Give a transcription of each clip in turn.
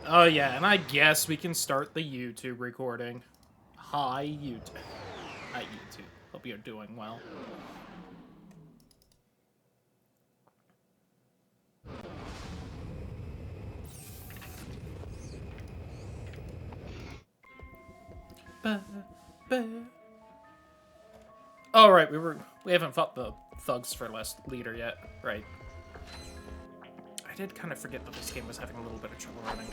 Oh yeah, and I guess we can start the YouTube recording. Hi YouTube. Hi YouTube. Hope you're doing well. Oh right, we haven't fought the thugs for less leader yet, right? I did kind of forget that this game was having a little bit of trouble running.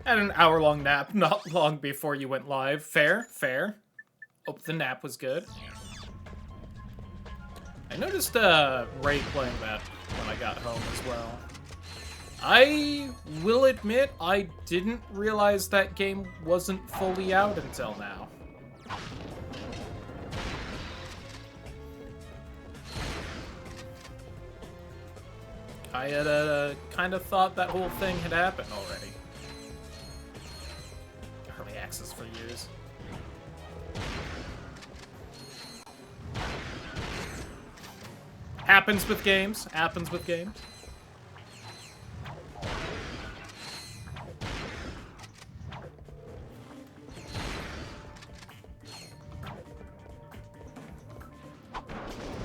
Had an hour-long nap not long before you went live. Fair, fair. Hope the nap was good. I noticed Ray playing that when I got home as well. I will admit I didn't realize that game wasn't fully out until now. I had kind of thought that whole thing had happened already. Early access for years. Happens with games. Happens with games.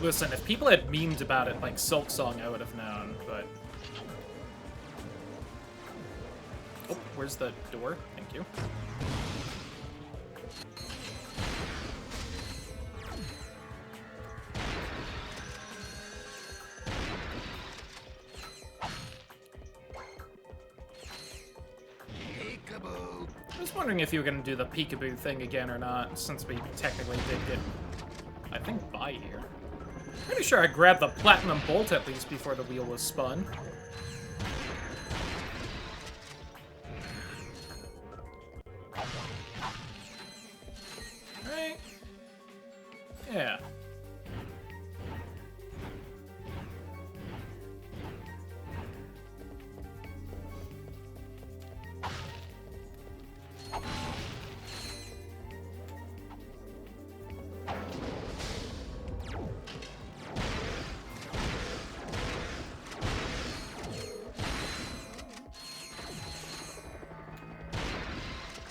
Listen, if people had memed about it like Silk Song, I would have known, but... Oh, where's the door? Thank you. I was wondering if you were going to do the peekaboo thing again or not, since we technically did get, I think, by here. Pretty sure I grabbed the platinum bolt at least before the wheel was spun. Right? Yeah.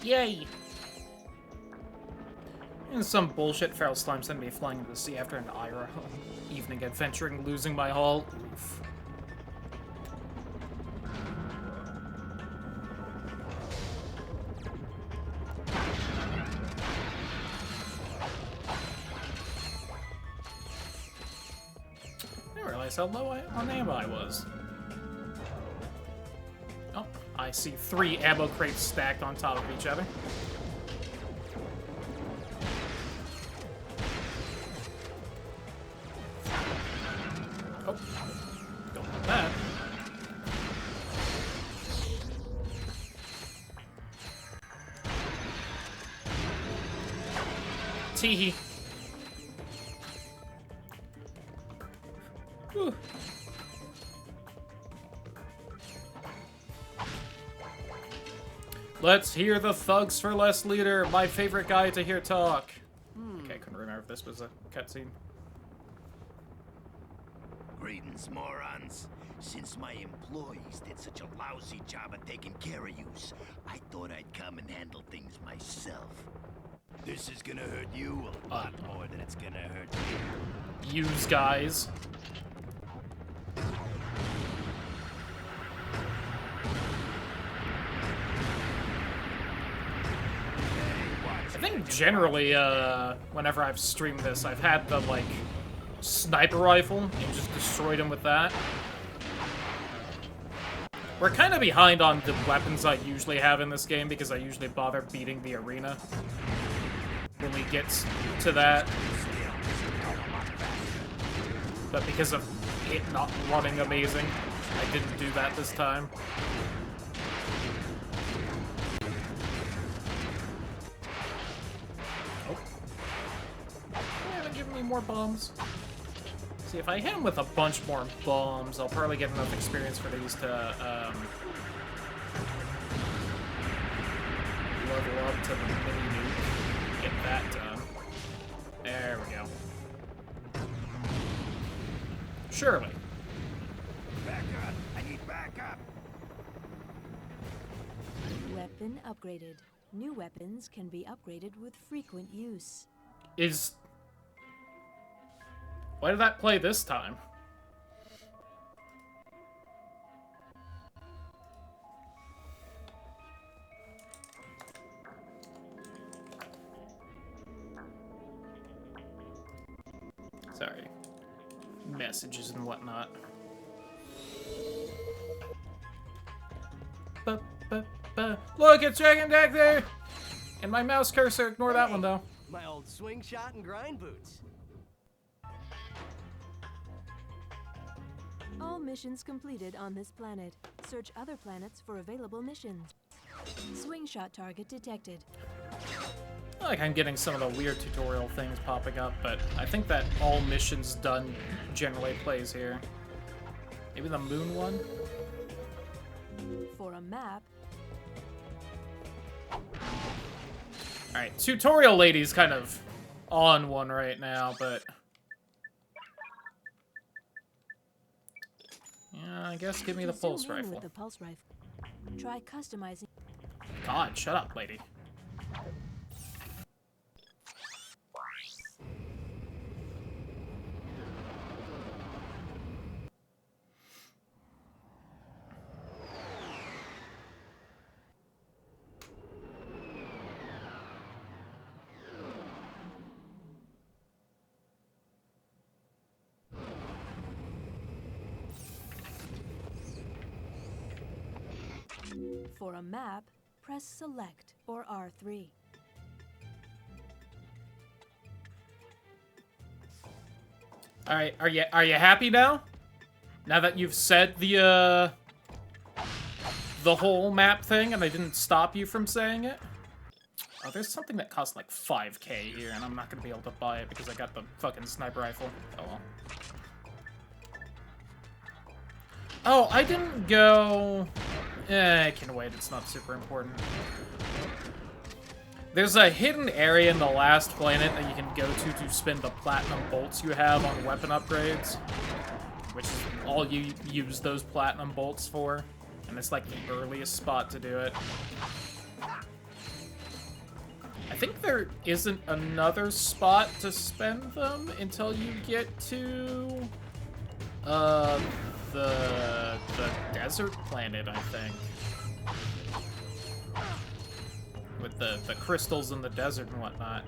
Yay! And some bullshit feral slime sent me flying into the sea after an Ira evening adventuring, losing my hull. Oof. I didn't realize how low on ammo I was. Oh, I see 3 ammo crates stacked on top of each other. Oh, don't want that. Teehee. Whew. Let's hear the Thugs for Less leader, my favorite guy to hear talk. Okay, I couldn't remember if this was a cutscene. Greetings, morons. Since my employees did such a lousy job of taking care of yous, I thought I'd come and handle things myself. This is gonna hurt you a lot more than it's gonna hurt me. Use guys. I think generally, whenever I've streamed this, I've had the, like, sniper rifle and just destroyed him with that. We're kind of behind on the weapons I usually have in this game because I usually bother beating the arena when we get to that. But because of it not running amazing, I didn't do that this time. More bombs. See, if I hit him with a bunch more bombs, I'll probably get enough experience for these to level up to the mini nuke. Get that done. There we go. Surely. Weapon upgraded. New weapons can be upgraded with frequent use. Why did that play this time? Sorry. Messages and whatnot. Look, it's Dragon Deck there! And my mouse cursor. Ignore that one, though. My old swing shot and grind boots. All missions completed on this planet. Search other planets for available missions. Swing shot target detected. Like I'm getting some of the weird tutorial things popping up, but I think that all missions done generally plays here. Maybe the moon one? For a map. Alright, tutorial lady's kind of on one right now, but... yeah, I guess give me the pulse Zoom in rifle. with the pulse rifle. Try customizing. God, shut up, lady. For a map, press select or R3. Alright, are you happy now? Now that you've said the whole map thing and I didn't stop you from saying it? Oh, there's something that costs like 5K here, and I'm not gonna be able to buy it because I got the fucking sniper rifle. Oh well. Oh, I didn't go... I can wait, it's not super important. There's a hidden area in the last planet that you can go to spend the platinum bolts you have on weapon upgrades. Which is all you use those platinum bolts for. And it's like the earliest spot to do it. I think there isn't another spot to spend them until you get to... the desert planet, I think. With the crystals in the desert and whatnot.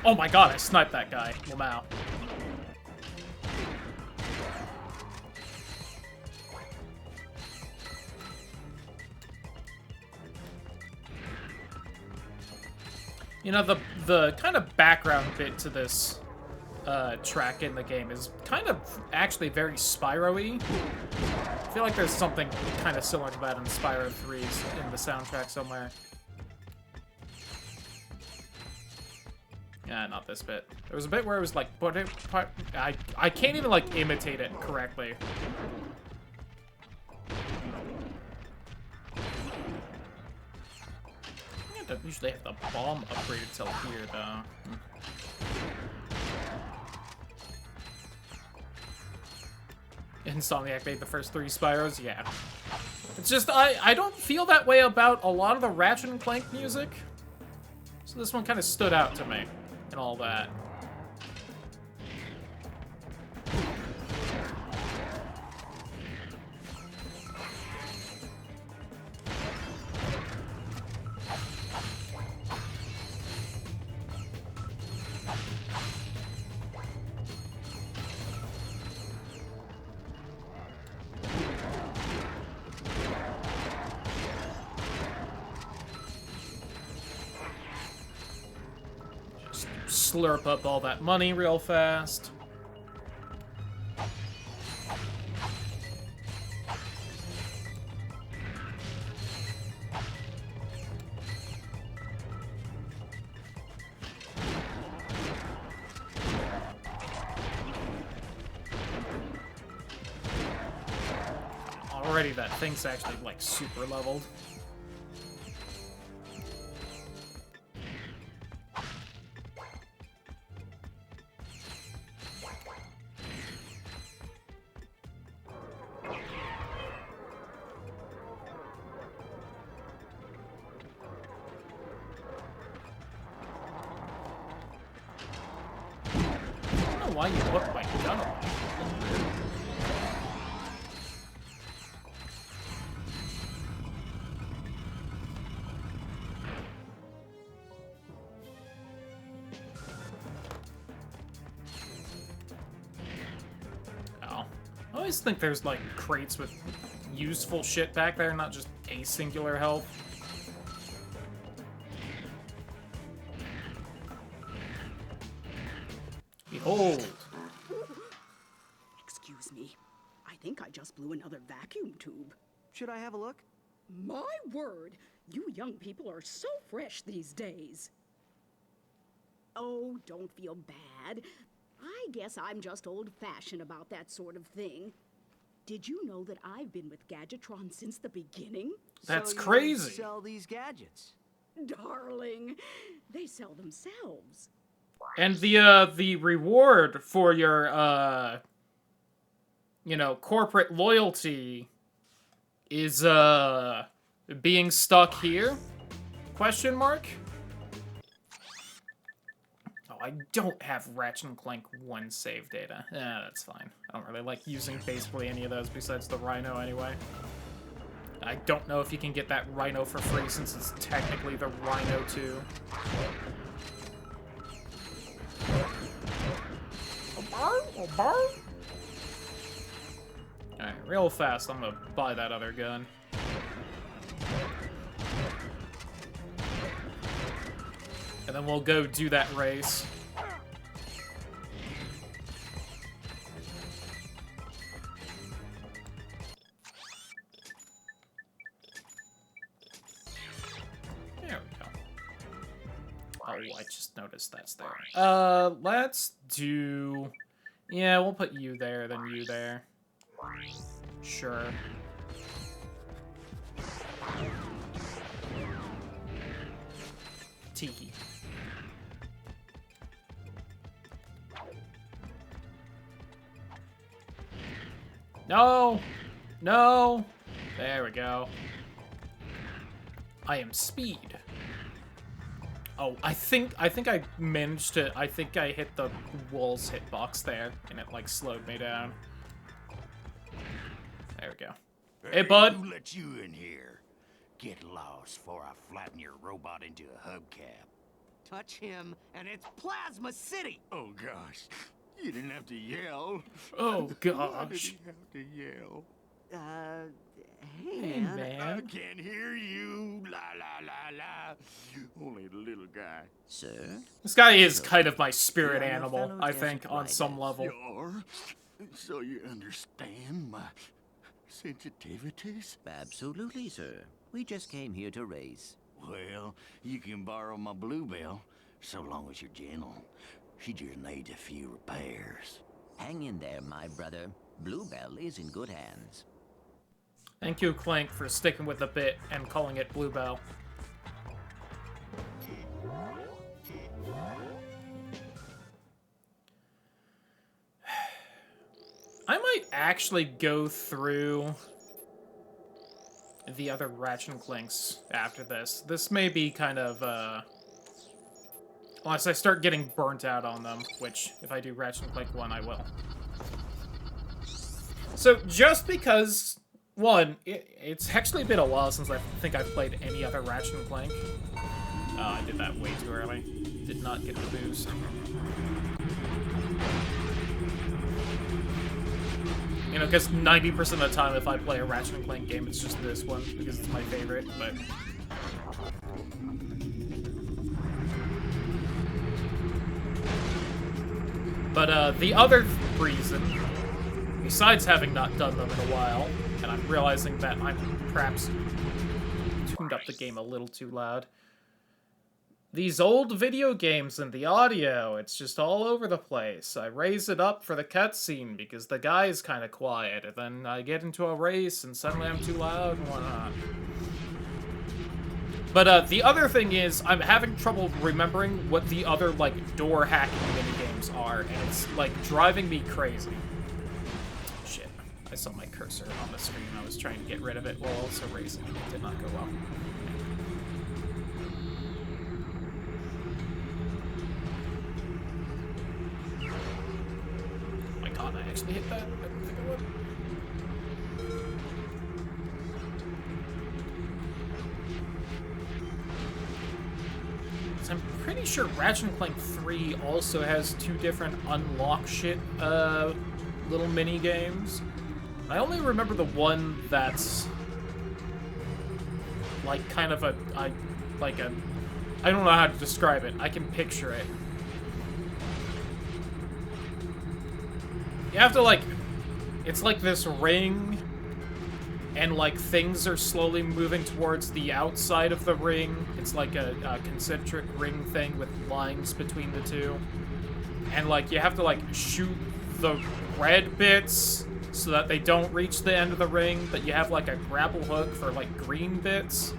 Oh my god, I sniped that guy. Wow. You know, the kind of background bit to this track in the game is kind of actually very Spyro-y. I feel like there's something kind of similar to that in Spyro 3's in the soundtrack somewhere. Yeah, not this bit. There was a bit where it was like, but I can't even like imitate it correctly. I don't usually have the bomb upgraded till here though. Insomniac made the first 3 Spyros? Yeah. It's just, I don't feel that way about a lot of the Ratchet and Clank music. So this one kind of stood out to me, and all that. Slurp up all that money real fast. Already that thing's actually like super leveled. know why you put my gun away. Oh. I always think there's, like, crates with useful shit back there, not just a singular health. Behold. Excuse me. I think I just blew another vacuum tube. Should I have a look? My word! You young people are so fresh these days. Oh, don't feel bad. I guess I'm just old-fashioned about that sort of thing. Did you know that I've been with Gadgetron since the beginning? That's So you crazy. Sell these gadgets. Darling, they sell themselves. And the reward for your, you know, corporate loyalty is, being stuck here? Question mark? Oh, I don't have Ratchet and Clank 1 save data. That's fine. I don't really like using basically any of those besides the Rhino anyway. I don't know if you can get that Rhino for free since it's technically the Rhino 2. Alright, real fast, I'm gonna buy that other gun. And then we'll go do that race. There we go. Oh, I just noticed that's there. Let's do... Yeah, we'll put you there, then you there. Sure. Tiki. No! No! There we go. I am speed. Oh, I think I managed to... I think I hit the wall's hitbox there, and it, like, slowed me down. There we go. Hey, bud! Who let you in here? Get lost before I flatten your robot into a hubcap. Touch him, and it's Plasma City! Oh, gosh. You didn't have to yell. Oh, Why did gosh. you have to yell? Hey, Hey, man. I man. can't hear you. La, la, la, la. Only the little guy. Sir? This guy is kind of my spirit You are a animal, fellow I think, desert on some riders. level. You're... So you understand my sensitivities? Absolutely, sir. We just came here to race. Well, you can borrow my Bluebell, so long as you're gentle. She just needs a few repairs. Hang in there, my brother. Bluebell is in good hands. Thank you, Clank, for sticking with the bit and calling it Bluebell. I might actually go through the other Ratchet and Clanks after this. This may be kind of, unless I start getting burnt out on them, which, if I do Ratchet and Clank 1, I will. So, just because, one, it's actually been a while since I think I've played any other Ratchet and Clank. Oh, I did that way too early. Did not get the boost. You know, because 90% of the time if I play a Ratchet and Clank game, it's just this one, because it's my favorite, but... But, the other reason, besides having not done them in a while, and I'm realizing that I'm perhaps tuned up the game a little too loud, these old video games and the audio, it's just all over the place. I raise it up for the cutscene because the guy's kind of quiet, and then I get into a race and suddenly I'm too loud and whatnot. But the other thing is, I'm having trouble remembering what the other, like, door hacking minigames are, and it's, like, driving me crazy. Shit. I saw my cursor on the screen. I was trying to get rid of it while also racing. It did not go well. actually hit that. I didn't think I would. So I'm pretty sure Ratchet and Clank 3 also has 2 different unlock shit little mini games. I only remember the one that's like kind of I don't know how to describe it. I can picture it. You have to, like, it's like this ring, and, like, things are slowly moving towards the outside of the ring. It's like a concentric ring thing with lines between the two. And, like, you have to, like, shoot the red bits so that they don't reach the end of the ring, but you have, like, a grapple hook for, like, green bits.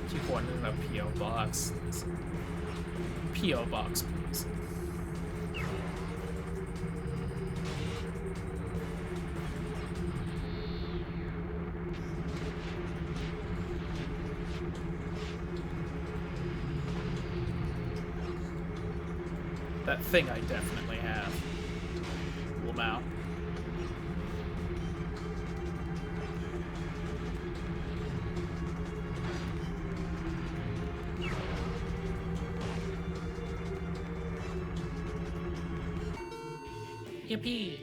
Keep one in a P.O. box. P.O. box, please. That thing I definitely have. Lamau. Yippee!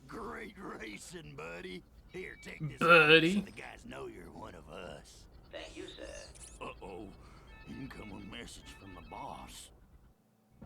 Great racing, buddy. Here, take this. Buddy. So the guys know you're one of us. Thank you, sir. Uh-oh. Incoming message from the boss.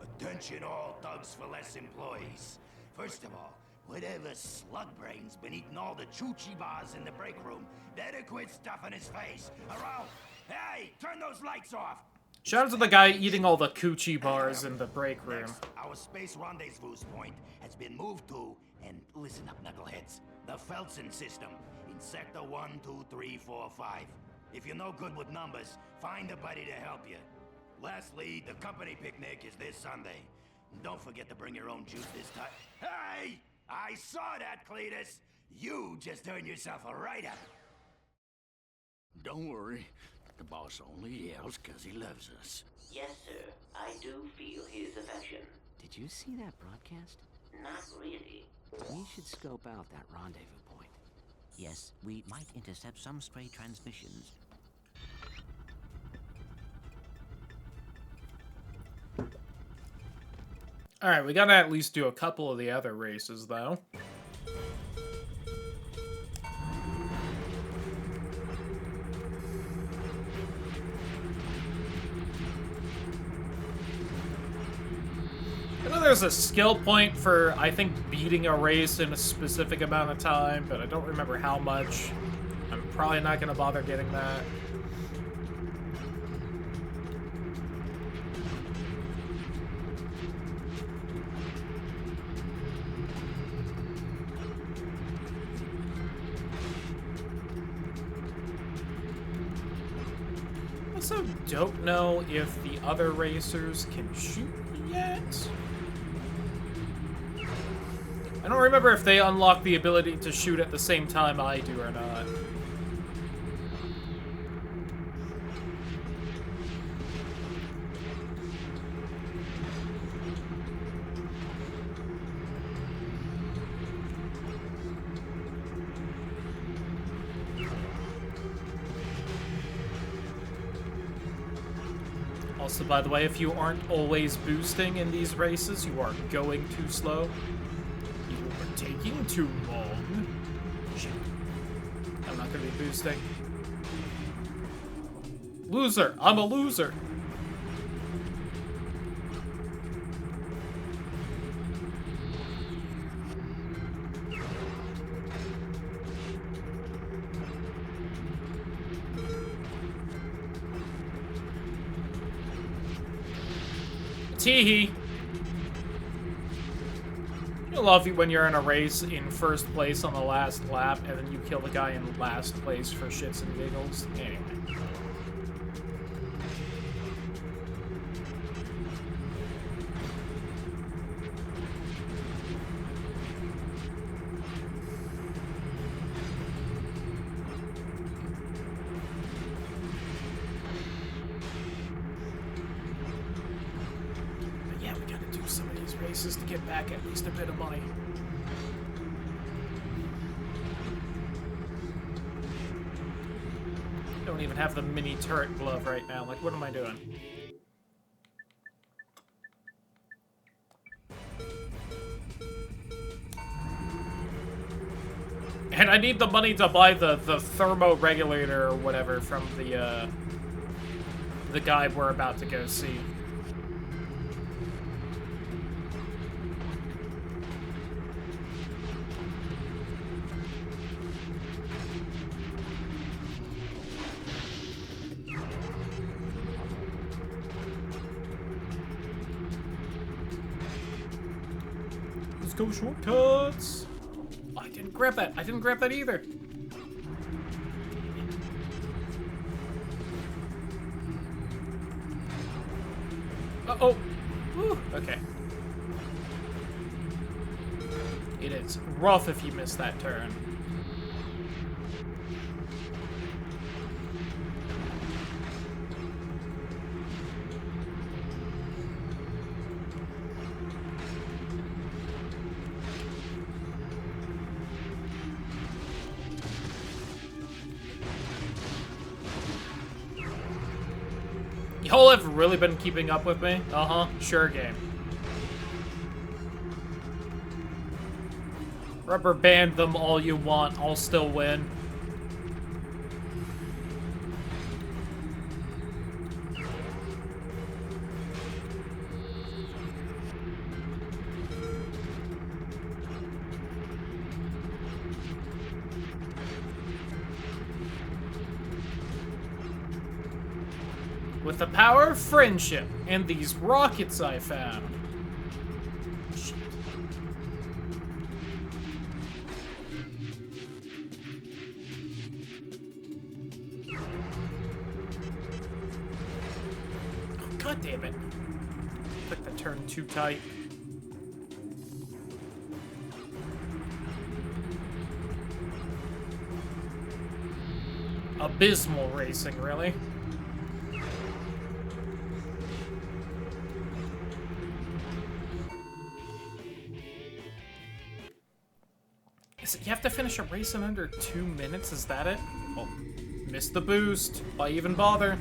Attention all Thugs for Less employees. First of all, whatever slug brain's been eating all the choochie bars in the break room, better quit stuffing his face. Or hey, turn those lights off. Shout out to the guy eating all the coochie bars in the break room. Next, our space rendezvous point has been moved to, and listen up, knuckleheads, the Felsen system in Sector 1, 2, 3, 4, 5. If you're no good with numbers, find a buddy to help you. Lastly, the company picnic is this Sunday. Don't forget to bring your own juice this time. Hey! I saw that, Cletus! You just earned yourself a write-up. Don't worry. The boss only yells because he loves us. Yes, sir. I do feel his affection. Did you see that broadcast? Not really. We should scope out that rendezvous point. Yes, we might intercept some stray transmissions. Alright, we gotta at least do a couple of the other races, though. I know there's a skill point for, I think, beating a race in a specific amount of time, but I don't remember how much. I'm probably not gonna bother getting that. Also, don't know if the other racers can shoot yet. I don't remember if they unlock the ability to shoot at the same time I do or not. Also, by the way, if you aren't always boosting in these races, you are going too slow. You are taking too long. Shit. I'm not gonna be boosting. Loser! I'm a loser! Teehee. I love you when you're in a race in first place on the last lap, and then you kill the guy in last place for shits and giggles. Anyway. races to get back at least a bit of money. Don't even have the mini turret glove right now. Like, what am I doing? And I need the money to buy the thermo regulator or whatever from the guy we're about to go see. Let's go shortcuts. Oh, I didn't grab that. I didn't grab that either. Uh-oh. Whew. Okay. It is rough if you miss that turn. Y'all have really been keeping up with me? Uh-huh. Sure game. Rubber band them all you want. I'll still win. With the power of friendship and these rockets I found. Shit. Oh, God damn it. Took the turn too tight. Abysmal racing, really. You have to finish a race in under 2 minutes, is that it? Oh, missed the boost. Why even bother?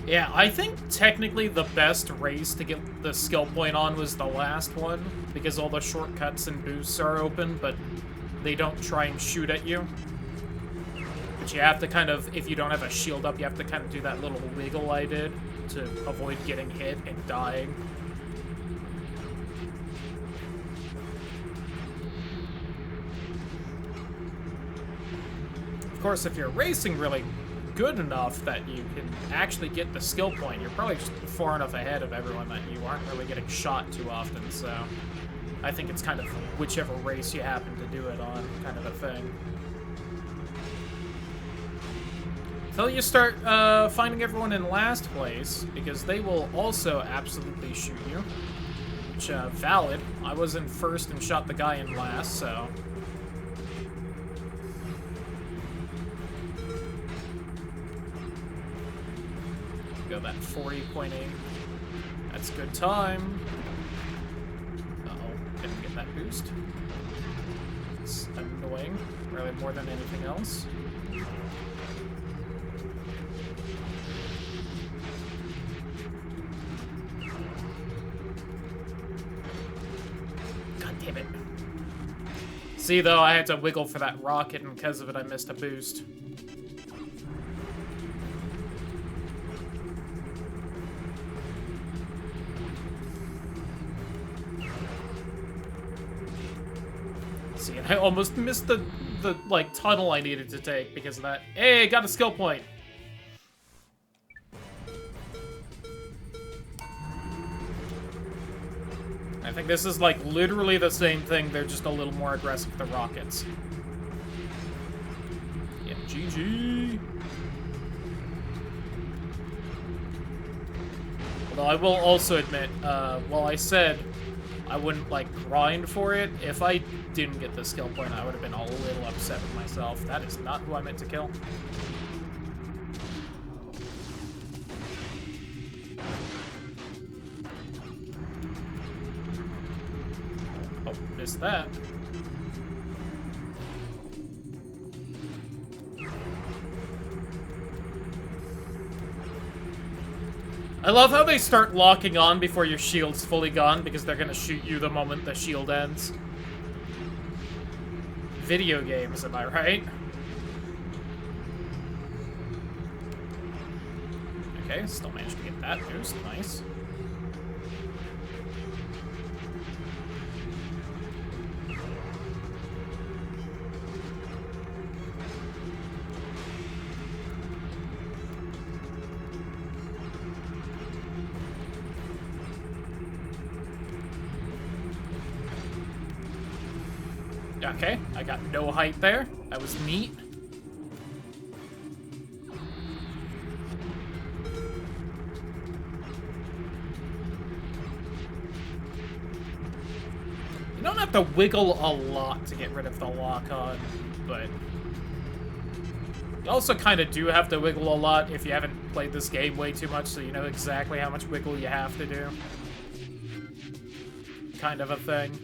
Yeah, I think technically the best race to get the skill point on was the last one, because all the shortcuts and boosts are open, but they don't try and shoot at you. But you have to kind of, if you don't have a shield up, you have to kind of do that little wiggle I did to avoid getting hit and dying. Of course, if you're racing really good enough that you can actually get the skill point, you're probably just far enough ahead of everyone that you aren't really getting shot too often, so I think it's kind of whichever race you happen to do it on kind of a thing. Until you start finding everyone in last place, because they will also absolutely shoot you. Which, valid. I was in first and shot the guy in last, so... Go that 40.8. That's good time. Uh-oh, didn't get that boost. It's annoying, really more than anything else. God damn it. See, though, I had to wiggle for that rocket, and because of it, I missed a boost. See, and I almost missed the like, tunnel I needed to take because of that. Hey, got a skill point! I think this is, like, literally the same thing, they're just a little more aggressive with the rockets. Yeah, GG! Although I will also admit, while I said I wouldn't, like, grind for it, if I didn't get the skill point, I would have been a little upset with myself. That is not who I meant to kill. Oh, missed that. I love how they start locking on before your shield's fully gone, because they're gonna shoot you the moment the shield ends. Video games, am I right? Okay, still managed to get that boost, nice. Okay, I got no height there. That was neat. You don't have to wiggle a lot to get rid of the lock-on, but you also kind of do have to wiggle a lot if you haven't played this game way too much, so you know exactly how much wiggle you have to do. Kind of a thing.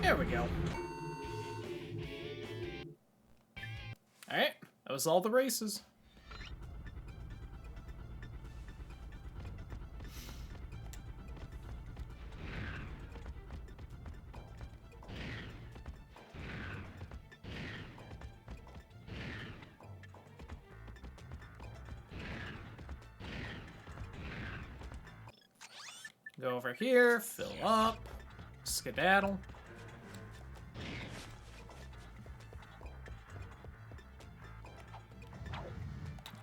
There we go. Alright, that was all the races. Go over here, fill up, skedaddle.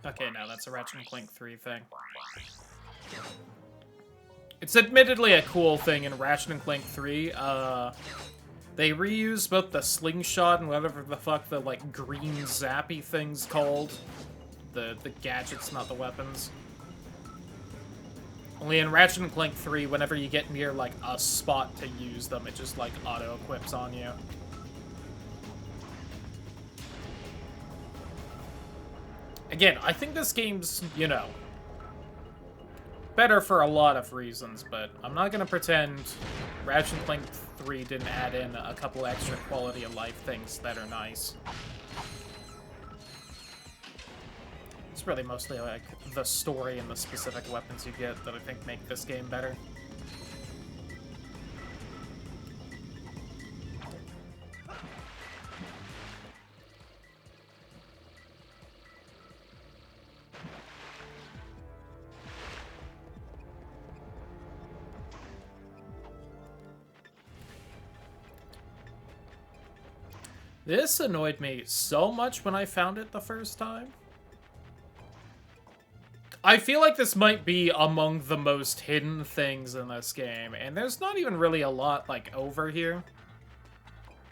Okay, no, that's a Ratchet & Clank 3 thing. It's admittedly a cool thing in Ratchet & Clank 3. They reuse both the slingshot and whatever the fuck the, like, green zappy thing's called. The gadgets, not the weapons. Only in Ratchet & Clank 3, whenever you get near, like, a spot to use them, it just, like, auto-equips on you. Again, I think this game's, you know, better for a lot of reasons, but I'm not gonna pretend Ratchet & Clank 3 didn't add in a couple extra quality of life things that are nice. It's really mostly, like, the story and the specific weapons you get that I think make this game better. This annoyed me so much when I found it the first time. I feel like this might be among the most hidden things in this game, and there's not even really a lot, like, over here.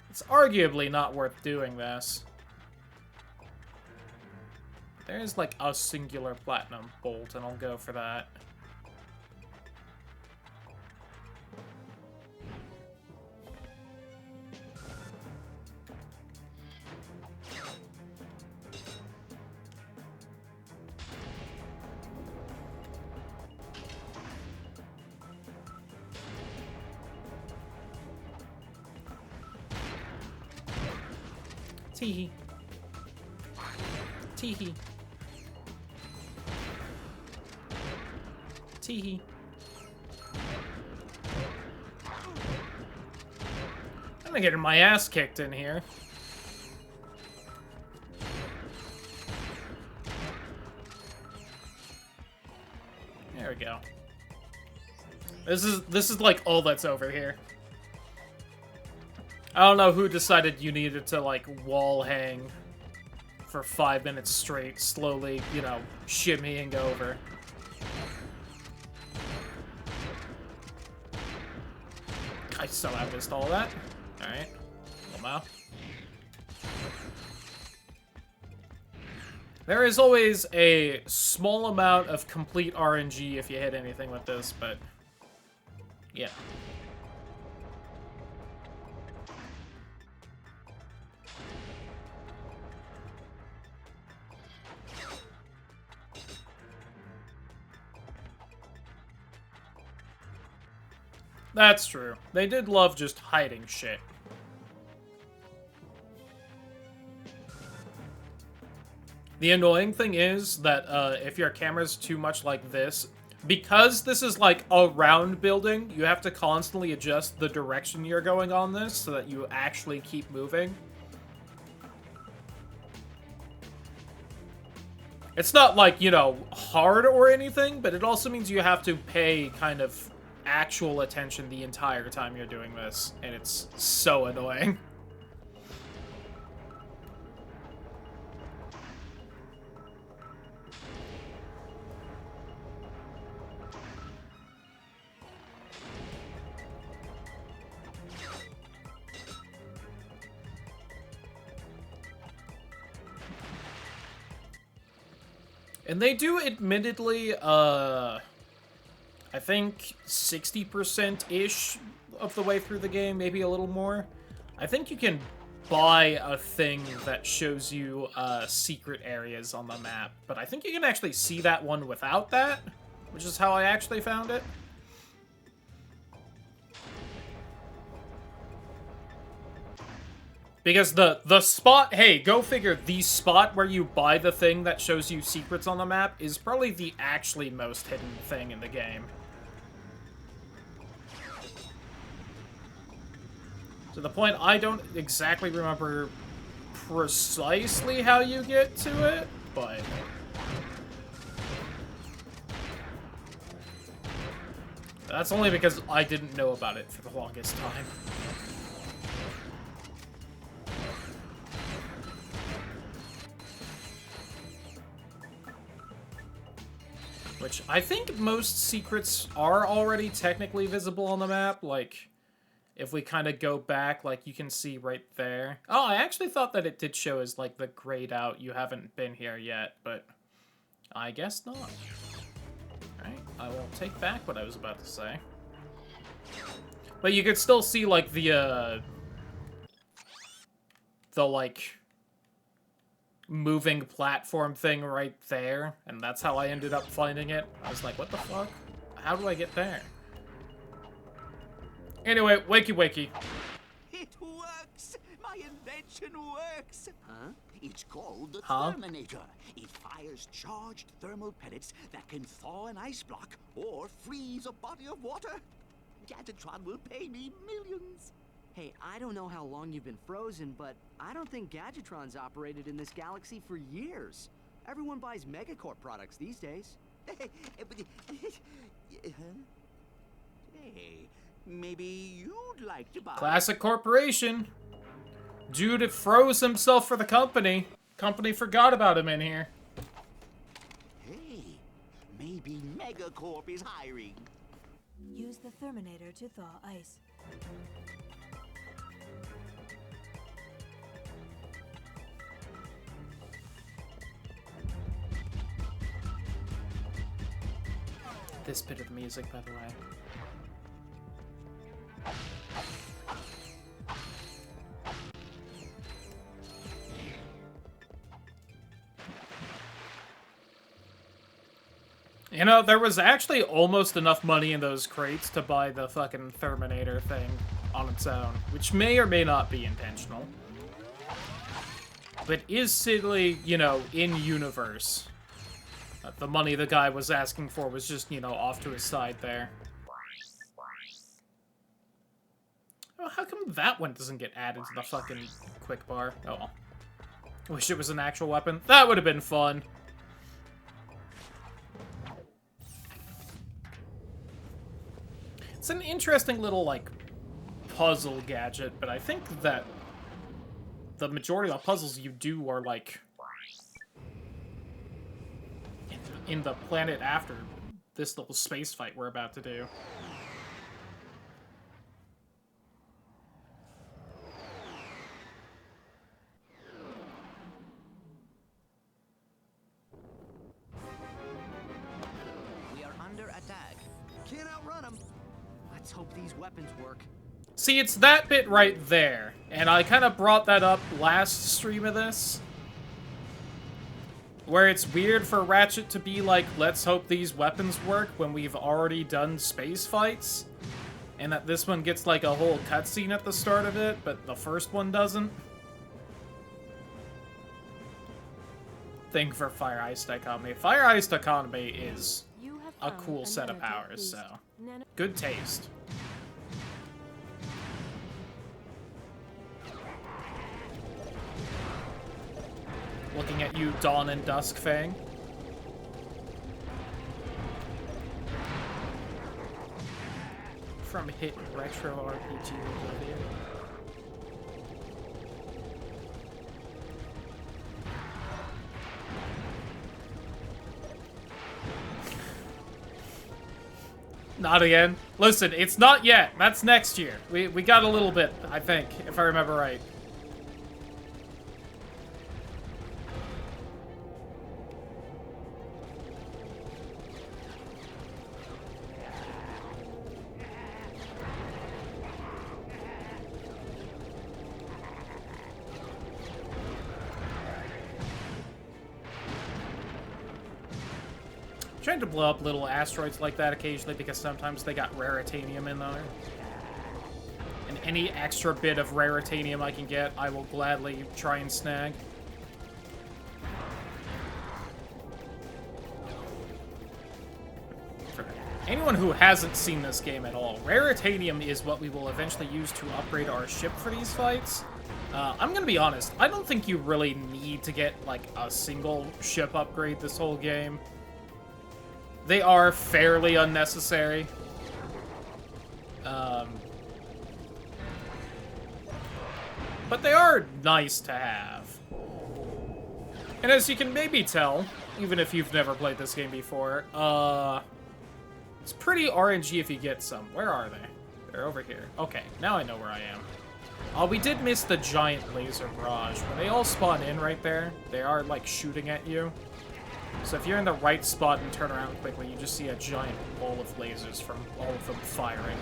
It's arguably not worth doing this. There's, like, a singular platinum bolt, and I'll go for that. Teehee. Teehee. Teehee. I'm getting my ass kicked in here. There we go. This is like all that's over here. I don't know who decided you needed to, like, wall hang for 5 minutes straight, slowly, you know, shimmying over. I somehow missed all that. Alright. Well, there is always a small amount of complete RNG if you hit anything with this, but yeah. That's true. They did love just hiding shit. The annoying thing is that if your camera's too much like this, because this is like a round building, you have to constantly adjust the direction you're going on this so that you actually keep moving. It's not like, you know, hard or anything, but it also means you have to pay kind of actual attention the entire time you're doing this, and it's so annoying. And they do admittedly, I think 60%-ish of the way through the game, maybe a little more. I think you can buy a thing that shows you secret areas on the map, but I think you can actually see that one without that, which is how I actually found it. Because the spot, hey, go figure, the spot where you buy the thing that shows you secrets on the map is probably the actually most hidden thing in the game. To the point, I don't exactly remember precisely how you get to it, but... that's only because I didn't know about it for the longest time. Which, I think most secrets are already technically visible on the map, like, if we kind of go back, like, you can see right there. Oh, I actually thought that it did show as, like, the grayed out, you haven't been here yet, but I guess not. Alright, I will take back what I was about to say. But you could still see, like, the, like, moving platform thing right there, and that's how I ended up finding it. I was like, what the fuck? How do I get there? Anyway, wakey wakey. It works! My invention works! Huh? It's called the Huh? Terminator. It fires charged thermal pellets that can thaw an ice block or freeze a body of water. Gadgetron will pay me millions. Hey, I don't know how long you've been frozen, but I don't think Gadgetron's operated in this galaxy for years. Everyone buys Megacorp products these days. Hey, maybe you'd like to buy... Classic corporation. Dude froze himself for the company. Company forgot about him in here. Hey, maybe Megacorp is hiring. Use the Therminator to thaw ice. This bit of music, by the way. You know, there was actually almost enough money in those crates to buy the fucking Terminator thing on its own, which may or may not be intentional. But is silly, you know, in-universe. The money the guy was asking for was just, you know, off to his side there. Oh, how come that one doesn't get added to the fucking quick bar? Oh well. Wish it was an actual weapon. That would have been fun. It's an interesting little, like, puzzle gadget, but I think that the majority of the puzzles you do are, like, in the planet after this little space fight we're about to do. We are under attack. Can't outrun them. Let's hope these weapons work. See, it's that bit right there, and I kind of brought that up last stream of this, where it's weird for Ratchet to be like, let's hope these weapons work when we've already done space fights, and that this one gets like a whole cutscene at the start of it, but the first one doesn't. Thing for Fire Ice Dichotomy. Fire Ice Dichotomy is You have a found cool set of nanotech powers, boost. so Nano good taste. Looking at you, Dawn and Dusk Fang. From hit retro RPG Oblivion. Not again. Listen, it's not yet. That's next year. We got a little bit, I think, if I remember right. Trying to blow up little asteroids like that occasionally because sometimes they got raritanium in there. And any extra bit of raritanium I can get, I will gladly try and snag. For anyone who hasn't seen this game at all, raritanium is what we will eventually use to upgrade our ship for these fights. I'm gonna be honest, I don't think you really need to get, like, a single ship upgrade this whole game. They are fairly unnecessary. But they are nice to have. And as you can maybe tell, even if you've never played this game before, it's pretty RNG if you get some. Where are they? They're over here. Okay, now I know where I am. We did miss the giant laser barrage. When they all spawn in right there, they are, like, shooting at you. So if you're in the right spot and turn around quickly, you just see a giant ball of lasers from all of them firing.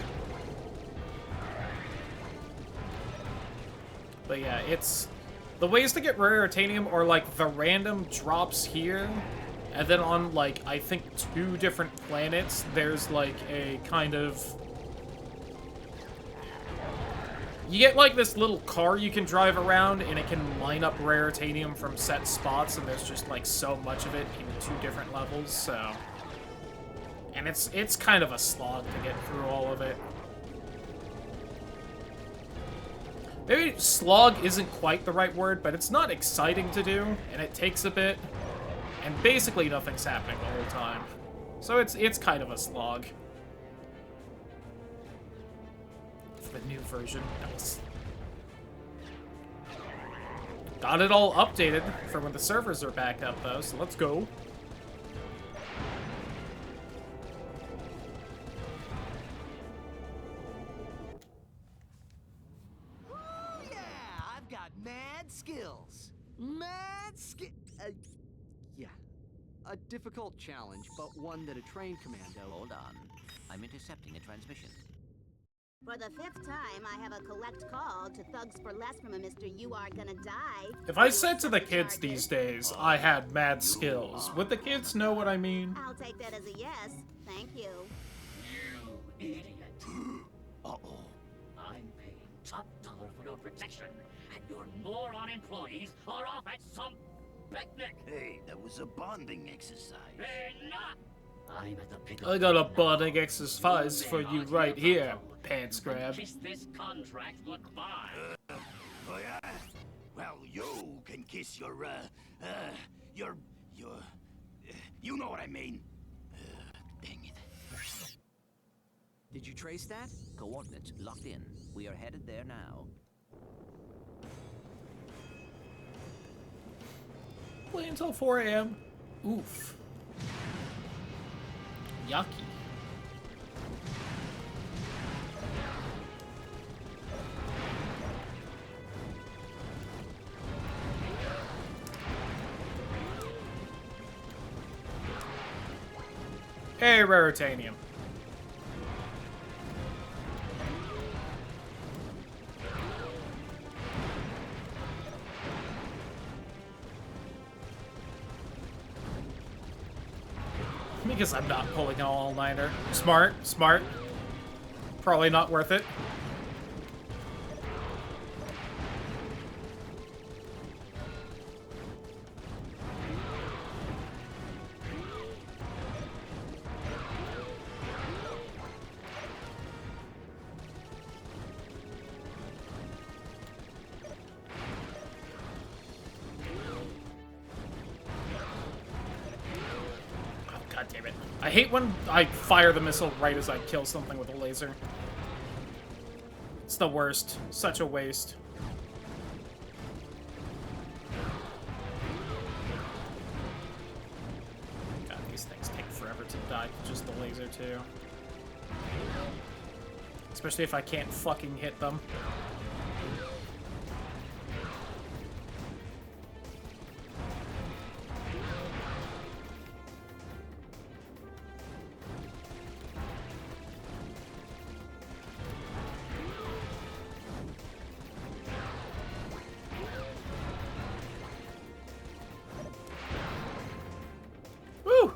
But yeah, it's... The ways to get raritanium are, like, the random drops here, and then on, like, I think 2 different planets, there's, like, a kind of... You get, like, this little car you can drive around, and it can line up raritanium from set spots, and there's just, like, so much of it in 2 different levels, so... And it's kind of a slog to get through all of it. Maybe slog isn't quite the right word, but it's not exciting to do, and it takes a bit, and basically nothing's happening the whole time. So it's kind of a slog. The new version. Nice. Got it all updated for when the servers are back up, though, so let's go. Ooh, yeah, I've got mad skills. Mad yeah. A difficult challenge, but one that a trained commando... Hold on. I'm intercepting a transmission. For the 5th time, I have a collect call to Thugs for Less from a Mr. You Are Gonna Die. If I said to the kids these days, I had mad skills, would the kids know what I mean? I'll take that as a yes. Thank you. You idiot. Uh-oh. I'm paying top dollar for your protection, and your moron employees are off at some picnic. Hey, that was a bonding exercise. Enough! I'm at the picnic. I got a bonding exercise for you right here, pants grab. Kiss this contract goodbye. Oh yeah? Well, you can kiss your, you know what I mean. Dang it. Did you trace that? Coordinates locked in. We are headed there now. Play until 4 AM. Oof. Yucky. Hey, Raritanium. Because I'm not pulling an all-nighter. Smart, smart. Probably not worth it. God damn it. I hate when I fire the missile right as I kill something with a laser. It's the worst. Such a waste. God, these things take forever to die. Just the laser, too. Especially if I can't fucking hit them. Woo!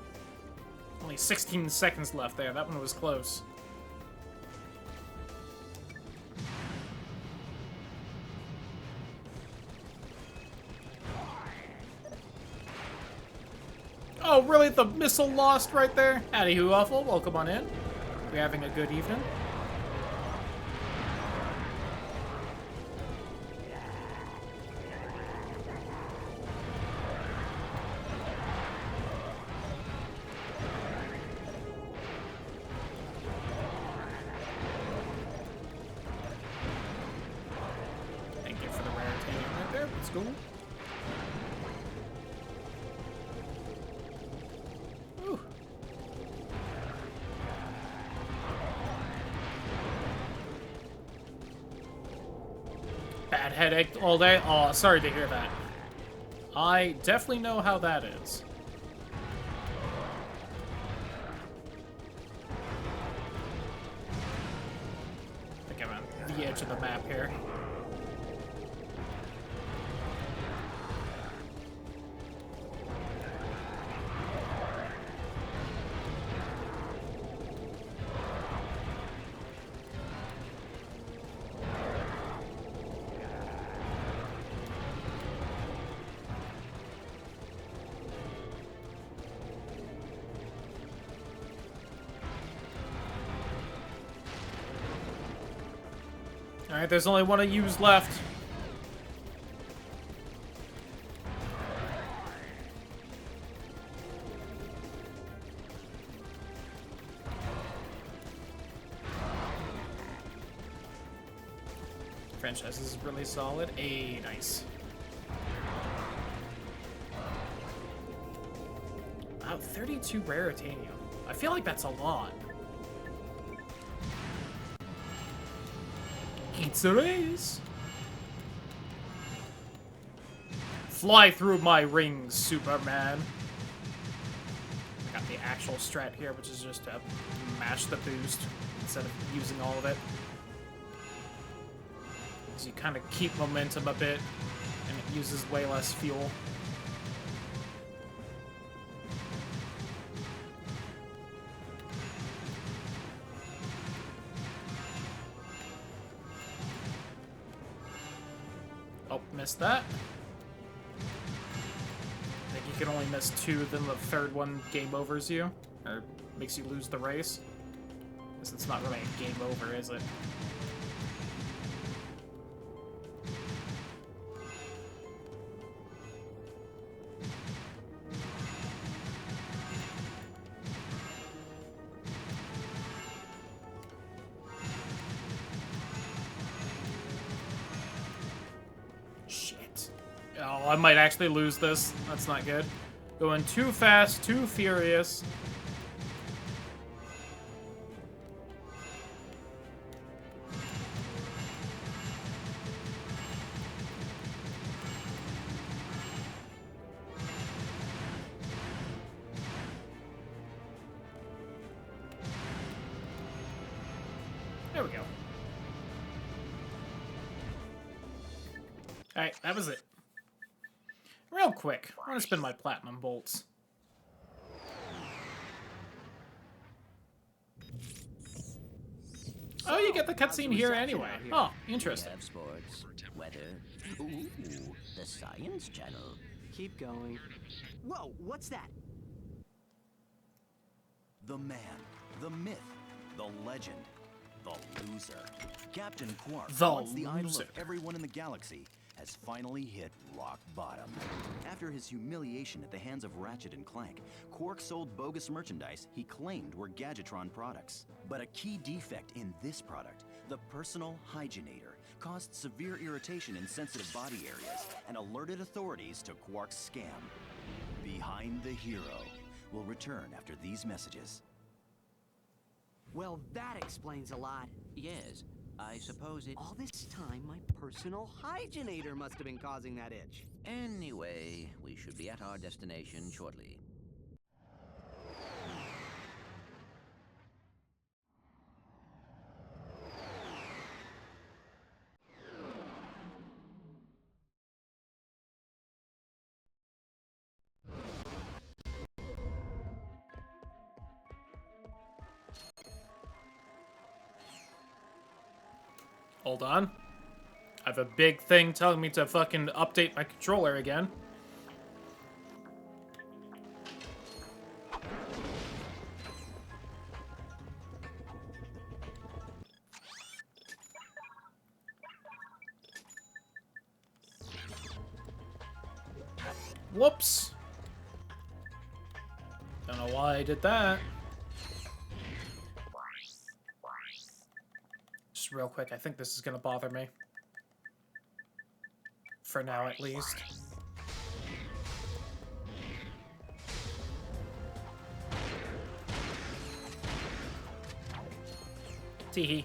Only 16 seconds left there. That one was close. Oh, really? The missile lost right there? Howdy, Awful. Welcome on in. We're having a good evening. Thank you for the rare titanium right there. Let's go. Whew. Bad headache all day? Oh, sorry to hear that. I definitely know how that is. I think I'm on the edge of the map here. Alright, there's only one of yous left. Franchise is really solid. Hey, nice. Wow, 32 rare titanium. I feel like that's a lot. It's a race. Fly through my rings, Superman. I got the actual strat here, which is just to mash the boost instead of using all of it. So you kind of keep momentum a bit, and it uses way less fuel. Oh, missed that. I think you can only miss two, then the third one game overs you, or makes you lose the race. Guess it's not really a game over, is it? Oh, I might actually lose this. That's not good. Going too fast, too furious. There we go. Alright, that was it. Real quick, I want to spin my platinum bolts. Oh, you get the cutscene here anyway. Oh, interesting. We have sports, weather. Ooh, the Science Channel. Keep going. Whoa, what's that? The man, the myth, the legend, the loser. Captain Quark, The once the idol loser. of everyone in the galaxy, has finally hit rock bottom. After his humiliation at the hands of Ratchet and Clank, Quark sold bogus merchandise he claimed were Gadgetron products. But a key defect in this product, the Personal Hygienator, caused severe irritation in sensitive body areas and alerted authorities to Quark's scam. Behind the Hero will return after these messages. Well, that explains a lot. Yes, I suppose it... All this time, my personal hygienator must have been causing that itch. Anyway, we should be at our destination shortly. Hold on. I have a big thing telling me to fucking update my controller again. Whoops. Don't know why I did that. Just real quick, I think this is gonna bother me. For now, at least. Teehee.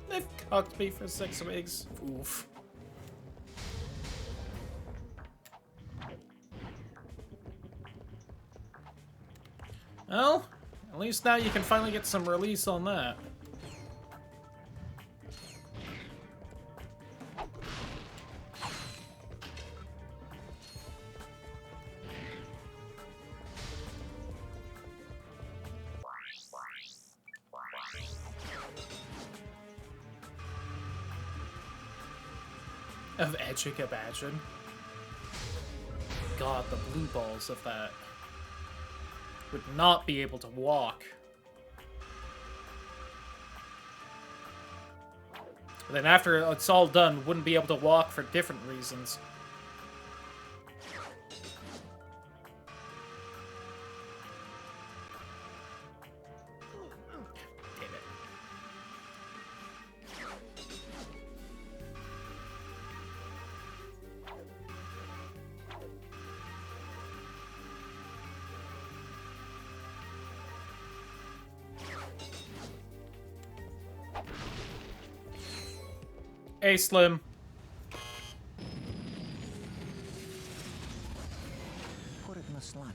They've cucked me for 6 weeks. Oof. Well, at least now you can finally get some release on that. Of etching imagine. God, the blue balls of that. Would not be able to walk. And then after it's all done, wouldn't be able to walk for different reasons. Damn it. Hey, Slim. Put it in the slot.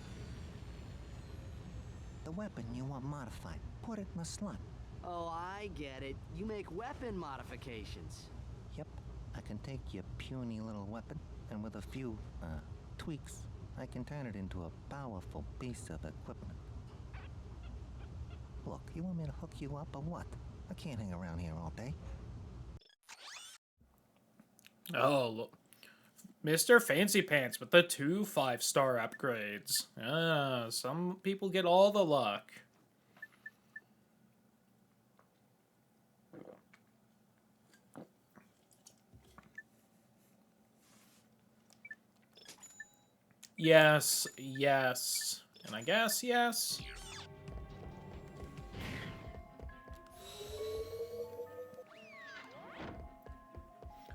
The weapon you want modified. Put it in the slot. Oh, I get it. You make weapon modifications. Yep. I can take your puny little weapon, and with a few, tweaks, I can turn it into a powerful piece of equipment. Look, you want me to hook you up or what? I can't hang around here all day. Oh, look. Mr. Fancy Pants with the 2 5-star upgrades. Ah, some people get all the luck. Yes, yes. And I guess yes.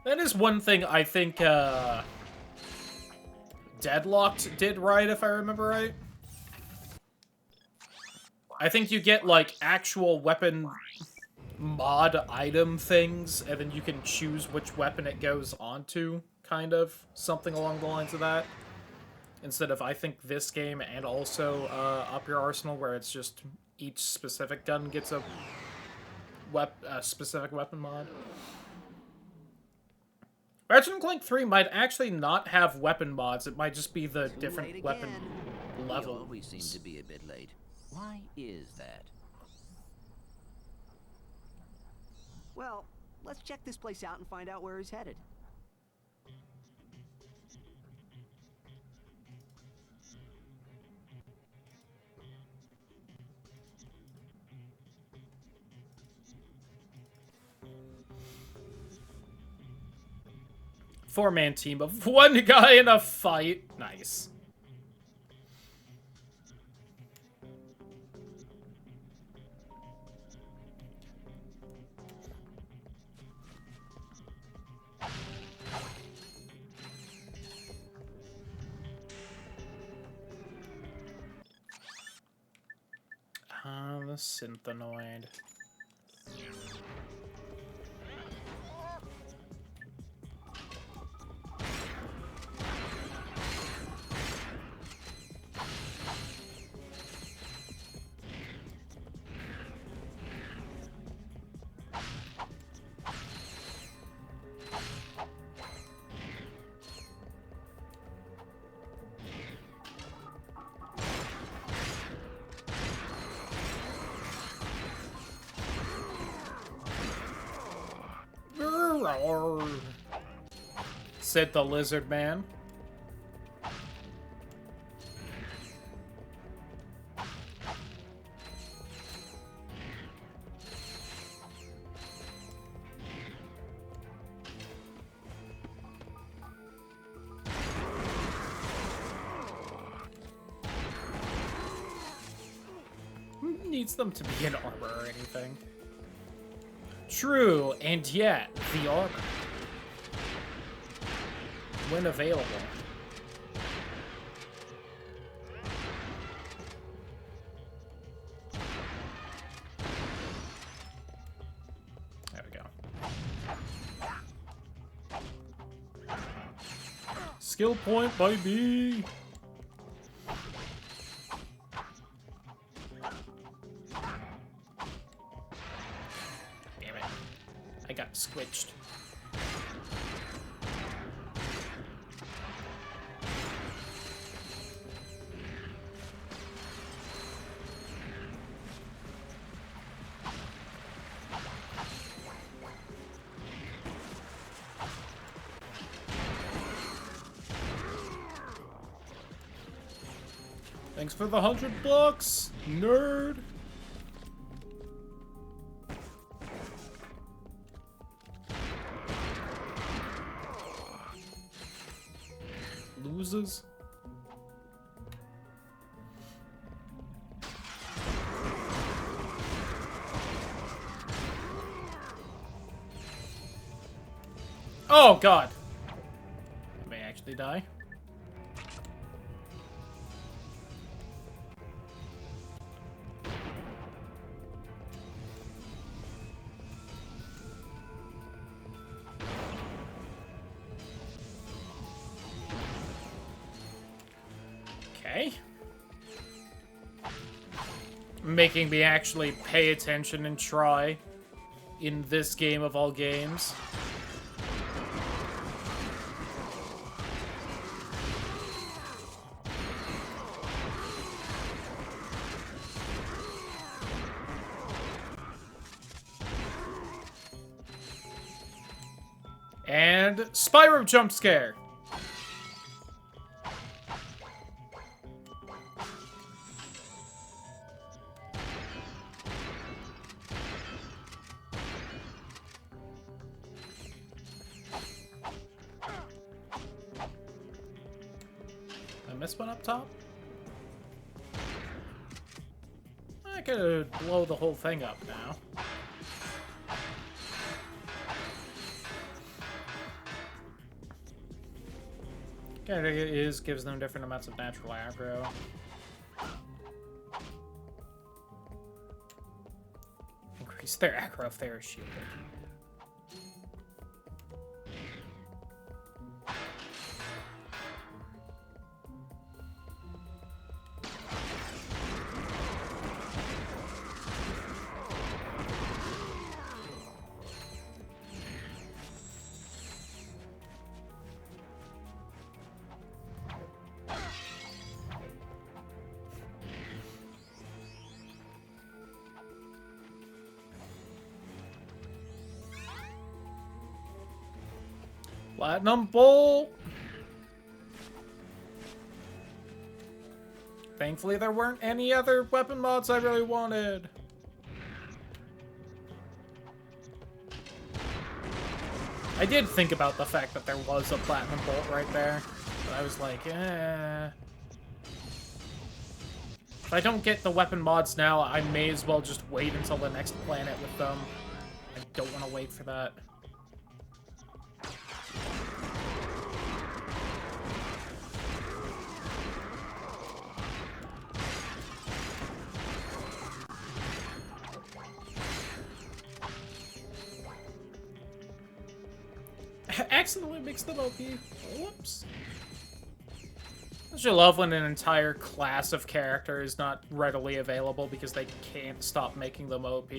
That is one thing I think, Deadlocked did right, if I remember right. I think you get, like, actual weapon mod item things, and then you can choose which weapon it goes onto, kind of. Something along the lines of that. instead of, I think, this game and also Up Your Arsenal, where it's just each specific gun gets a specific weapon mod. Ratchet and Clank 3 might actually not have weapon mods. It might just be the different weapon level. We always seem to be a bit late. Why is that? Well, let's check this place out and find out where he's headed. Four-man team of one guy in a fight. Nice. The Synthanoid. Said the lizard man. Who needs them to be in armor or anything? True, and yet, the armor, when available. There we go. Skill point, baby! Damn it. I got squished. Thanks for the $100, nerd. Losers. Oh God! I may actually die. Okay. Making me actually pay attention and try in this game of all games. And Spyro jump scare. I missed one up top? I could blow the whole thing up now. Yeah, it gives them different amounts of natural aggro. Increase their aggro if they are shielded. Platinum Bolt! Thankfully, there weren't any other weapon mods I really wanted. I did think about the fact that there was a Platinum Bolt right there, but I was like, eh. If I don't get the weapon mods now, I may as well just wait until the next planet with them. I don't want to wait for that. Accidentally mixed them OP. Whoops. I just love when an entire class of character is not readily available because they can't stop making them OP.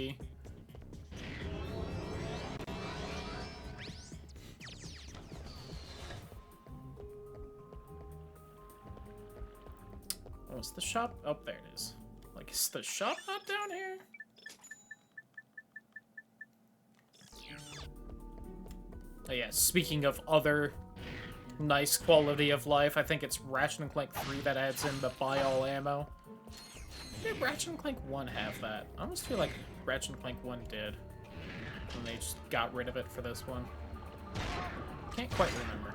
Oh, is the shop? Oh, there it is. Like, is the shop not down here? Oh yeah, speaking of other nice quality of life, I think it's Ratchet & Clank 3 that adds in the buy all ammo. Did Ratchet & Clank 1 have that? I almost feel like Ratchet & Clank 1 did. And they just got rid of it for this one. Can't quite remember.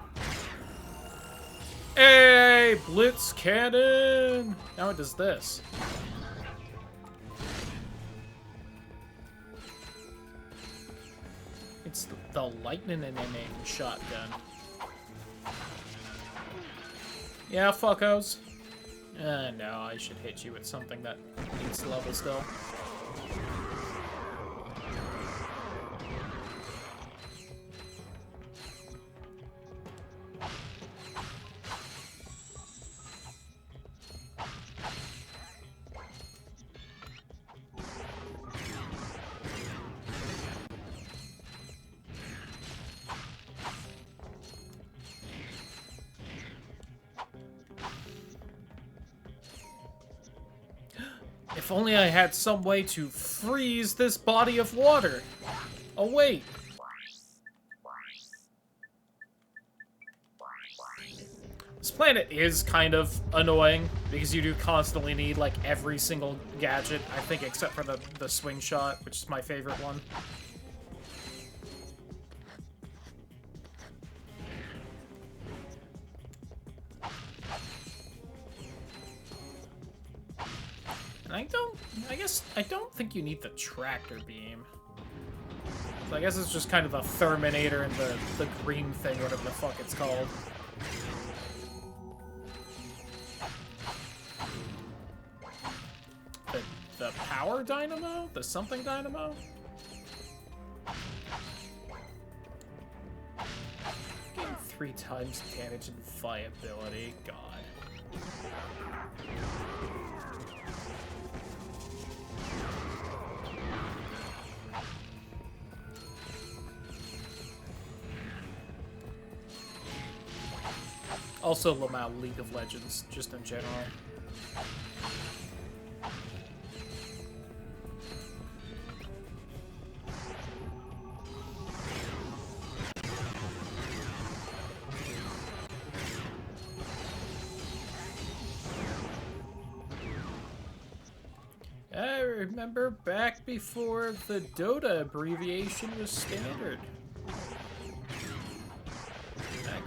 Hey! Blitz Cannon! Now it does this. It's the lightning and an shotgun. Yeah, fuckos. No, I should hit you with something that needs level still. If only I had some way to freeze this body of water. Oh, wait. This planet is kind of annoying because you do constantly need, like, every single gadget, I think, except for the swing shot, which is my favorite one. I don't think you need the tractor beam. So I guess it's just kind of the Terminator and the green thing, whatever the fuck it's called. The power dynamo? The something dynamo? Getting 3 times damage and viability. God. Also, Lamau League of Legends, just in general. I remember back before the Dota abbreviation was standard.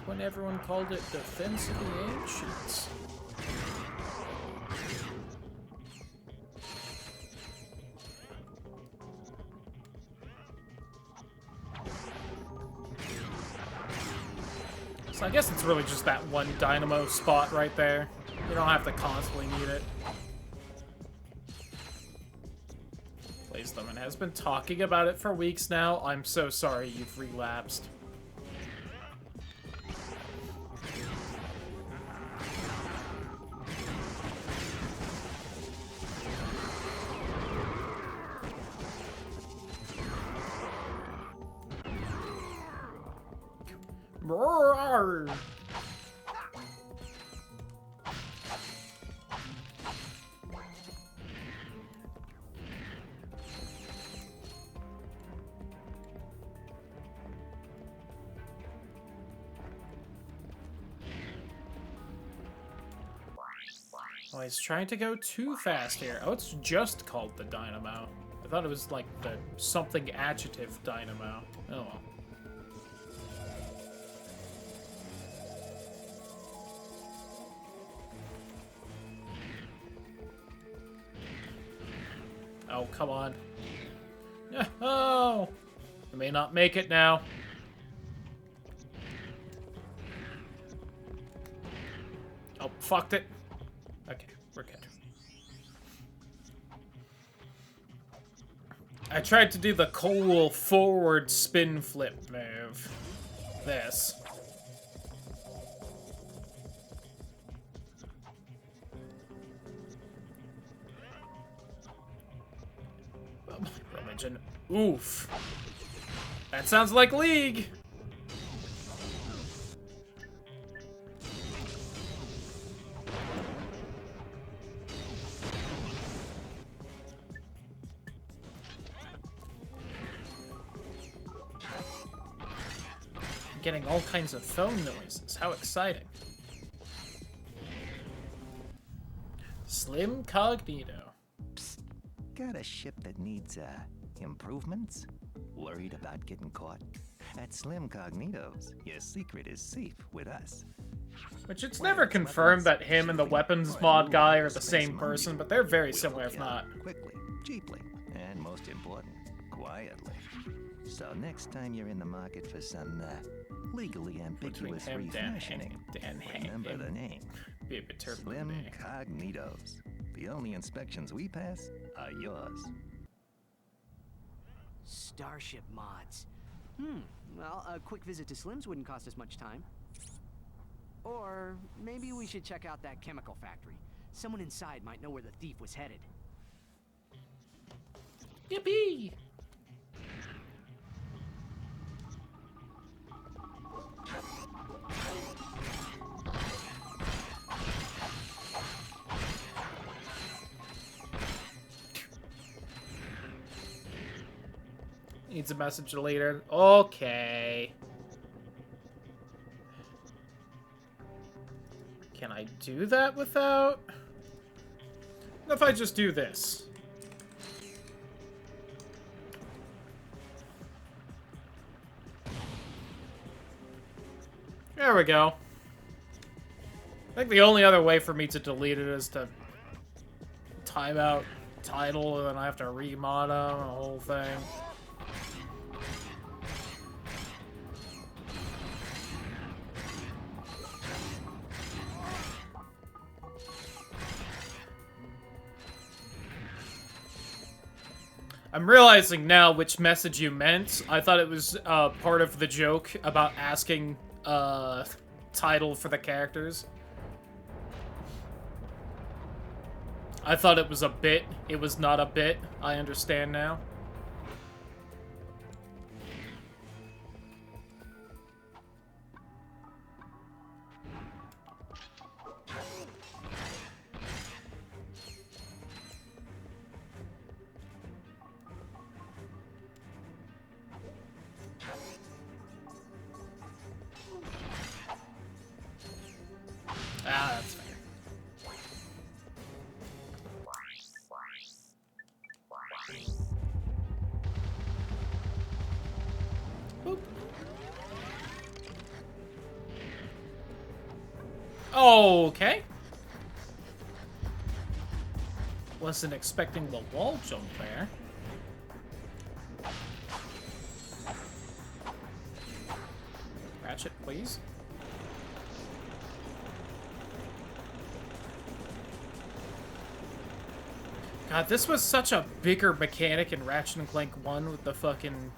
When everyone called it Defense of the Ancients. So I guess it's really just that one dynamo spot right there. You don't have to constantly need it. Plays them and has been talking about it for weeks now. I'm so sorry you've relapsed. Roar! Oh, he's trying to go too fast here. Oh, it's just called the Dynamo. I thought it was like the something adjective Dynamo. Oh well. Oh, come on. No! I may not make it now. Oh, fucked it. Okay, we're good. I tried to do the cool forward spin flip move. This. Religion. Oof. That sounds like League. Getting all kinds of phone noises. How exciting. Slim Cognito. Psst. Got a ship that needs, improvements? Worried about getting caught? At Slim Cognito's, your secret is safe with us. Which it's never confirmed that him and the weapons mod guy are the same person, but they're very similar if not. Quickly, cheaply, and most important, quietly. So next time you're in the market for some, legally ambiguous refashioning, remember the name. Be a bit Slim Cognitos. The only inspections we pass are yours. Starship mods. Well, a quick visit to Slim's wouldn't cost us much time. Or maybe we should check out that chemical factory. Someone inside might know where the thief was headed. Yippee! Needs a message deleted. Okay. Can I do that without? What if I just do this? There we go. I think the only other way for me to delete it is to time out title, and then I have to remod them, the whole thing. I'm realizing now which message you meant. I thought it was part of the joke about asking title for the characters. I thought it was a bit. It was not a bit. I understand now. Ah, that's fair. Boop. Okay. Wasn't expecting the wall jump there. Ratchet, please. God, this was such a bigger mechanic in Ratchet & Clank 1 with the fucking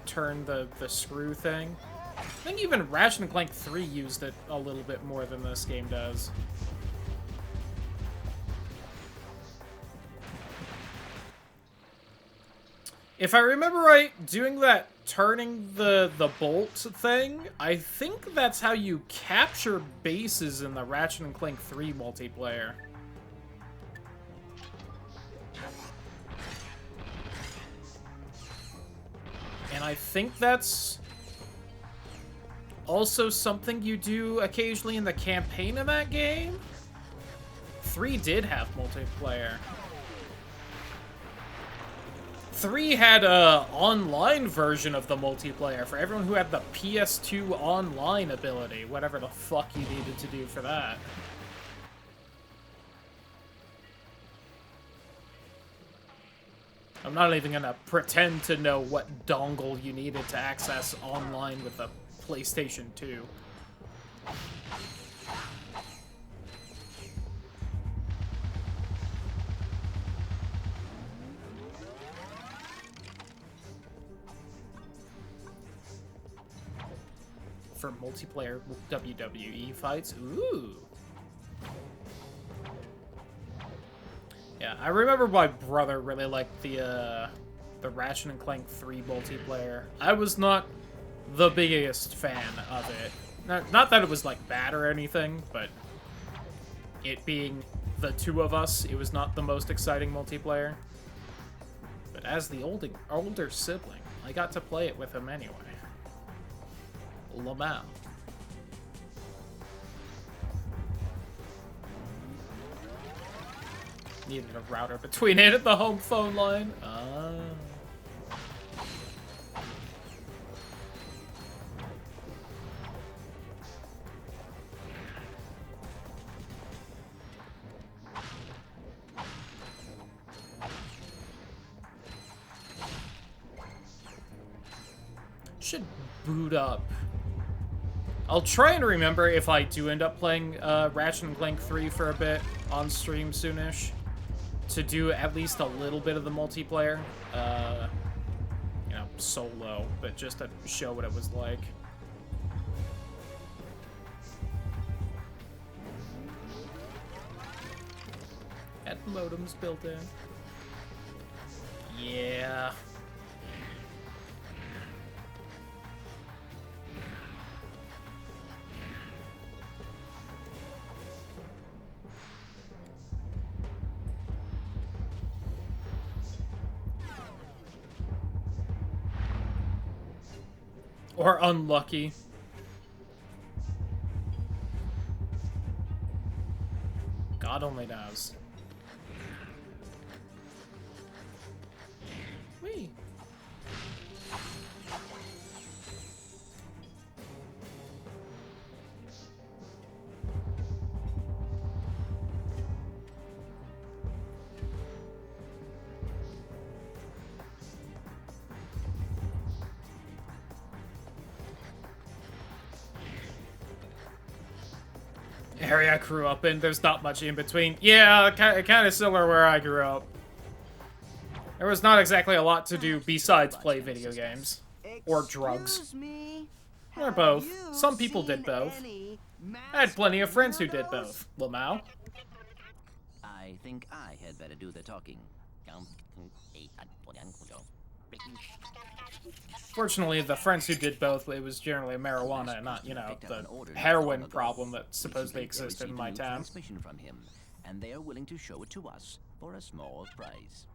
turn the screw thing. I think even Ratchet & Clank 3 used it a little bit more than this game does. If I remember right, doing that turning the bolt thing, I think that's how you capture bases in the Ratchet & Clank 3 multiplayer. And I think that's also something you do occasionally in the campaign of that game. 3 did have multiplayer. 3 had a online version of the multiplayer for everyone who had the PS2 online ability, whatever the fuck you needed to do for that. I'm not even gonna pretend to know what dongle you needed to access online with the PlayStation 2. For multiplayer WWE fights? Ooh. Yeah, I remember my brother really liked the Ratchet and Clank 3 multiplayer. I was not the biggest fan of it. Not that it was, like, bad or anything, but it being the two of us, it was not the most exciting multiplayer. But as the older sibling, I got to play it with him anyway. Lamau. Needed a router between it and the home phone line. Should boot up. I'll try and remember if I do end up playing Ratchet and Clank 3 for a bit on stream soonish, to do at least a little bit of the multiplayer. You know, solo, but just to show what it was like. Had modems built in. Yeah. Or unlucky. God only knows. Whee! Area I grew up in, there's not much in between. Yeah, kind of similar where I grew up. There was not exactly a lot to do besides play video games. Or drugs. Or both. Some people did both. I had plenty of friends who did both. Lamau. I think I had better do the talking. Fortunately, the friends who did both, it was generally marijuana and not, you know, the heroin problem that supposedly existed in my town. Transmission from him, and they are willing to show it to us for a small price.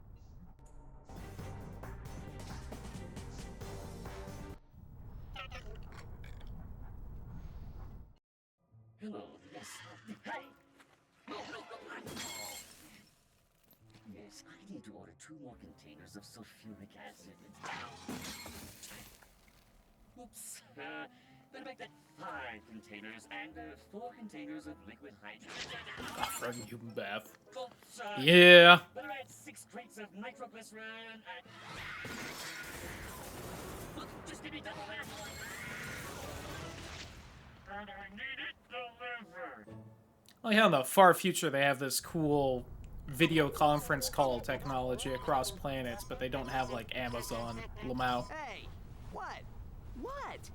Hello, yes. Hey! No, no, no! Yes, I need to order 2 more containers of sulfuric acid. Oops. Better make that 5 containers and 4 containers of liquid hydrogen. From human bath. Oops, Yeah. better add 6 crates of nitroglycerin and... Look, just give me double that. And I need it delivered. Oh yeah, in the far future they have this cool video conference call technology across planets, but they don't have, like, Amazon. Lamau. Hey! What? What?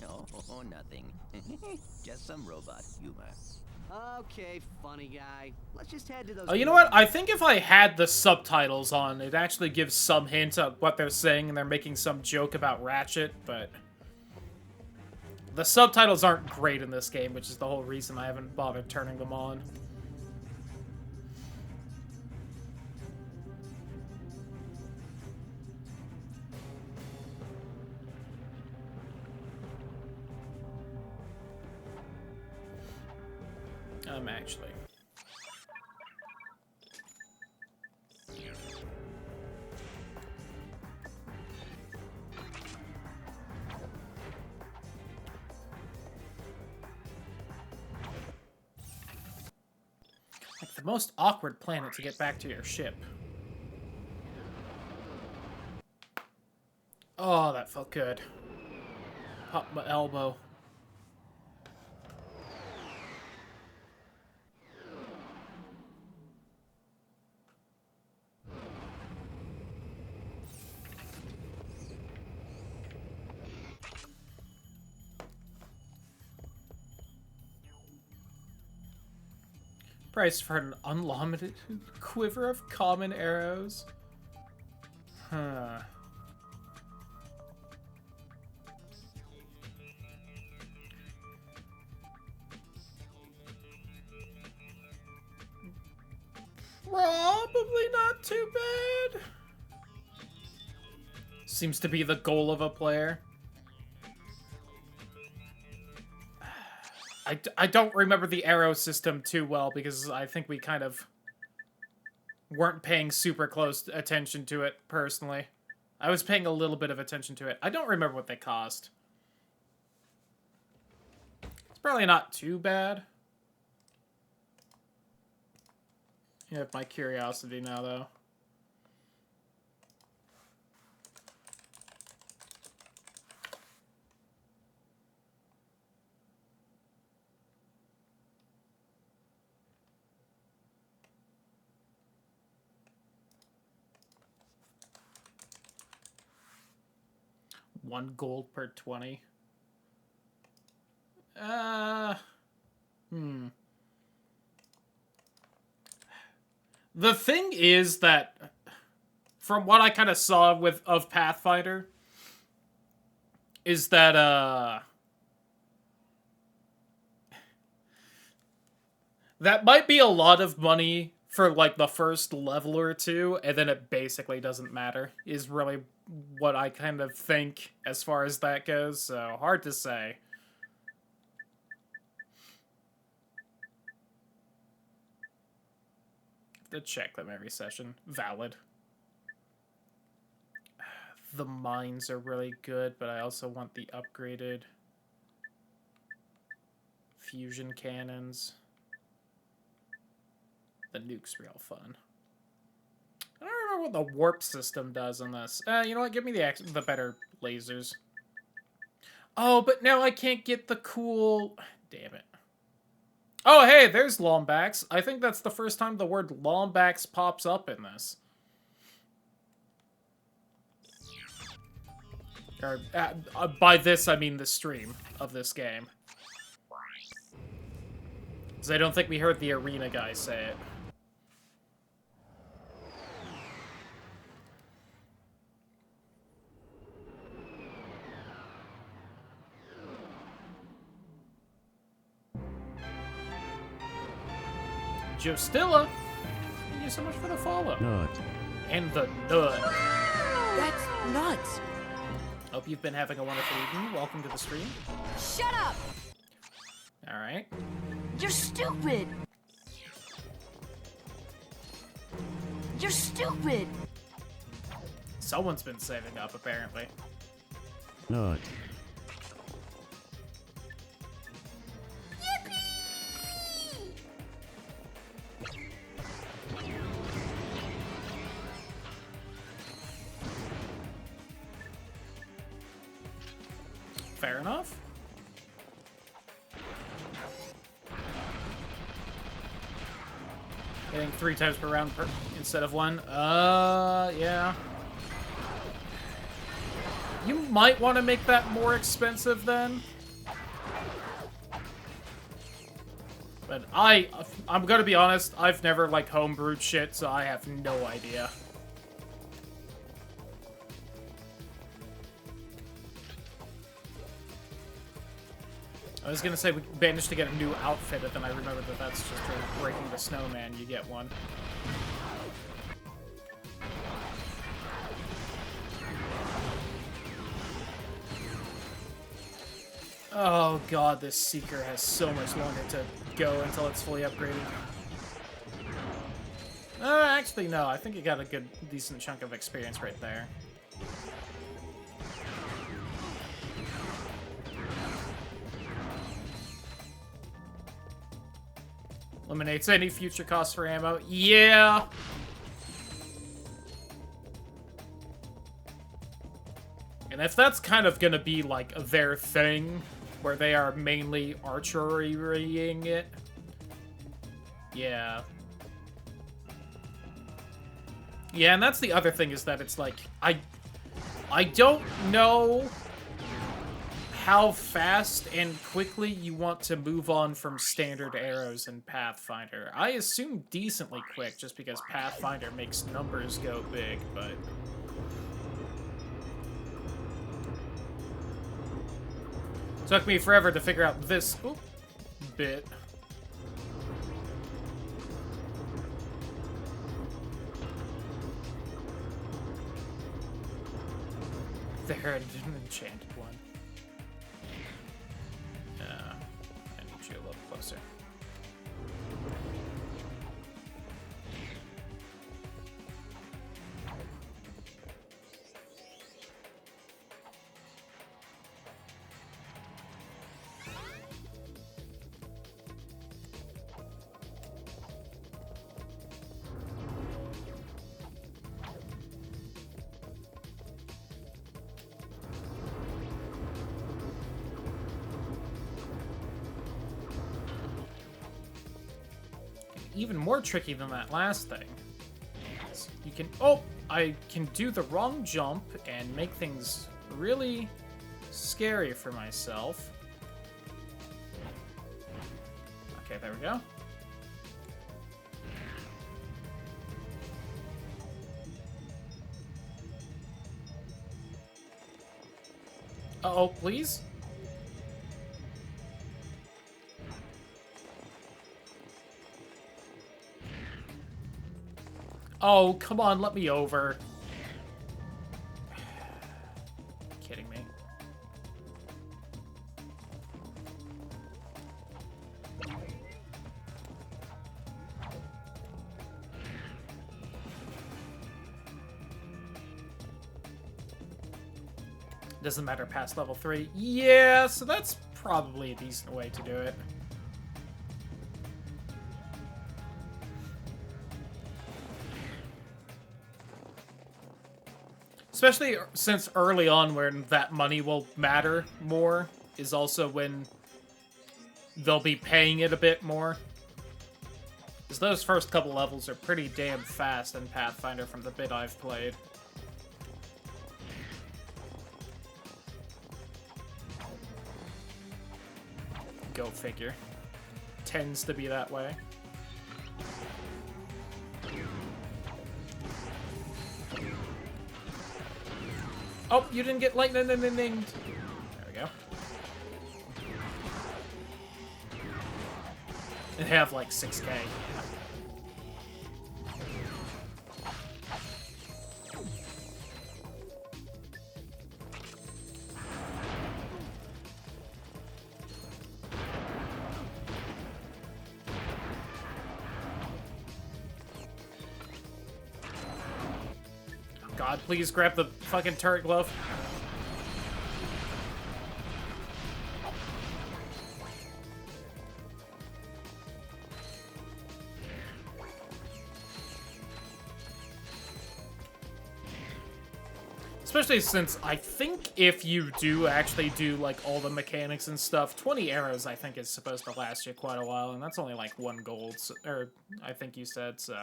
Oh, nothing. Just some robot humor. Okay, funny guy. Let's just head to those... Oh, you know what? I think if I had the subtitles on, it actually gives some hint of what they're saying, and they're making some joke about Ratchet, but... the subtitles aren't great in this game, which is the whole reason I haven't bothered turning them on. Actually. The most awkward planet to get back to your ship. Oh, that felt good. Pop my elbow. Price for an unlimited quiver of common arrows. Huh. Probably not too bad. Seems to be the goal of a player. I don't remember the arrow system too well because I think we kind of weren't paying super close attention to it, personally. I was paying a little bit of attention to it. I don't remember what they cost. It's probably not too bad. You have my curiosity now, though. $1 gold per 20. The thing is that, from what I kind of saw of Pathfinder, is that, that might be a lot of money for, like, the first level or two, and then it basically doesn't matter, is really what I kind of think as far as that goes, so hard to say. To check them every session. Valid. The mines are really good, but I also want the upgraded fusion cannons. The nuke's real fun. I don't remember what the warp system does in this. You know what? Give me the better lasers. Oh, but now I can't get the cool... Damn it. Oh, hey, there's Lombax. I think that's the first time the word Lombax pops up in this. Or, by this, I mean the stream of this game. Because I don't think we heard the arena guy say it. Justilla, thank you so much for the follow. Nut. And the nut. That's nuts. Hope you've been having a wonderful evening. Welcome to the stream. Shut up! Alright. You're stupid! You're stupid! Someone's been saving up, apparently. Nut. Fair enough. Getting 3 times per round instead of 1. Yeah. You might want to make that more expensive then. But I'm gonna be honest, I've never, like, homebrewed shit, so I have no idea. I was gonna say we managed to get a new outfit, but then I remembered that that's just for breaking the snowman, you get one. Oh god, this Seeker has so much longer to go until it's fully upgraded. Actually no, I think you got a good, decent chunk of experience right there. Eliminates any future cost for ammo. Yeah! And if that's kind of gonna be, like, their thing, where they are mainly archerying it, yeah. Yeah, and that's the other thing, is that it's like, I don't know how fast and quickly you want to move on from standard arrows in Pathfinder. I assume decently quick, just because Pathfinder makes numbers go big, but... Took me forever to figure out this bit. There, an enchanted one. I need you a little closer. Even more tricky than that last thing. You can... Oh! I can do the wrong jump and make things really scary for myself. Okay, there we go. Uh-oh, please? Oh, come on, let me over. Kidding me. Doesn't matter past level 3. Yeah, so that's probably a decent way to do it. Especially since early on when that money will matter more is also when they'll be paying it a bit more. Because those first couple levels are pretty damn fast in Pathfinder from the bit I've played. Go figure. Tends to be that way. Oh, you didn't get lightning. There we go. They have like 6K. God, please grab the fucking turret glove. Especially since I think if you do actually do like all the mechanics and stuff, 20 arrows I think is supposed to last you quite a while, and that's only like 1 gold, so, or I think you said, so...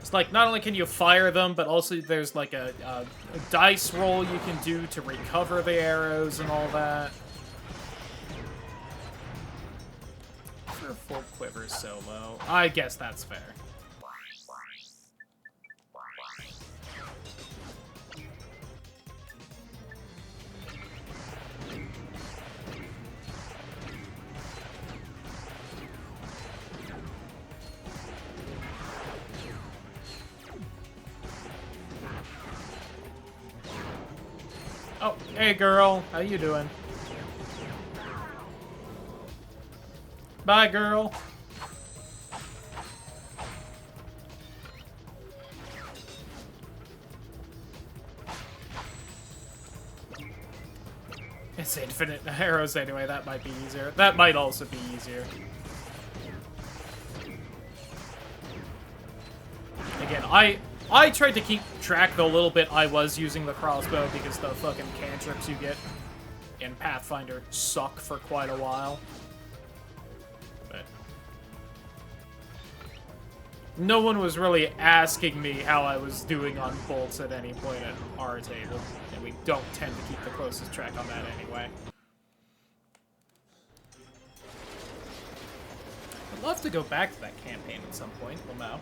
It's like, not only can you fire them, but also there's like a dice roll you can do to recover the arrows and all that. For full quiver so low. I guess that's fair. Oh, hey girl, how you doing? Bye, girl. It's infinite arrows anyway, that might be easier. That might also be easier. Again, I tried to keep track the little bit I was using the crossbow because the fucking cantrips you get in Pathfinder suck for quite a while. But no one was really asking me how I was doing on bolts at any point at our table, and we don't tend to keep the closest track on that anyway. I'd love to go back to that campaign at some point, Lamau.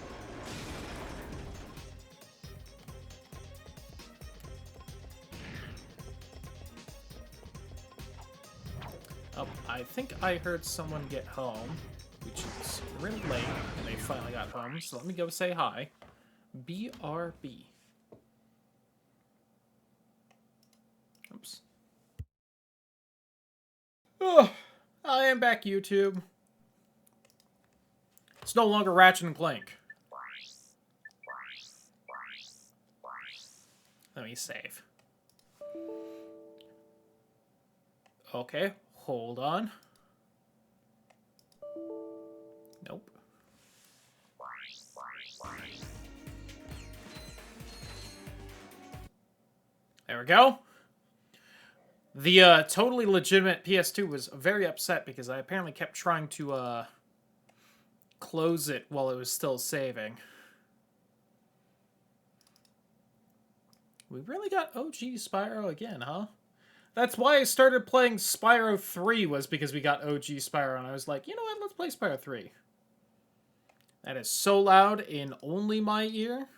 Oh, I think I heard someone get home, which is really late, and they finally got home, so let me go say hi. BRB. Oops. Oh, I am back, YouTube. It's no longer Ratchet and Clank. Let me save. Okay. Hold on. Nope. There we go. The totally legitimate PS2 was very upset because I apparently kept trying to close it while it was still saving. We really got OG Spyro again, huh? That's why I started playing Spyro 3, was because we got OG Spyro, and I was like, you know what, let's play Spyro 3. That is so loud in only my ear.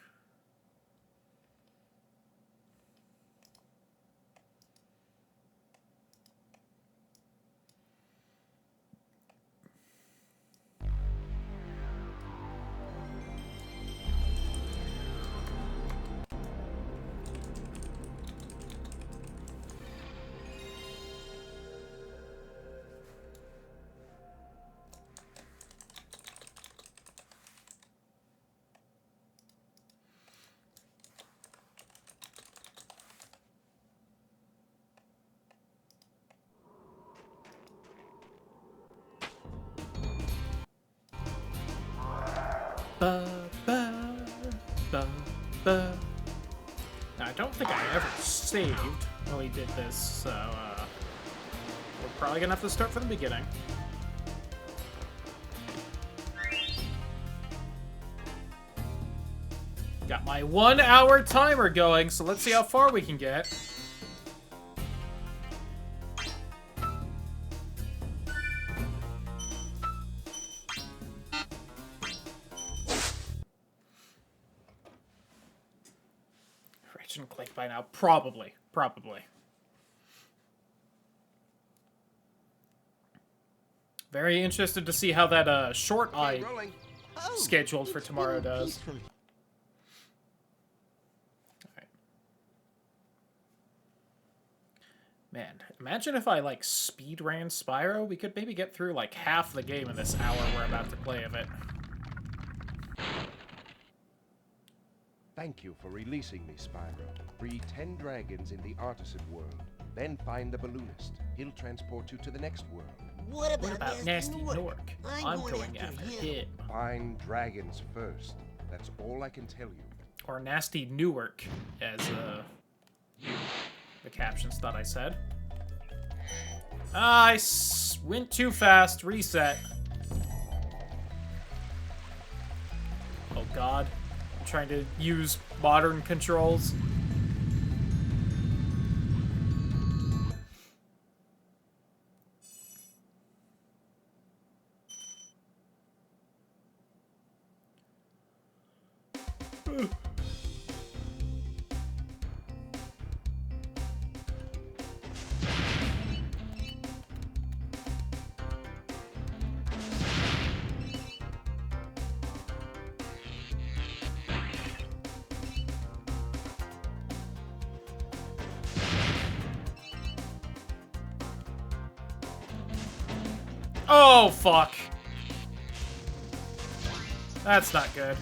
Now, I don't think I ever saved when we did this, so we're probably gonna have to start from the beginning. Got my 1 hour timer going, so let's see how far we can get. Click by now. Probably. Very interested to see how that short eye scheduled for tomorrow does. Alright. Man, imagine if I like speed ran Spyro. We could maybe get through like half the game in this hour we're about to play of it. Thank you for releasing me, Spyro. Free 10 dragons in the artisan world. Then find the balloonist. He'll transport you to the next world. What about Nasty Newark? I'm going after him. Find dragons first. That's all I can tell you. Or Nasty Newark, as the captions thought I said. I went too fast. Reset. Oh god. Trying to use modern controls. Oh, fuck. That's not good.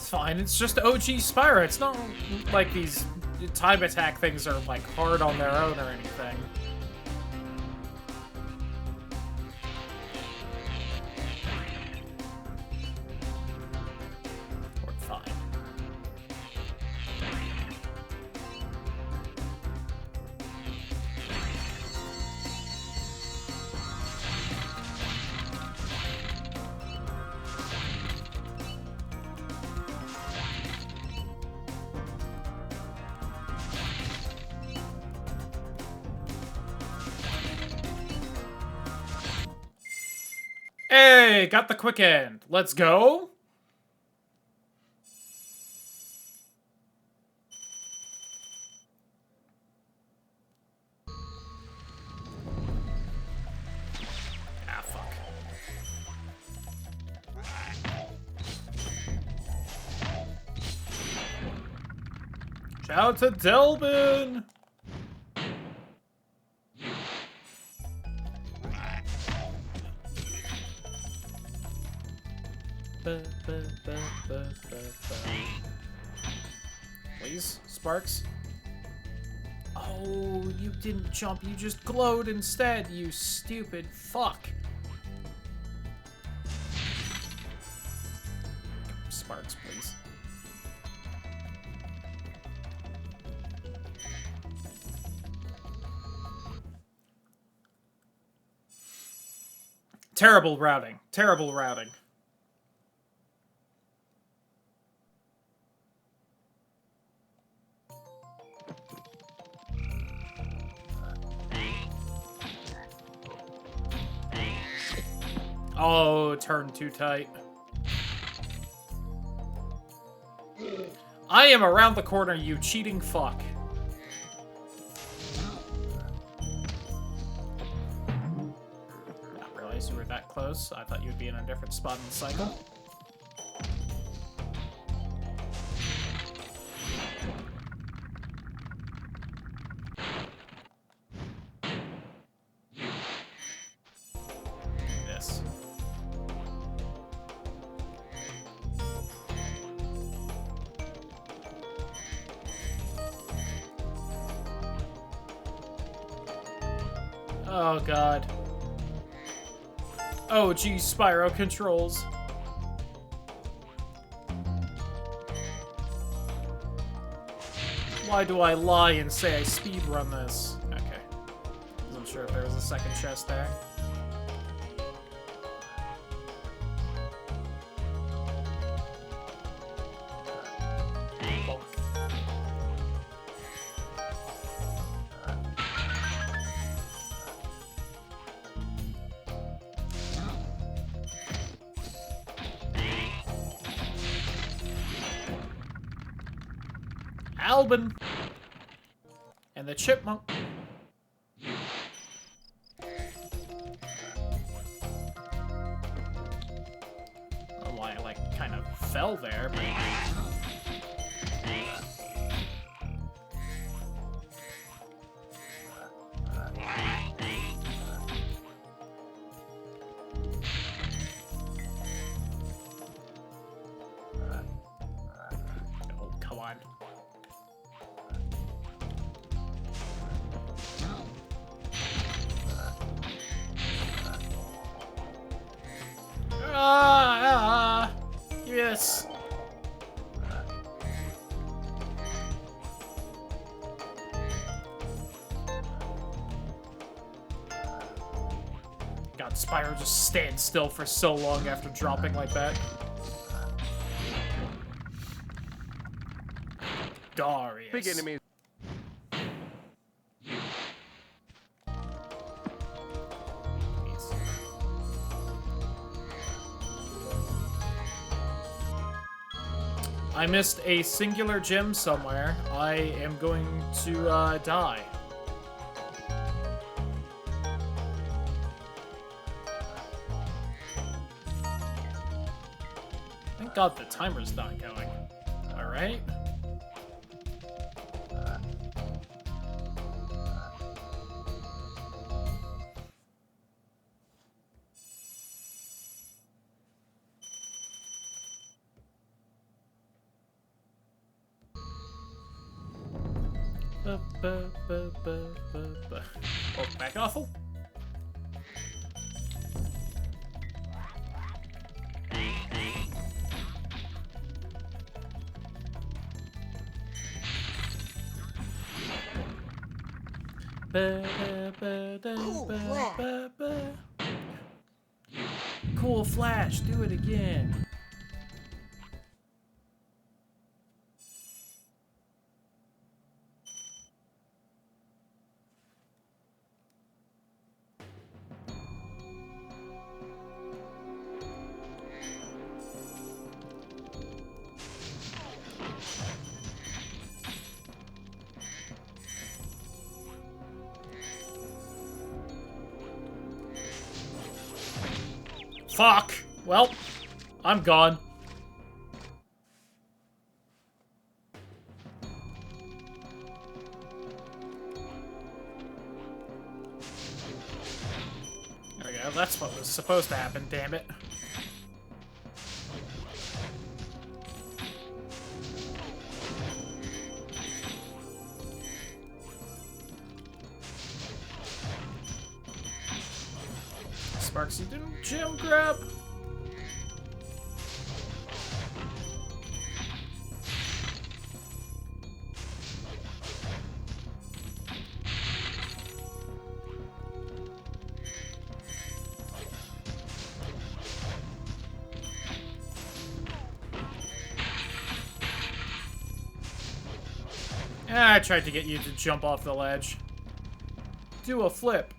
It's fine. It's just OG Spyro. It's not like these time attack things are like hard on their own or anything. We're fine. Hey, got the quick end. Let's go. Ah, fuck. Shout out to Delvin. Please, Sparks. Oh, you didn't jump. You just glowed instead, you stupid fuck. Sparks, please. Terrible routing. Terrible routing. Oh, turn too tight. I am around the corner, you cheating fuck. Not realize you were that close. I thought you'd be in a different spot in the cycle. This. Oh god. Oh geez, Spyro controls. Why do I lie and say I speedrun this? Okay. Wasn't sure if there was a second chest there. Albin and the chipmunk. I don't know why I like kind of fell there, but oh, come on. Yes. God, Spyro just stands still for so long after dropping like that. Darius. Big enemy. I missed a singular gem somewhere. I am going to die. Thank God the timer's not going. Alright. Oh, back awful. Cool Flash, do it again. Fuck! Well, I'm gone. There we go, that's what was supposed to happen, damn it. Sparksy didn't gem grab. I tried to get you to jump off the ledge. Do a flip.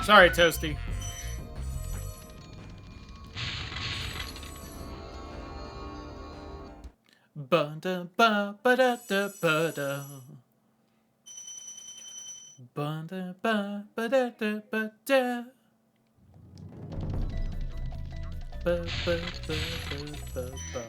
Sorry, Toasty. Ba-da ba ba da da ba da. Ba-da ba ba da da ba da. Ba ba ba ba ba ba.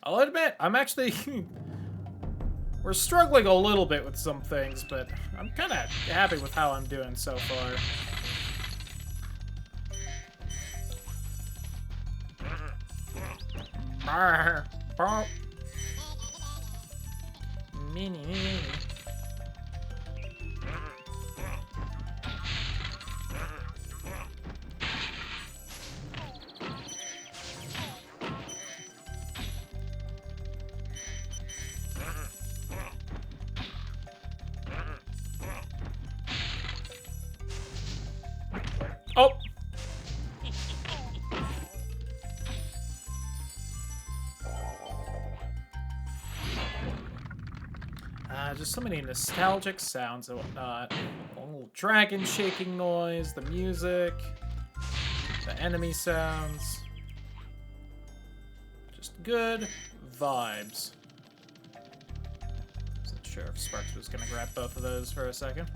I'll admit, I'm actually... we're struggling a little bit with some things, but I'm kind of happy with how I'm doing so far. Mini. Oh! Just so many nostalgic sounds and whatnot. The little dragon shaking noise, the music, the enemy sounds. Just good vibes. Wasn't sure if Sparks was gonna grab both of those for a second.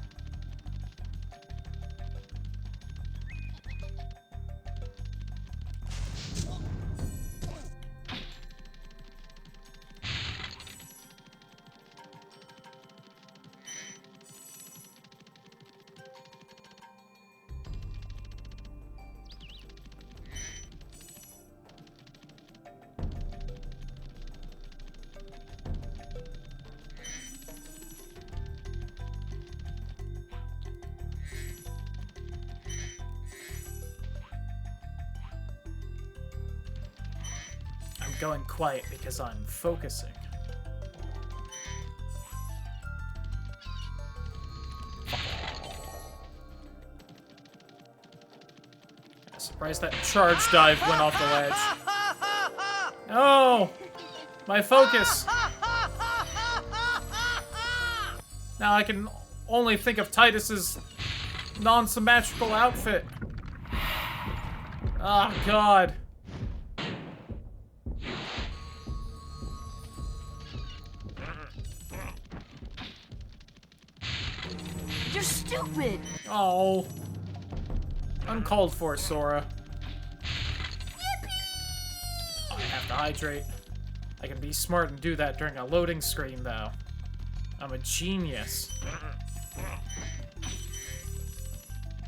Going quiet because I'm focusing. Surprised that charge dive went off the ledge. Oh! My focus! Now I can only think of Titus's non-symmetrical outfit. Oh, God. You're stupid! Oh. Uncalled for, Sora. I have to hydrate. I can be smart and do that during a loading screen, though. I'm a genius.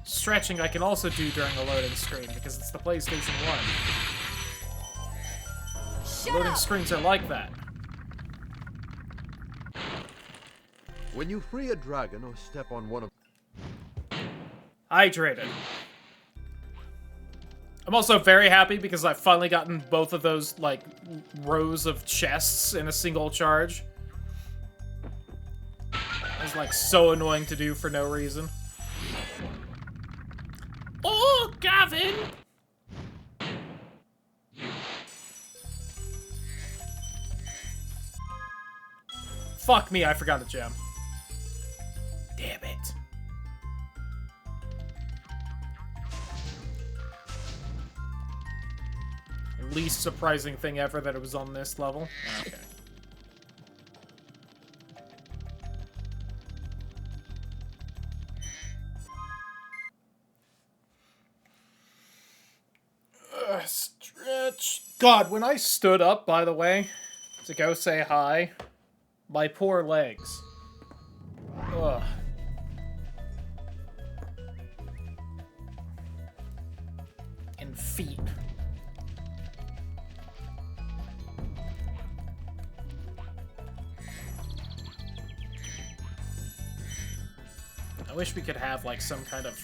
Stretching I can also do during a loading screen, because it's the PlayStation 1. Loading screens are like that. When you free a dragon or step on one of... Hydrated. I'm also very happy because I've finally gotten both of those, like, rows of chests in a single charge. It's, like, so annoying to do for no reason. Oh, Gavin! Fuck me, I forgot a gem. Damn it. Least surprising thing ever that it was on this level. Okay. Stretch. God, when I stood up, by the way, to go say hi, my poor legs. Ugh. And feet. I wish we could have, like, some kind of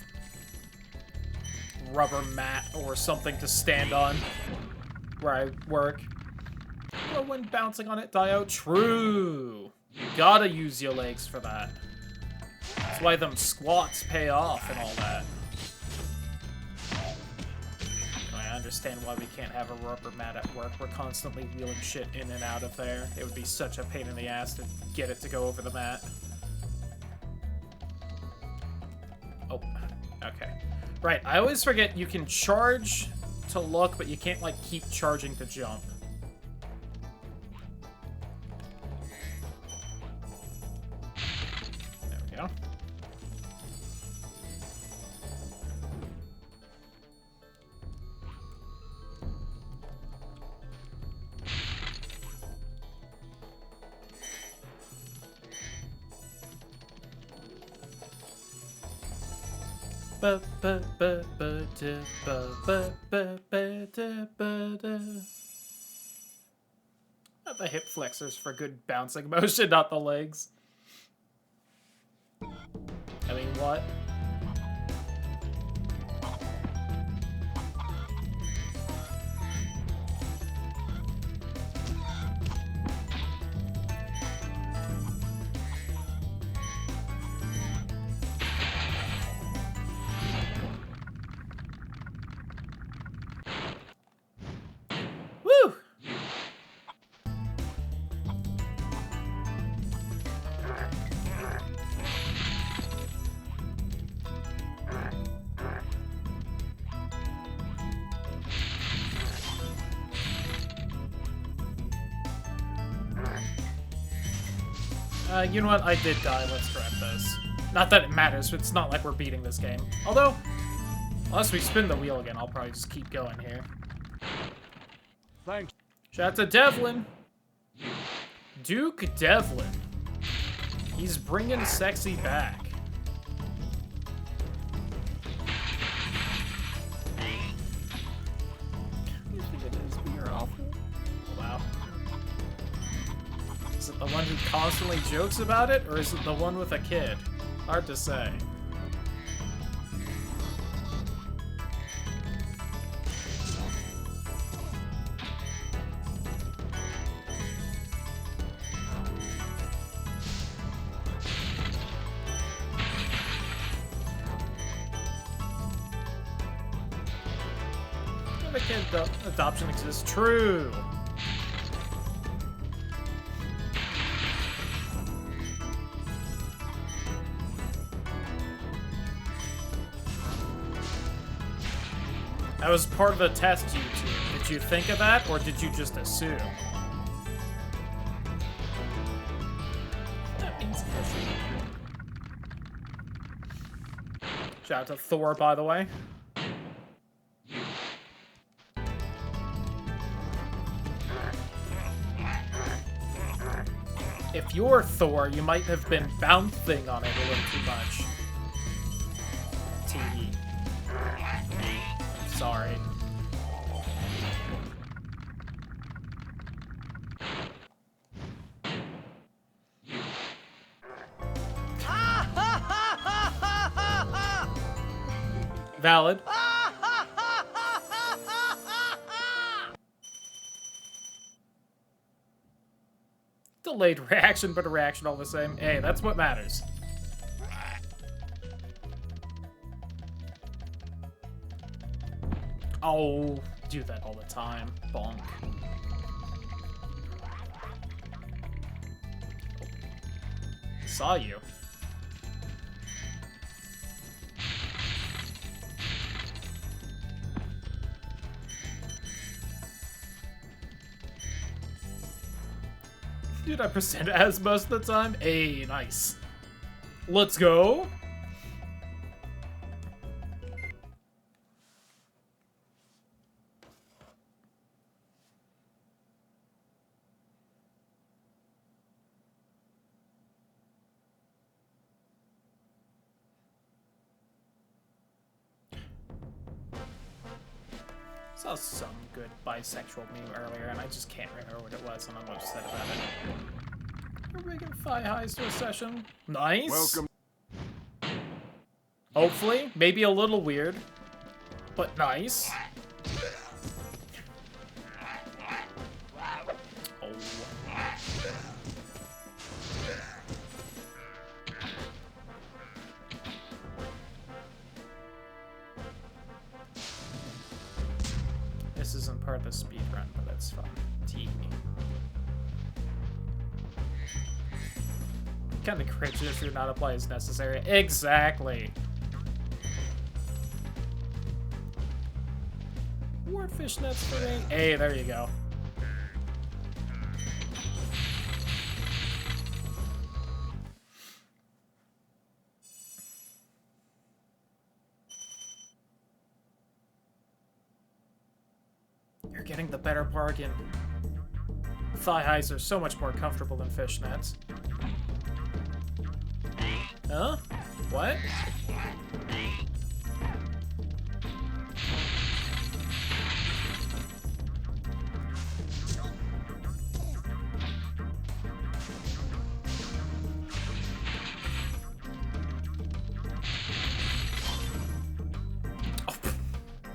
rubber mat or something to stand on where I work. Well, when bouncing on it, Dio. True. You gotta use your legs for that. That's why them squats pay off and all that. I understand why we can't have a rubber mat at work. We're constantly wheeling shit in and out of there. It would be such a pain in the ass to get it to go over the mat. Oh, okay. Right, I always forget you can charge to look, but you can't, like, keep charging to jump. There we go. Not the hip flexors for good bouncing motion, not the legs. I mean, what? Woo! You know what? I did die. Let's grab this. Not that it matters. It's not like we're beating this game. Although, unless we spin the wheel again, I'll probably just keep going here. Thanks. Shout out to Devlin. Duke Devlin. He's bringing sexy back. You think it is, but you're awful. Wow. Is it the one who constantly jokes about it, or is it the one with a kid? Hard to say. Kid adoption exists. True. That was part of the test, YouTube. Did you think of that, or did you just assume? That means shout out to Thor, by the way. If you're Thor, you might have been bouncing on it a little too much. Tee. Sorry. Valid. Delayed reaction, but a reaction all the same. Hey, that's what matters. Oh, do that all the time. Bonk. Saw you. Dude, I percent as most of the time. Hey, nice. Let's go. Saw some good bisexual meme earlier, and I just can't remember what it was, and I'm upset about it. We're bringing thigh highs to a session. Nice. Welcome. Hopefully, maybe a little weird, but nice. Oh. This isn't part of the speed run, but that's fun. T. Kind of cringe if you're not apply as necessary. Exactly. More fishnets for me. Hey, there you go. You're getting the better bargain. Thigh highs are so much more comfortable than fishnets. Huh? What?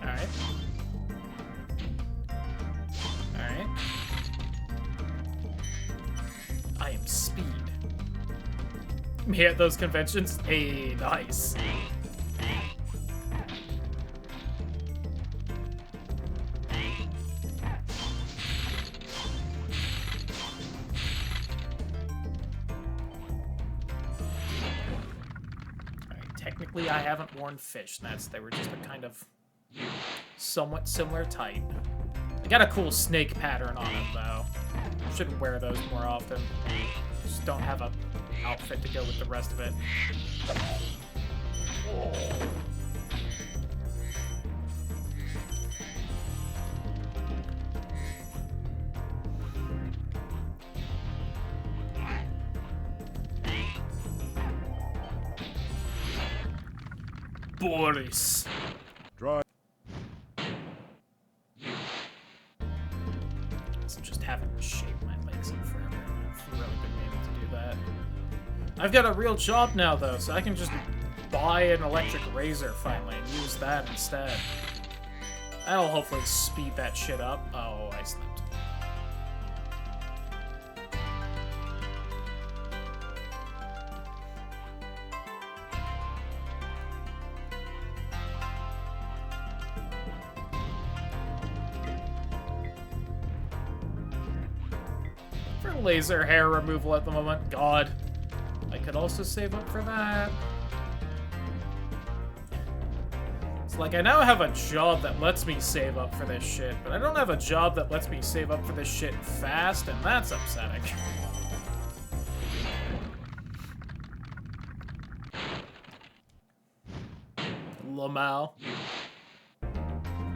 Alright. Alright. I am speed. Me at those conventions? Hey, nice. Alright, technically I haven't worn fishnets. They were just a kind of somewhat similar type. They got a cool snake pattern on them, though. Should wear those more often. Just don't have a outfit to go with the rest of it. Boris. Drive. So just haven't shaved my legs in forever. I've really been meaning to do that. I've got a real job now, though, so I can just buy an electric razor finally and use that instead. That'll hopefully speed that shit up. Oh, I slipped. For laser hair removal at the moment. God. I could also save up for that. It's like, I now have a job that lets me save up for this shit, but I don't have a job that lets me save up for this shit fast, and that's upsetting. Lamau.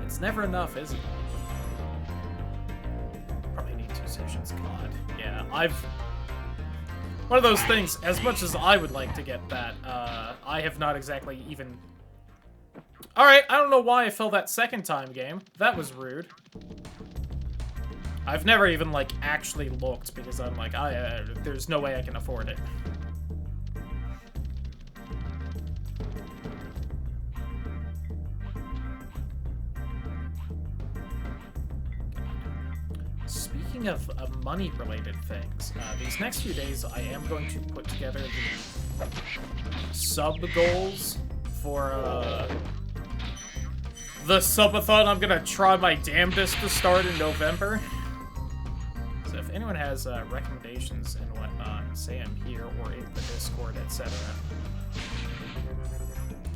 It's never enough, is it? Probably need 2 sessions. God. Yeah, one of those things, as much as I would like to get that, I have not exactly even... Alright, I don't know why I fell that second time, game. That was rude. I've never even, like, actually looked, because I'm like, there's no way I can afford it. Speaking of money-related things, these next few days I am going to put together the sub-goals for, the subathon I'm gonna try my damnedest to start in November. So if anyone has recommendations and whatnot, say I'm here or in the Discord, etc.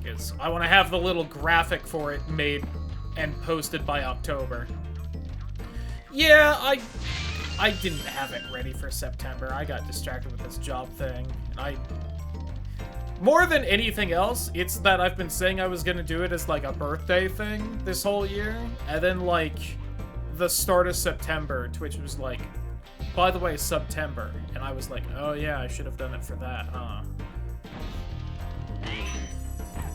Because I want to have the little graphic for it made and posted by October. Yeah, I didn't have it ready for September. I got distracted with this job thing. And more than anything else, it's that I've been saying I was gonna do it as like a birthday thing this whole year. And then like the start of September, Twitch was like, by the way, September. And I was like, oh yeah, I should have done it for that, huh?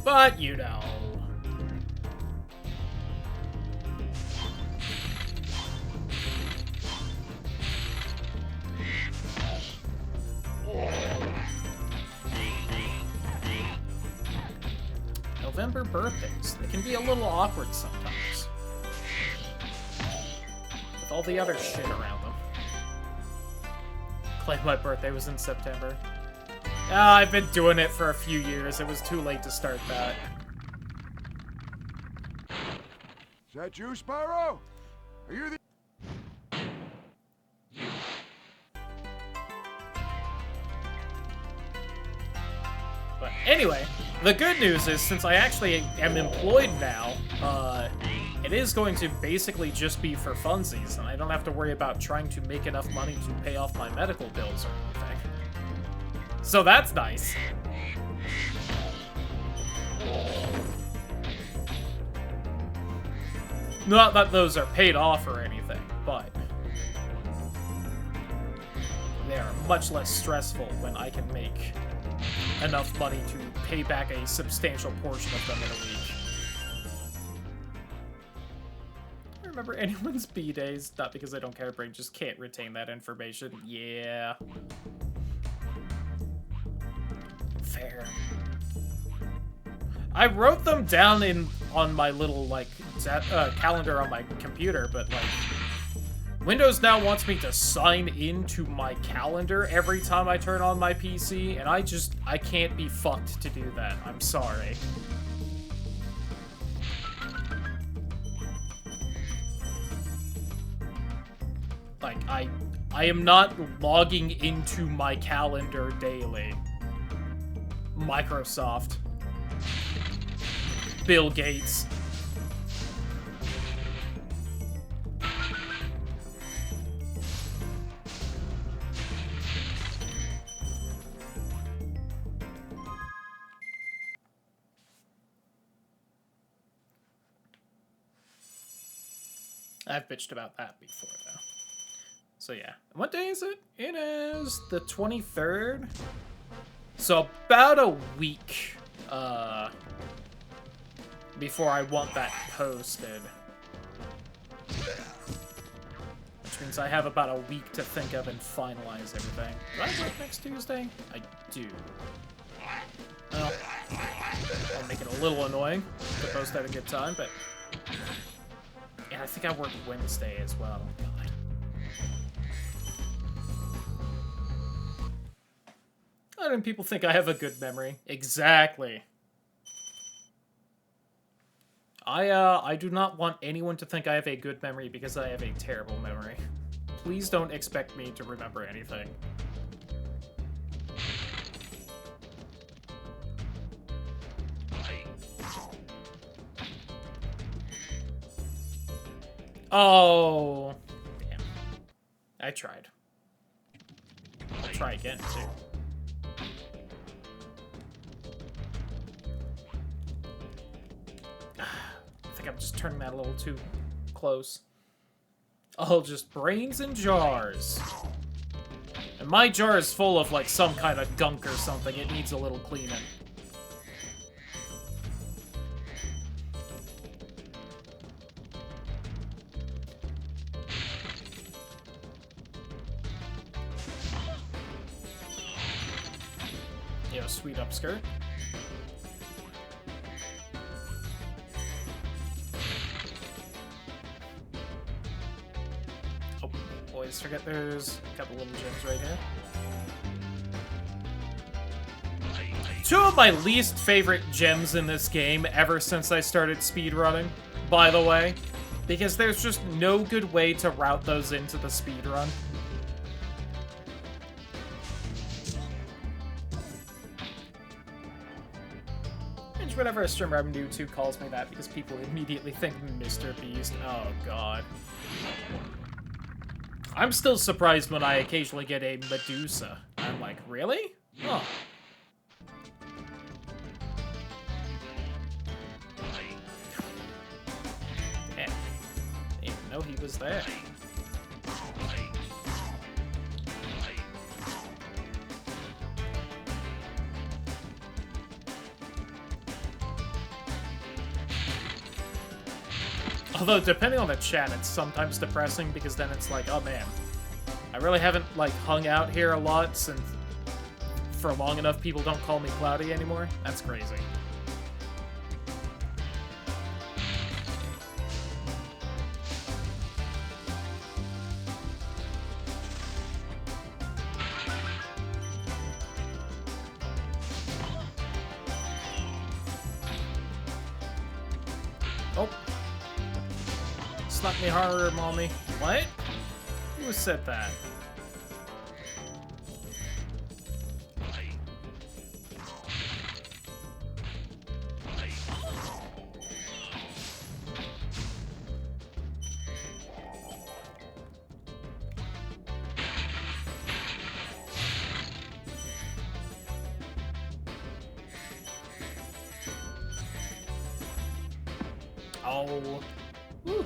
But you know. November birthdays. They can be a little awkward sometimes. With all the other shit around them. Claim my birthday was in September. I've been doing it for a few years. It was too late to start that. Is that you, Spyro? Are you the... But anyway, the good news is, since I actually am employed now, it is going to basically just be for funsies, and I don't have to worry about trying to make enough money to pay off my medical bills or anything. So that's nice. Not that those are paid off or anything, but they are much less stressful when I can make enough money to pay back a substantial portion of them in a week. I don't remember anyone's B-days, not because I don't care, brain just can't retain that information. Yeah. Fair. I wrote them down on my little, like, calendar on my computer, but, like, Windows now wants me to sign into my calendar every time I turn on my PC, and I can't be fucked to do that. I'm sorry. Like, I am not logging into my calendar daily. Microsoft. Bill Gates. I've bitched about that before, though. So yeah. What day is it? It is the 23rd. So about a week, before I want that posted. Which means I have about a week to think of and finalize everything. Do I work next Tuesday? I do. Well, I'll make it a little annoying to post at a good time, but... yeah, I think I work Wednesday as well. God. I mean, people think I have a good memory. Exactly. I do not want anyone to think I have a good memory because I have a terrible memory. Please don't expect me to remember anything. Oh. Damn. I tried. I'll try again, too. I think I'm just turning that a little too close. Oh, just brains in jars. And my jar is full of, like, some kind of gunk or something. It needs a little cleaning. Yo, sweet upskirt. Oh, always forget there's a couple little gems right here. Two of my least favorite gems in this game ever since I started speedrunning, by the way, because there's just no good way to route those into the speedrun. And whenever a streamer I'm new to calls me that because people immediately think Mr. Beast. Oh, God. I'm still surprised when I occasionally get a Medusa. I'm like, really? Oh. Damn. Didn't even know he was there. Although, depending on the chat, it's sometimes depressing because then it's like, oh man, I really haven't, like, hung out here a lot since for long enough people don't call me Cloudy anymore. That's crazy. Oh. Snuck me harder, mommy. What? Who said that? Oh. Woo.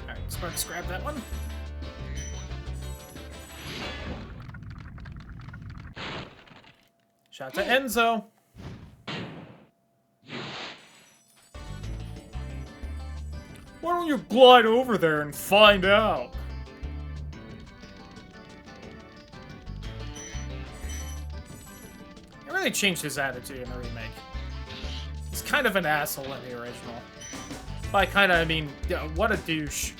Alright, Sparks, grab that one. Shout to Enzo. Why don't you glide over there and find out? It really changed his attitude in the remake. He's kind of an asshole in the original. By kind of, I mean, what a douche.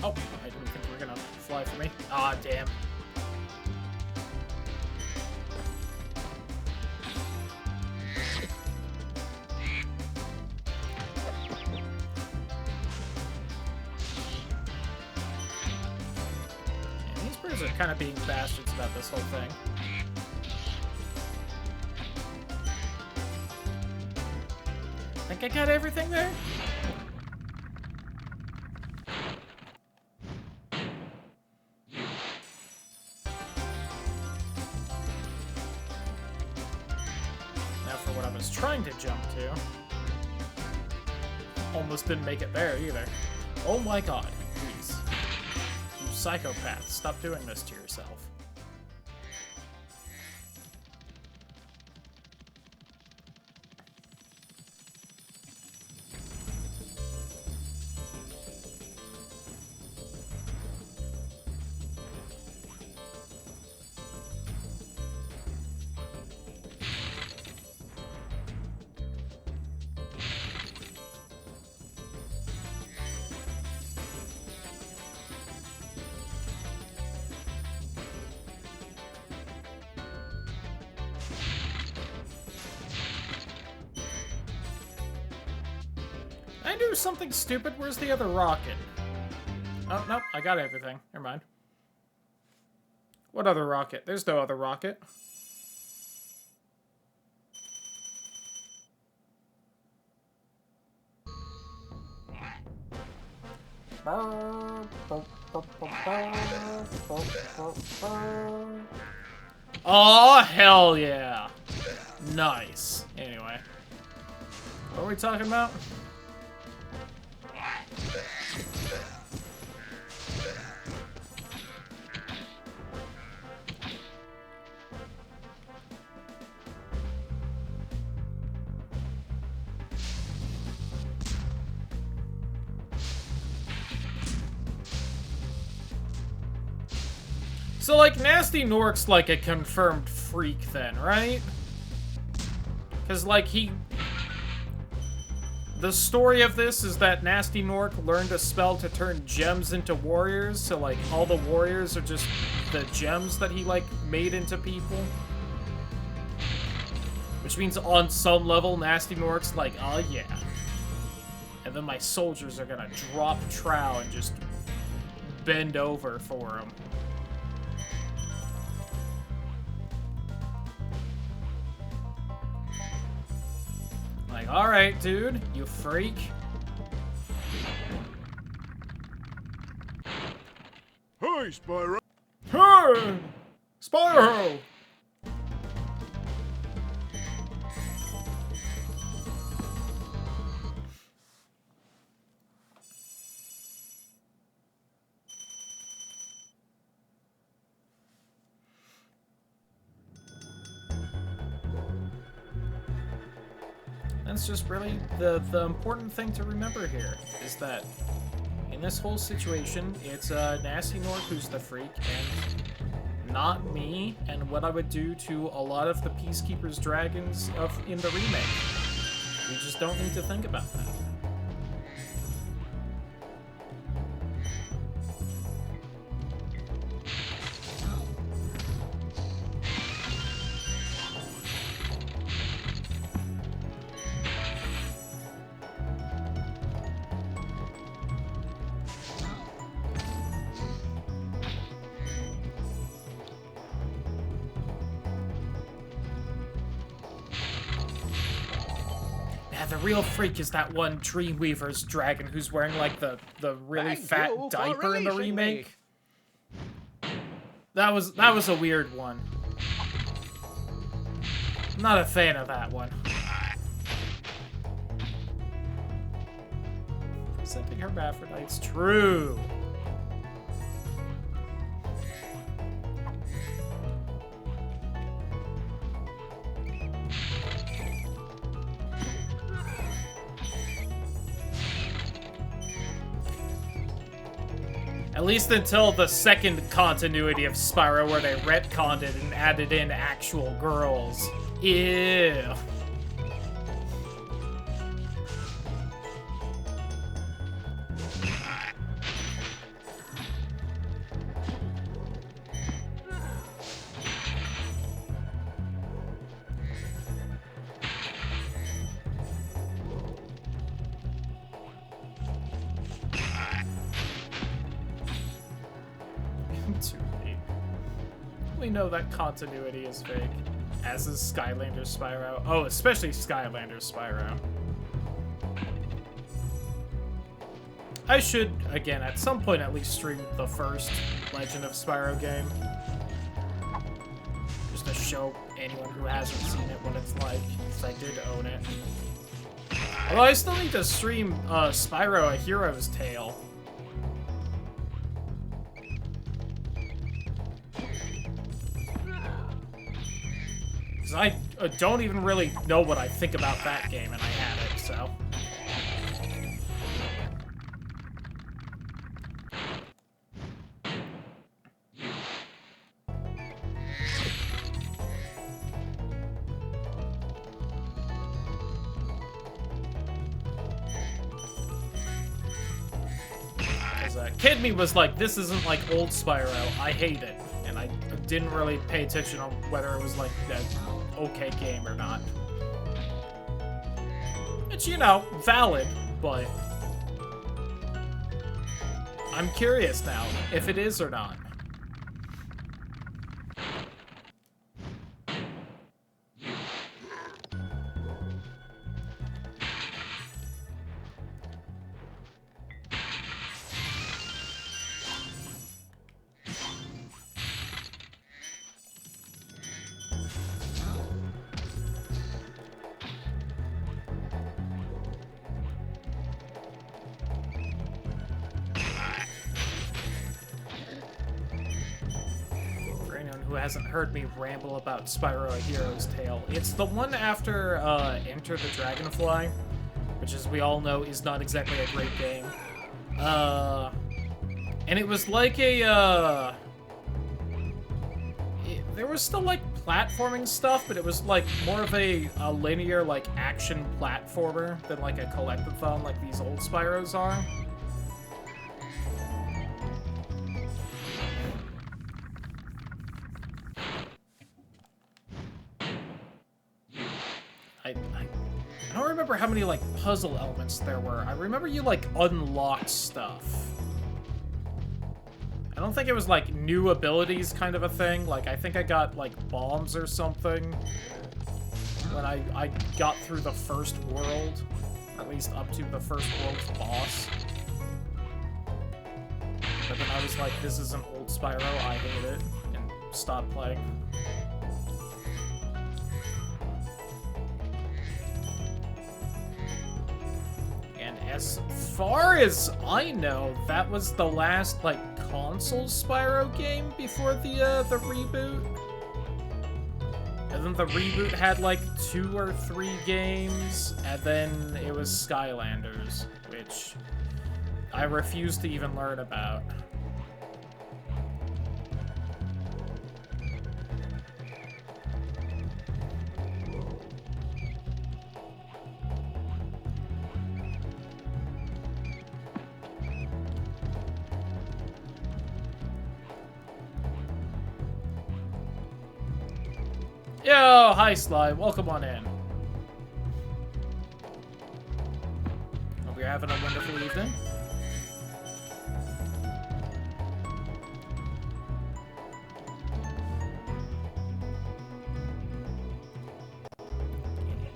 Oh, I didn't think you were gonna fly for me. Aw, damn. Yeah, these birds are kind of being bastards about this whole thing. Think I got everything there? Trying to jump to. Almost didn't make it there either. Oh my god, please. You psychopath, stop doing this to yourself. I do something stupid? Where's the other rocket? Oh, nope, I got everything. Never mind. What other rocket? There's no other rocket. Oh, hell yeah. Nice. Anyway. What are we talking about? So, like, Nasty Nork's, like, a confirmed freak then, right? Because, like, the story of this is that Nasty Nork learned a spell to turn gems into warriors, so, like, all the warriors are just the gems that he, like, made into people. Which means on some level, Nasty Nork's like, oh yeah. And then my soldiers are gonna drop trow and just bend over for him. Like, alright, dude, you freak. Hey, Spyro! Hey! Spyro! That's just really the important thing to remember here, is that in this whole situation, it's Nasty Nork who's the freak, and not me, and what I would do to a lot of the Peacekeeper's dragons in the remake. We just don't need to think about that. The real freak is that one Dreamweaver's dragon who's wearing, like, the really fat diaper in the remake. That was a weird one. I'm not a fan of that one. Presenting hermaphrodites, true. At least until the second continuity of Spyro where they retconned it and added in actual girls. Ew. Too late. We know that continuity is fake, as is Skylander Spyro. Oh, especially Skylander Spyro. I should, again, at some point at least stream the first Legend of Spyro game. Just to show anyone who hasn't seen it what it's like, because I did own it. Although I still need to stream Spyro A Hero's Tale. Because I don't even really know what I think about that game, and I have it, so... Kid me was like, this isn't like old Spyro, I hate it. And I didn't really pay attention on whether it was like an okay game or not. It's, you know, valid, but I'm curious now if it is or not. Who hasn't heard me ramble about Spyro A Hero's Tale. It's the one after Enter the Dragonfly, which, as we all know, is not exactly a great game. And it was like a, there was still, like, platforming stuff, but it was, like, more of a linear, like, action platformer than, like, a collectathon like these old Spyros are. I don't remember how many, like, puzzle elements there were. I remember you, like, unlocked stuff. I don't think it was, like, new abilities kind of a thing. Like, I think I got, like, bombs or something when I got through the first world. Or at least up to the first world's boss. But then I was like, this is an old Spyro, I hate it, and stopped playing. As far as I know, that was the last, like, console Spyro game before the reboot. And then the reboot had, like, 2 or 3 games, and then it was Skylanders, which I refuse to even learn about. Yo, hi Sly, welcome on in. Hope you're having a wonderful evening.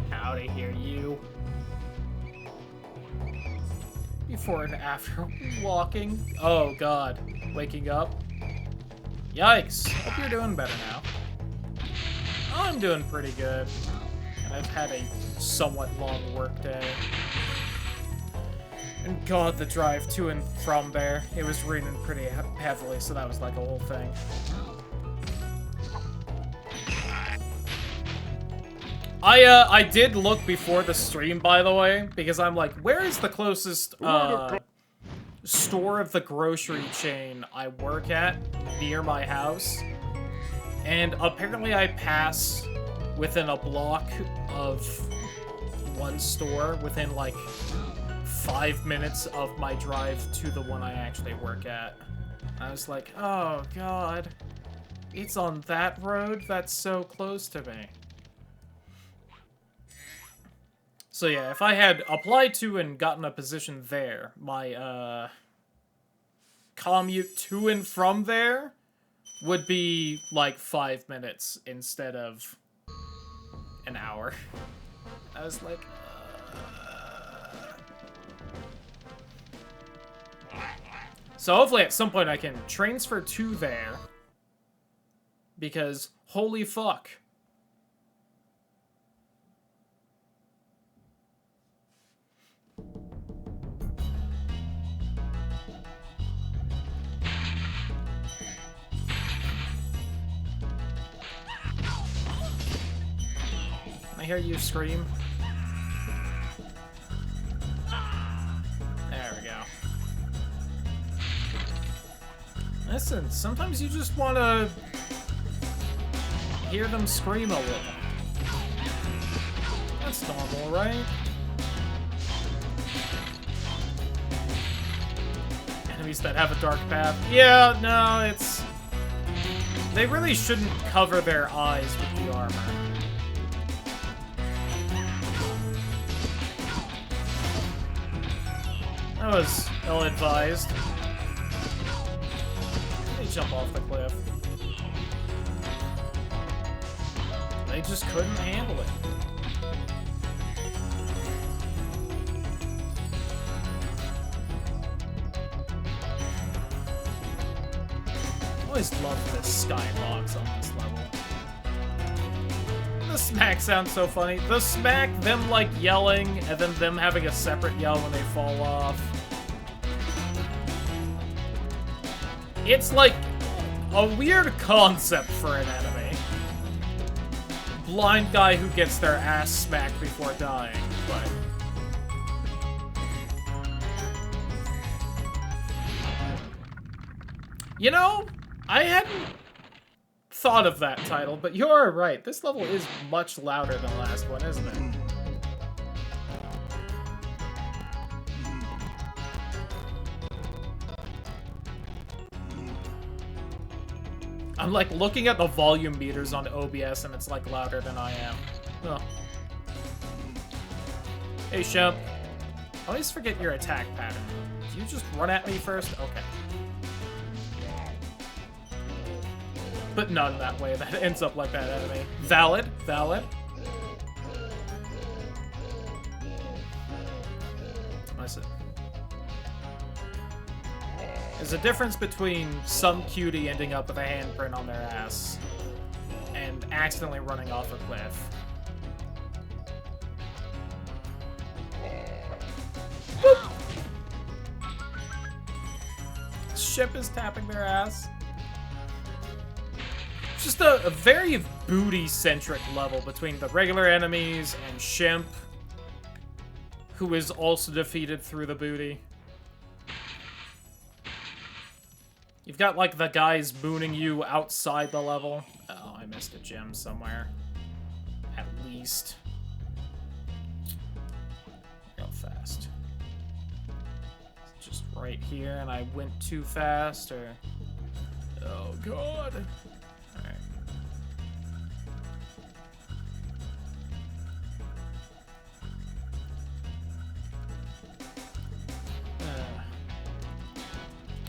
Get out of here, you. Before and after walking. Oh god, waking up. Yikes, hope you're doing better now. I'm doing pretty good, and I've had a somewhat long work day. And god, the drive to and from there, it was raining pretty heavily, so that was like a whole thing. I did look before the stream, by the way, because I'm like, where is the closest store of the grocery chain I work at near my house? And apparently I pass within a block of one store within like 5 minutes of my drive to the one I actually work at. I was like, oh god, it's on that road? That's so close to me. So yeah, if I had applied to and gotten a position there, my commute to and from there would be like 5 minutes instead of an hour. I was like, So hopefully at some point I can transfer to there, because holy fuck. I hear you scream. There we go. Listen, sometimes you just want to hear them scream a little. That's normal, right? Enemies that have a dark path. Yeah, no, it's... They really shouldn't cover their eyes with the armor. That was ill-advised. jump off the cliff. They just couldn't handle it. I always love the skybox on this level. The smack sounds so funny. The smack, them like yelling, and then them having a separate yell when they fall off. It's like a weird concept for an enemy. Blind guy who gets their ass smacked before dying, but... You know, I hadn't thought of that title, but you're right. This level is much louder than the last one, isn't it? I'm like looking at the volume meters on OBS and it's like louder than I am. Oh. Hey, Shemp. I always forget your attack pattern. Do you just run at me first? Okay. But none that way. That ends up like that enemy. Valid. Valid. Listen. There's a difference between some cutie ending up with a handprint on their ass and accidentally running off a cliff. Boop. Ship is tapping their ass. Just a very booty-centric level between the regular enemies and Shemp, who is also defeated through the booty. You've got, like, the guys mooning you outside the level. Oh, I missed a gem somewhere. At least. Real fast. Just right here, and I went too fast, or... Oh, God. Alright.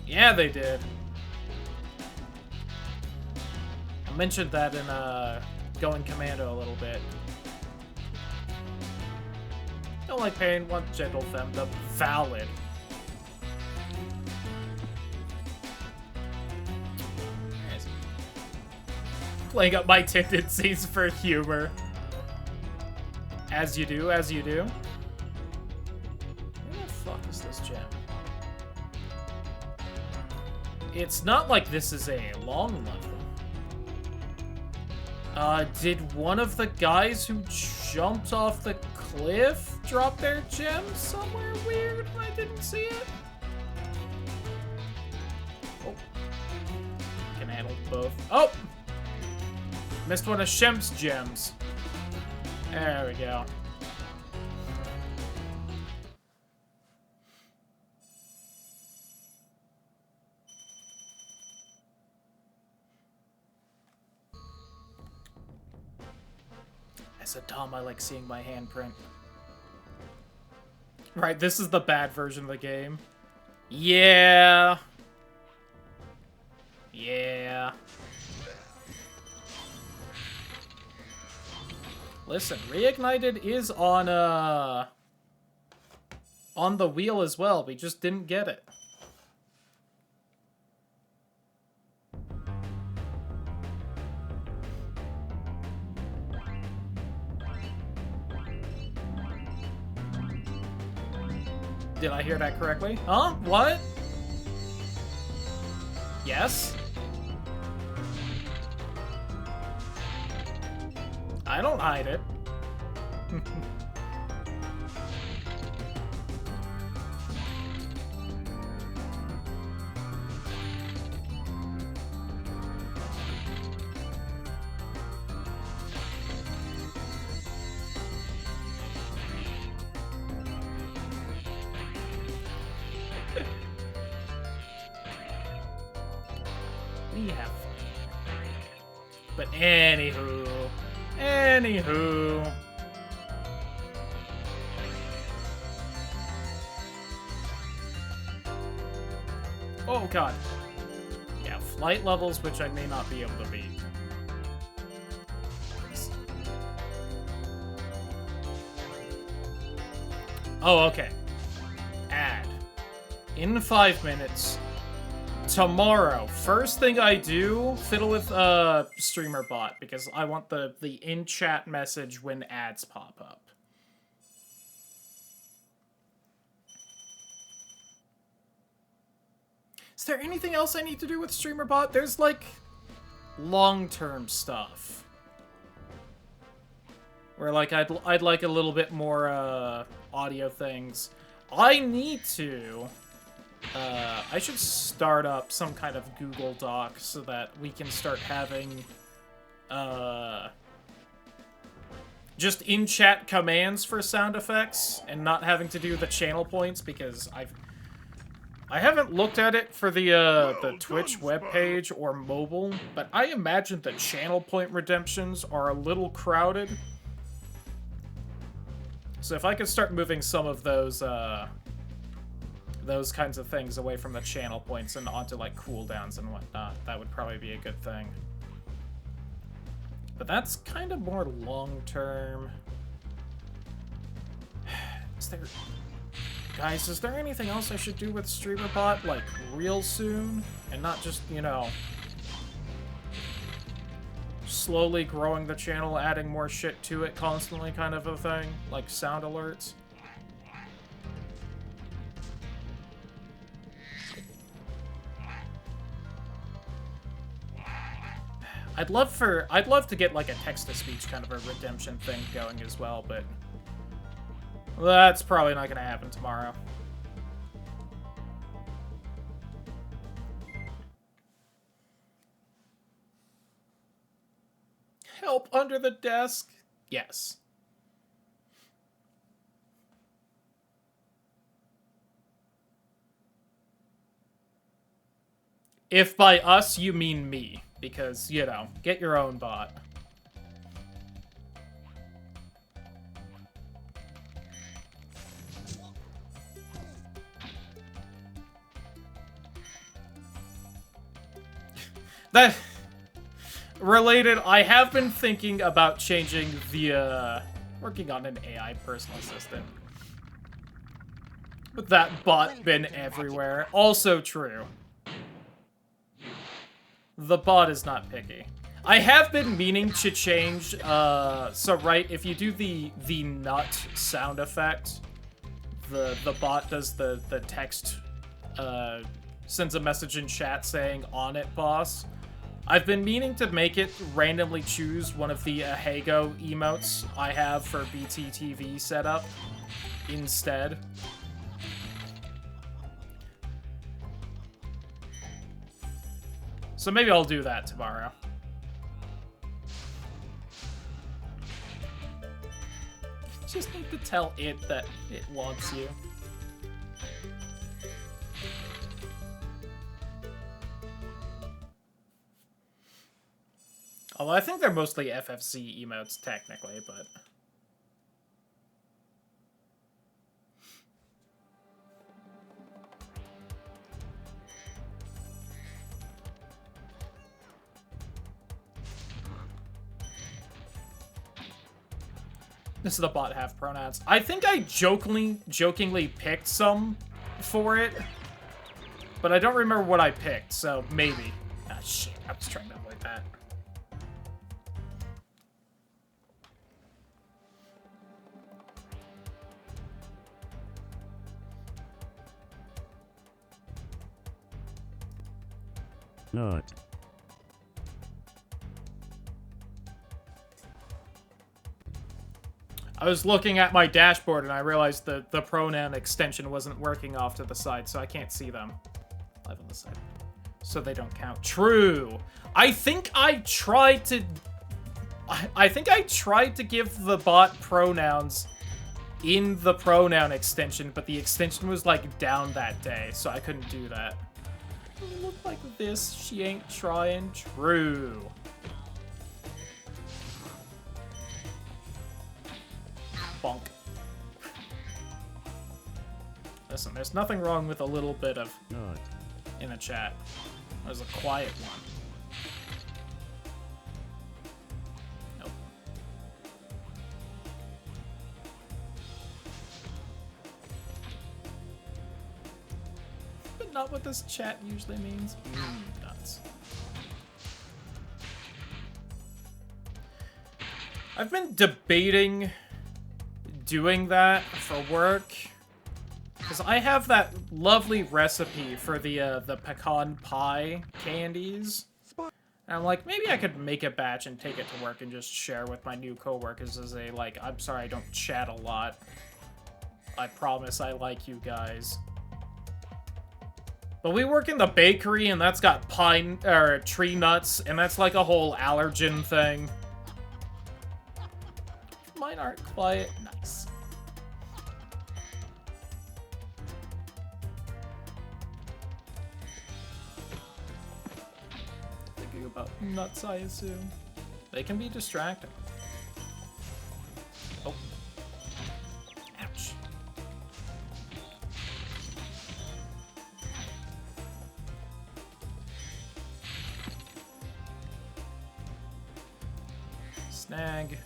Yeah, they did. I mentioned that in Going Commando a little bit. Don't like pain, want gentle femdom. Valid. Playing up my tendencies for humor. As you do, as you do. Where the fuck is this gem? It's not like this is a long level. Did one of the guys who jumped off the cliff drop their gem somewhere weird and I didn't see it? Oh. Can handle both. Oh! Missed one of Shemp's gems. There we go. As a Dom, I like seeing my handprint. Right, this is the bad version of the game. Yeah. Yeah. Listen, Reignited is on the wheel as well. We just didn't get it. Did I hear that correctly? Huh? What? Yes? I don't hide it. We have fun. But anywho. Anywho. Oh god. Yeah, light levels, which I may not be able to beat. Oh, okay. Add. In 5 minutes. Tomorrow, first thing I do, fiddle with streamer bot, because I want the in-chat message when ads pop up. Is there anything else I need to do with streamer bot? There's like long-term stuff. Where like I'd like a little bit more audio things. I need to I should start up some kind of Google Doc so that we can start having just in-chat commands for sound effects and not having to do the channel points, because I haven't looked at it for the Twitch webpage or mobile, but I imagine the channel point redemptions are a little crowded. So if I could start moving some of those kinds of things away from the channel points and onto like cooldowns and whatnot, that would probably be a good thing. But that's kind of more long-term. Guys, is there anything else I should do with StreamerBot, like, real soon? And not just, you know, slowly growing the channel, adding more shit to it constantly kind of a thing? Like sound alerts? I'd love to get like a text-to-speech kind of a redemption thing going as well, but that's probably not gonna happen tomorrow. Help under the desk? Yes. If by us, you mean me. Because, you know, get your own bot. That... Related, I have been thinking about changing the, working on an AI personal assistant. With that bot been everywhere. Also true. The bot is not picky. I have been meaning to change, so right, if you do the nut sound effect, the bot does the text, sends a message in chat saying, "On it, boss." I've been meaning to make it randomly choose one of the Ahego emotes I have for BTTV setup instead. So maybe I'll do that tomorrow. Just need to tell it that it wants you. Although I think they're mostly FFC emotes technically, but... This is the bot have pronouns. I think I jokingly picked some for it, but I don't remember what I picked, so maybe. Ah, shit, I was trying to avoid that. Not. I was looking at my dashboard and I realized the pronoun extension wasn't working off to the side, so I can't see them. Live on the side. So they don't count. True. I think I tried to give the bot pronouns in the pronoun extension, but the extension was like down that day, so I couldn't do that. Look like this. She ain't trying. True. Bonk. Listen, there's nothing wrong with a little bit of in the chat. There's a quiet one. Nope. But not what this chat usually means. Nuts. I've been debating doing that for work. Because I have that lovely recipe for the pecan pie candies. And I'm like, maybe I could make a batch and take it to work and just share with my new coworkers as a, like, I'm sorry I don't chat a lot. I promise I like you guys. But we work in the bakery and that's got pine, or tree nuts, and that's like a whole allergen thing. Mine aren't quiet. Nice. Thinking about nuts, I assume. They can be distracting. Oh. Ouch. Snag.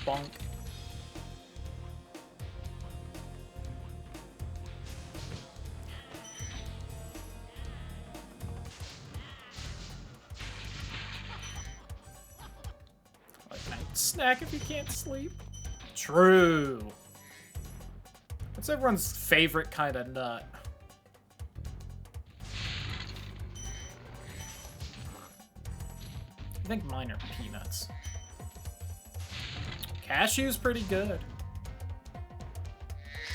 Bonk. Like night snack if you can't sleep. True. What's everyone's favorite kind of nut? I think mine are peanuts. Cashew's pretty good.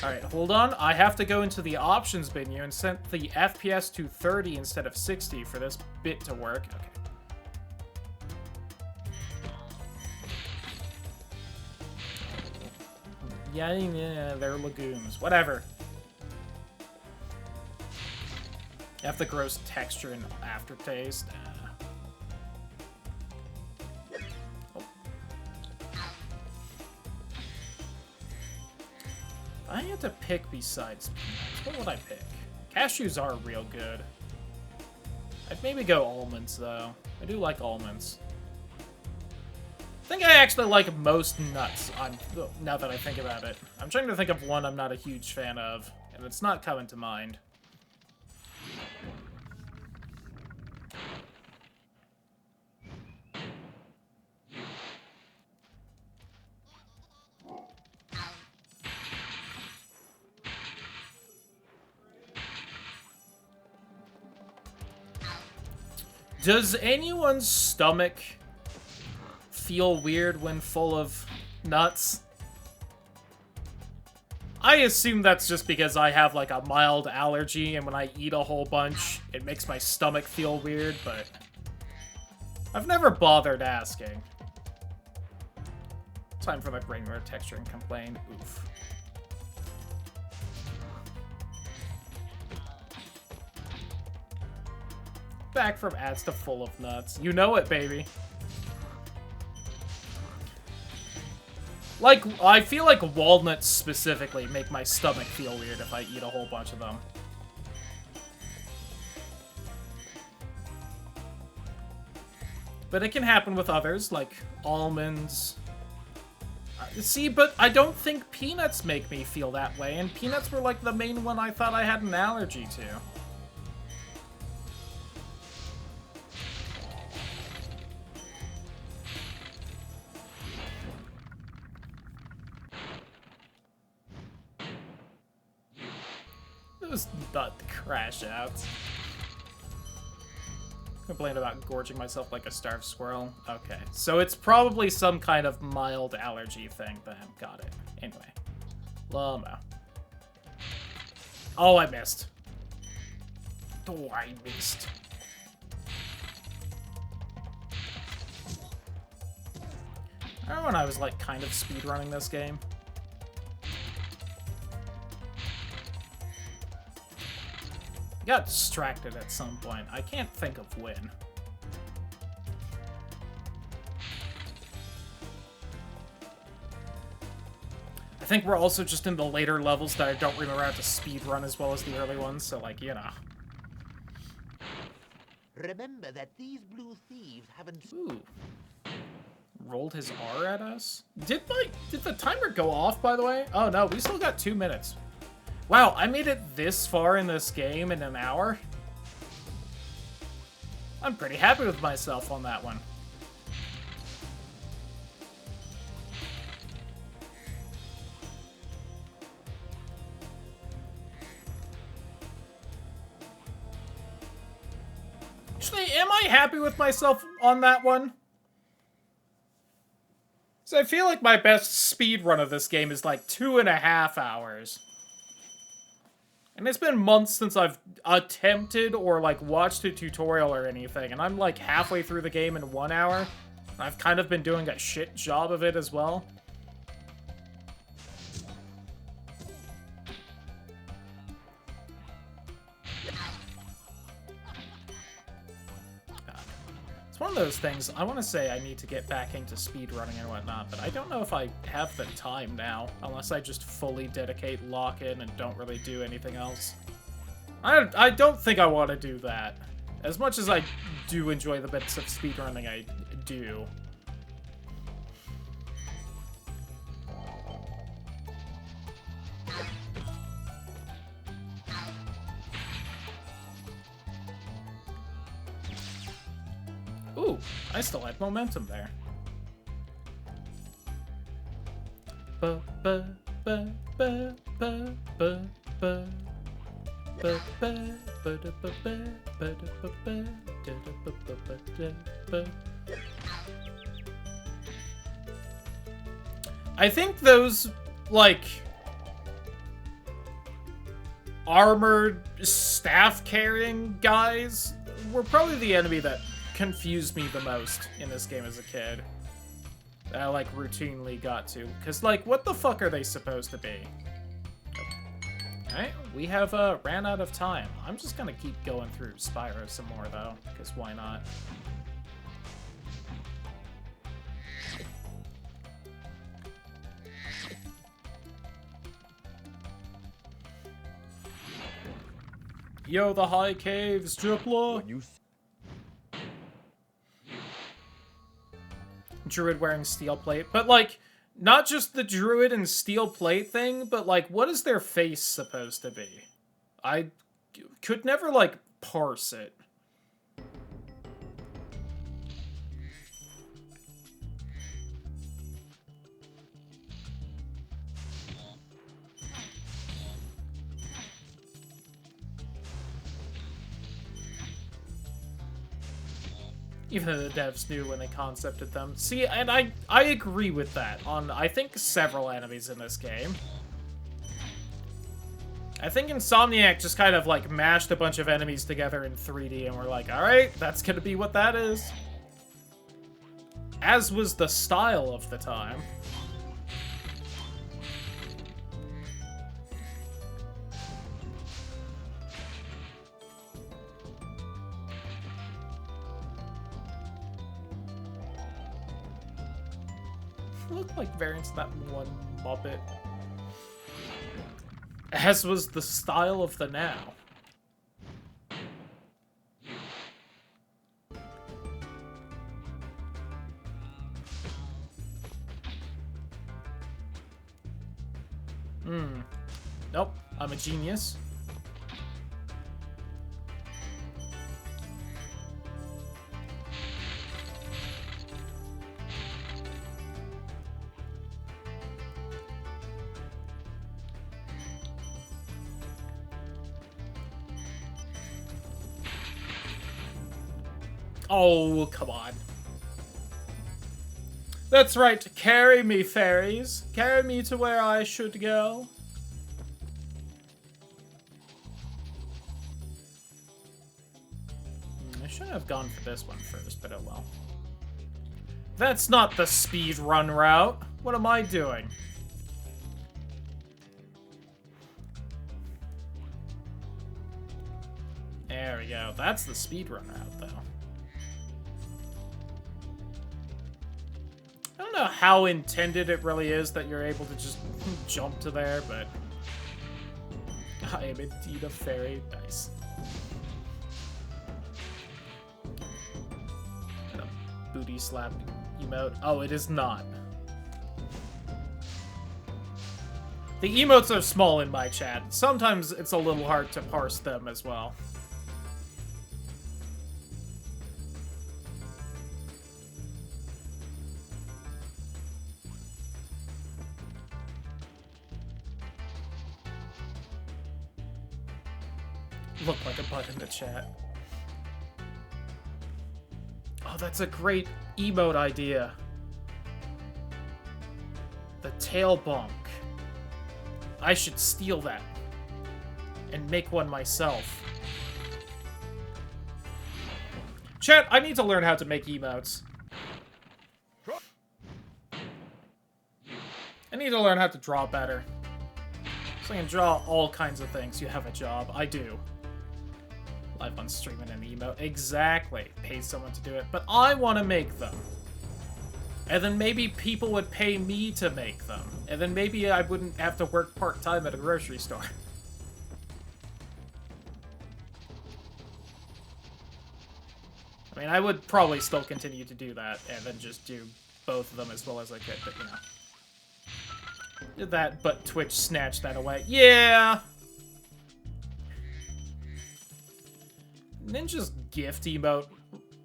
Alright, hold on. I have to go into the options menu and set the FPS to 30 instead of 60 for this bit to work. Okay. Yeah, they're legumes. Whatever. You have the gross texture and aftertaste. I had to pick besides peanuts. What would I pick? Cashews are real good. I'd maybe go almonds, though. I do like almonds. I think I actually like most nuts, now that I think about it. I'm trying to think of one I'm not a huge fan of, and it's not coming to mind. Does anyone's stomach feel weird when full of nuts? I assume that's just because I have like a mild allergy, and when I eat a whole bunch, it makes my stomach feel weird, but I've never bothered asking. Time for the granular texture and complain. Oof. Back from ads to full of nuts. You know it, baby. Like, I feel like walnuts specifically make my stomach feel weird if I eat a whole bunch of them. But it can happen with others, like almonds. See, but I don't think peanuts make me feel that way, and peanuts were like the main one I thought I had an allergy to. Those nut crash outs. Complain about gorging myself like a starved squirrel. Okay, so it's probably some kind of mild allergy thing then. Got it. Anyway. Llama. Oh, I missed. Oh, I missed. I remember when I was, like, kind of speedrunning this game. Got distracted at some point. I can't think of when. I think we're also just in the later levels that I don't remember how to speedrun as well as the early ones, so, like, you know. Remember that these blue thieves haven't... Ooh. Rolled his R at us? Did the timer go off, by the way? Oh no, we still got 2 minutes. Wow, I made it this far in this game in an hour? I'm pretty happy with myself on that one. Actually, am I happy with myself on that one? So I feel like my best speed run of this game is like 2.5 hours. And it's been months since I've attempted or like watched a tutorial or anything, and I'm like halfway through the game in 1 hour. I've kind of been doing a shit job of it as well. It's one of those things, I want to say I need to get back into speedrunning and whatnot, but I don't know if I have the time now, unless I just fully dedicate lock-in and don't really do anything else. I don't think I want to do that. As much as I do enjoy the bits of speedrunning I do. Ooh, I still had momentum there. I think those, like, armored staff-carrying guys were probably the enemy that confused me the most in this game as a kid. That I, like, routinely got to. Because, like, what the fuck are they supposed to be? Alright, we have, ran out of time. I'm just gonna keep going through Spyro some more, though. Because why not? Yo, the high caves, Dripla! Druid wearing steel plate, but like, not just the druid and steel plate thing, but like, what is their face supposed to be? I could never like parse it. Even though the devs knew when they concepted them. See, and I agree with that on, I think, several enemies in this game. I think Insomniac just kind of, like, mashed a bunch of enemies together in 3D and we're like, alright, that's gonna be what that is. As was the style of the time. Look like variants of that one Muppet. As was the style of the now. Nope, I'm a genius. Oh, come on. That's right, carry me, fairies. Carry me to where I should go. I should have gone for this one first, but oh well. That's not the speed run route. What am I doing? There we go. That's the speedrun route, though. I don't know how intended it really is that you're able to just jump to there, but I am indeed a fairy. Nice. BB slap emote. Oh, it is not. The emotes are small in my chat. Sometimes it's a little hard to parse them as well. Look like a butt in the chat. Oh, that's a great emote idea. The tail bonk. I should steal that and make one myself. Chat, I need to learn how to make emotes. I need to learn how to draw better. So I can draw all kinds of things. You have a job. I do. Live on stream and an emote. Exactly. Pay someone to do it. But I want to make them. And then maybe people would pay me to make them. And then maybe I wouldn't have to work part-time at a grocery store. I mean, I would probably still continue to do that, and then just do both of them as well as I could, but you know. Did that, but Twitch snatched that away. Yeah! Ninja's gift emote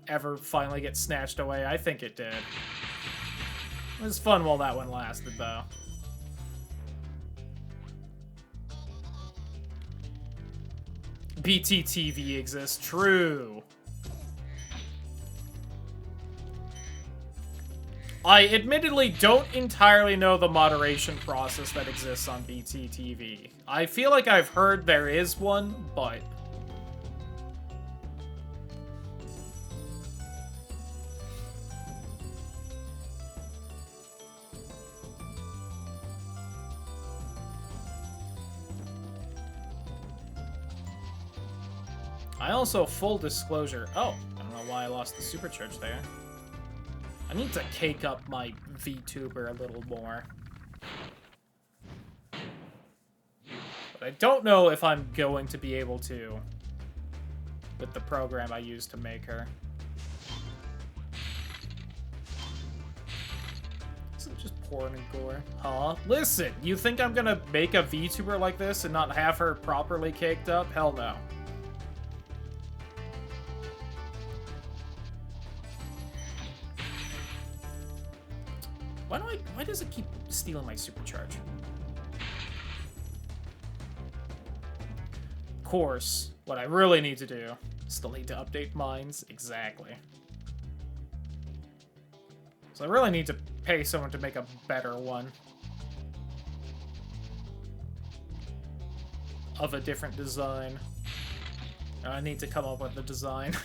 ever finally get snatched away? I think it did. It was fun while that one lasted, though. BTTV exists. True. I admittedly don't entirely know the moderation process that exists on BTTV. I feel like I've heard there is one, but... I also, full disclosure... Oh, I don't know why I lost the supercharge there. I need to cake up my VTuber a little more. But I don't know if I'm going to be able to with the program I used to make her. Isn't it just porn and gore? Huh? Listen, you think I'm gonna make a VTuber like this and not have her properly caked up? Hell no. Why does it keep stealing my supercharge? Of course, what I really need to do, still need to update mines. Exactly. So I really need to pay someone to make a better one. Of a different design. I need to come up with the design.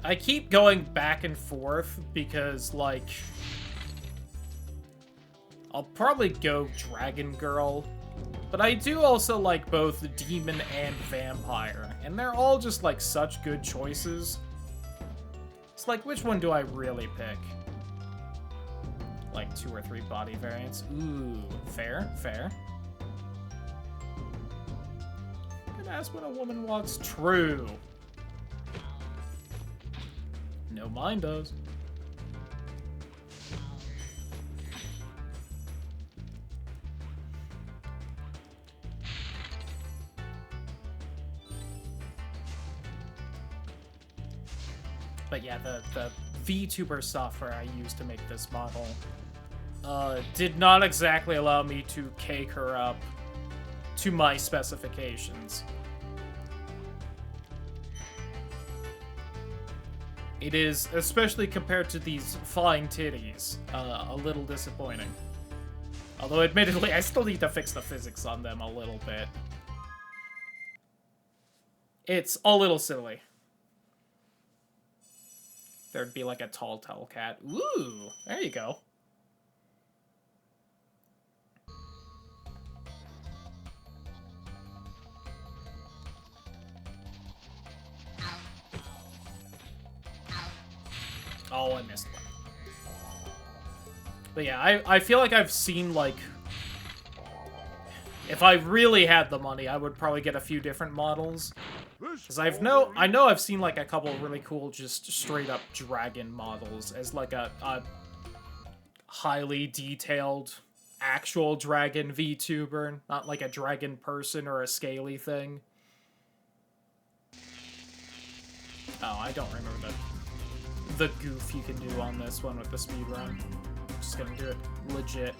I keep going back and forth because, like, I'll probably go Dragon Girl, but I do also like both Demon and Vampire, and they're all just, like, such good choices. It's like, which one do I really pick? Like, 2 or 3 body variants. Ooh, fair, fair. Good ask what a woman wants. True. No, mine does. But yeah, the VTuber software I used to make this model did not exactly allow me to cake her up to my specifications. It is, especially compared to these fine titties, a little disappointing. Although, admittedly, I still need to fix the physics on them a little bit. It's a little silly. There'd be like a tall cat. Ooh, there you go. Oh, I missed one. But yeah, I feel like I've seen, like... If I really had the money, I would probably get a few different models. Because I know I've seen like a couple really cool just straight up dragon models as like a highly detailed actual dragon VTuber, not like a dragon person or a scaly thing. Oh, I don't remember the goof you can do on this one with the speedrun. Just gonna do it legit.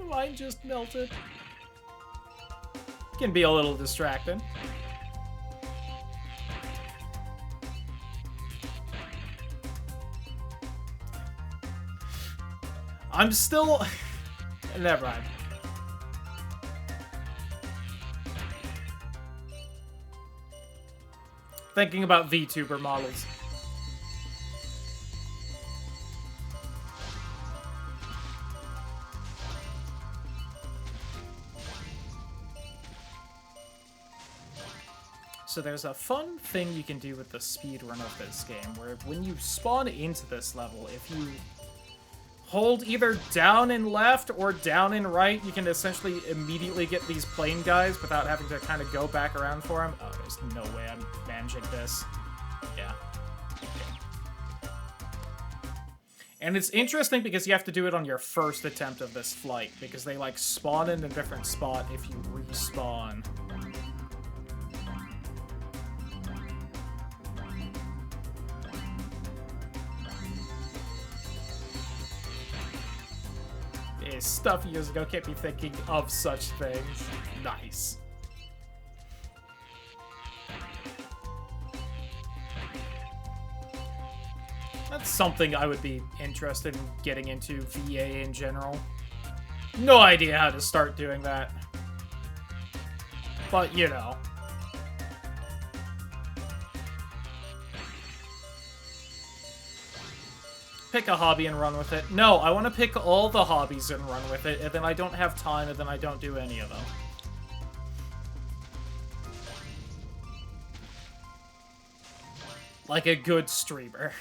Mine just melted. Can be a little distracting. I'm still... Never mind. Thinking about VTuber models. So there's a fun thing you can do with the speedrun of this game, where when you spawn into this level, if you hold either down and left or down and right, you can essentially immediately get these plane guys without having to kind of go back around for them. Oh, there's no way I'm managing this. Yeah. Okay. And it's interesting because you have to do it on your first attempt of this flight, because they like spawn in a different spot if you respawn. Stuff years ago, can't be thinking of such things. Nice. That's something I would be interested in getting into VA in general. No idea how to start doing that. But, you know. Pick a hobby and run with it. No, I want to pick all the hobbies and run with it, and then I don't have time, and then I don't do any of them. Like a good streamer.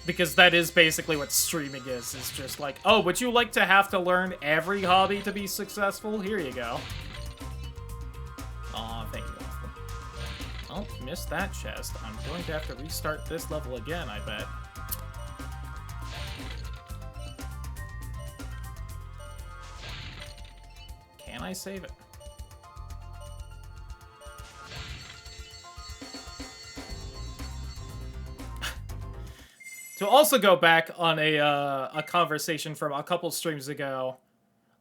Because that is basically what streaming is. It's just like, oh, would you like to have to learn every hobby to be successful? Here you go. Aw, thank you. Oh, missed that chest. I'm going to have to restart this level again, I bet. Can I save it? To also go back on a conversation from a couple streams ago,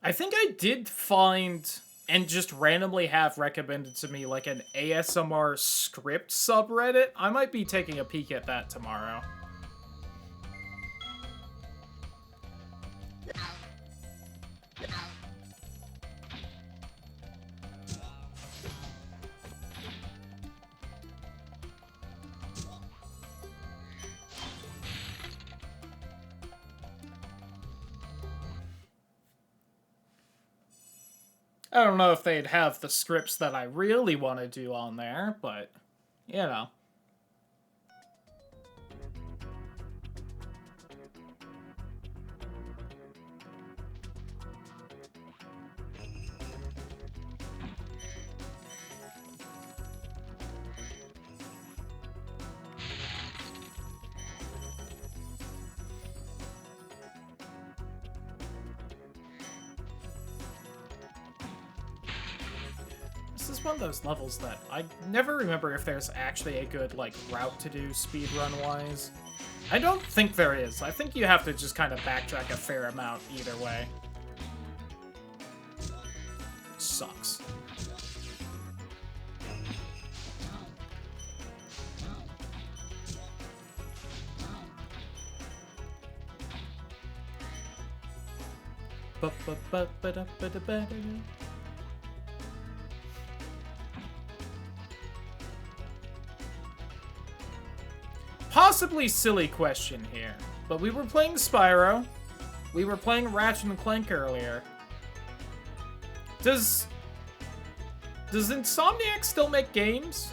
I think I did find... and just randomly have recommended to me, like, an ASMR script subreddit. I might be taking a peek at that tomorrow. I don't know if they'd have the scripts that I really want to do on there, but, you know. This is one of those levels that I never remember if there's actually a good, like, route to do speedrun-wise. I don't think there is. I think you have to just kind of backtrack a fair amount either way. Sucks. Possibly silly question here, but we were playing Spyro. We were playing Ratchet and Clank earlier. Does Does Insomniac still make games?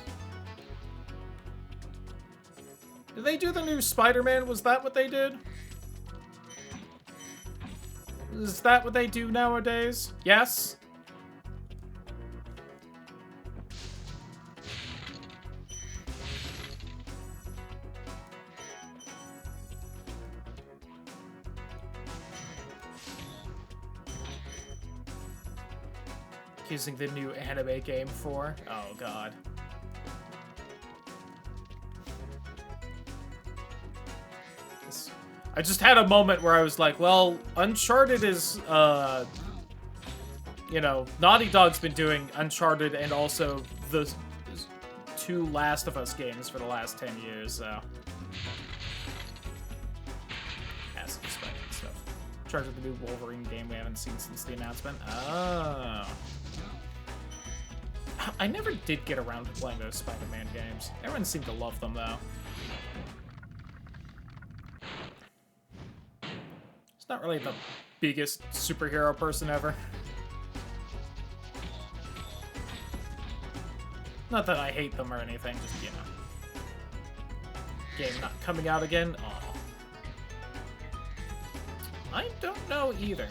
Did they do the new Spider-Man? Was that what they did? Is that what they do nowadays? Yes? Using the new anime game for? Oh god. I just had a moment where I was like, well, Uncharted is, you know, Naughty Dog's been doing Uncharted and also the 2 Last of Us games for the last 10 years, so. Massive respect and stuff. Uncharted, the new Wolverine game we haven't seen since the announcement. Oh. I never did get around to playing those Spider-Man games. Everyone seemed to love them, though. It's not really the biggest superhero person ever. Not that I hate them or anything, just, you know. Game not coming out again? Aw. I don't know either.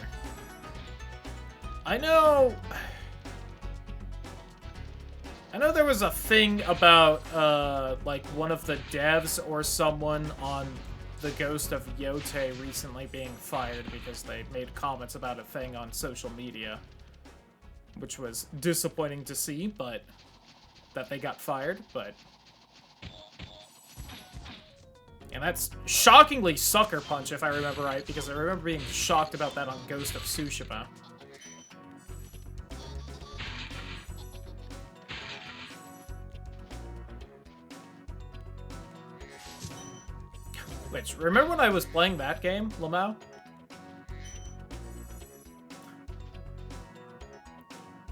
I know there was a thing about, like, one of the devs or someone on the Ghost of Yote recently being fired because they made comments about a thing on social media. Which was disappointing to see, but that they got fired, but... And that's shockingly Sucker Punch, if I remember right, because I remember being shocked about that on Ghost of Tsushima. Which, remember when I was playing that game, Lamau?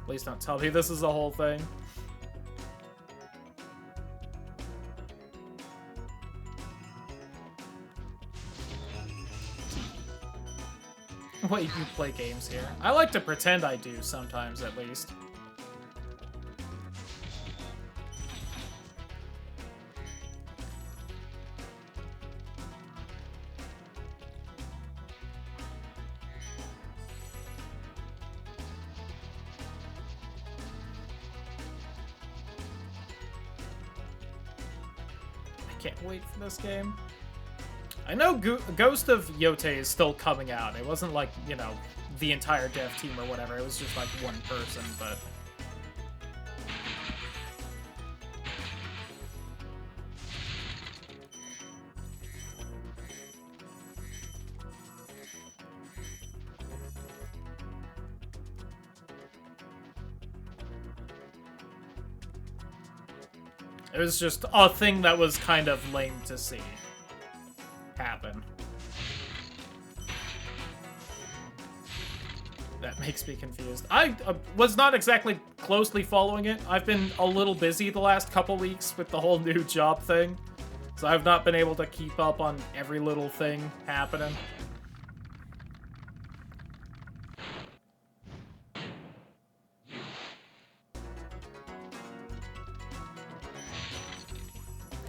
Please don't tell me this is the whole thing. Wait, you play games here? I like to pretend I do sometimes, at least. Can't wait for this game. I know Ghost of Yote is still coming out. It wasn't like, you know, the entire dev team or whatever. It was just like one person, but... It was just a thing that was kind of lame to see happen. That makes me confused. I was not exactly closely following it. I've been a little busy the last couple weeks with the whole new job thing, so I've not been able to keep up on every little thing happening.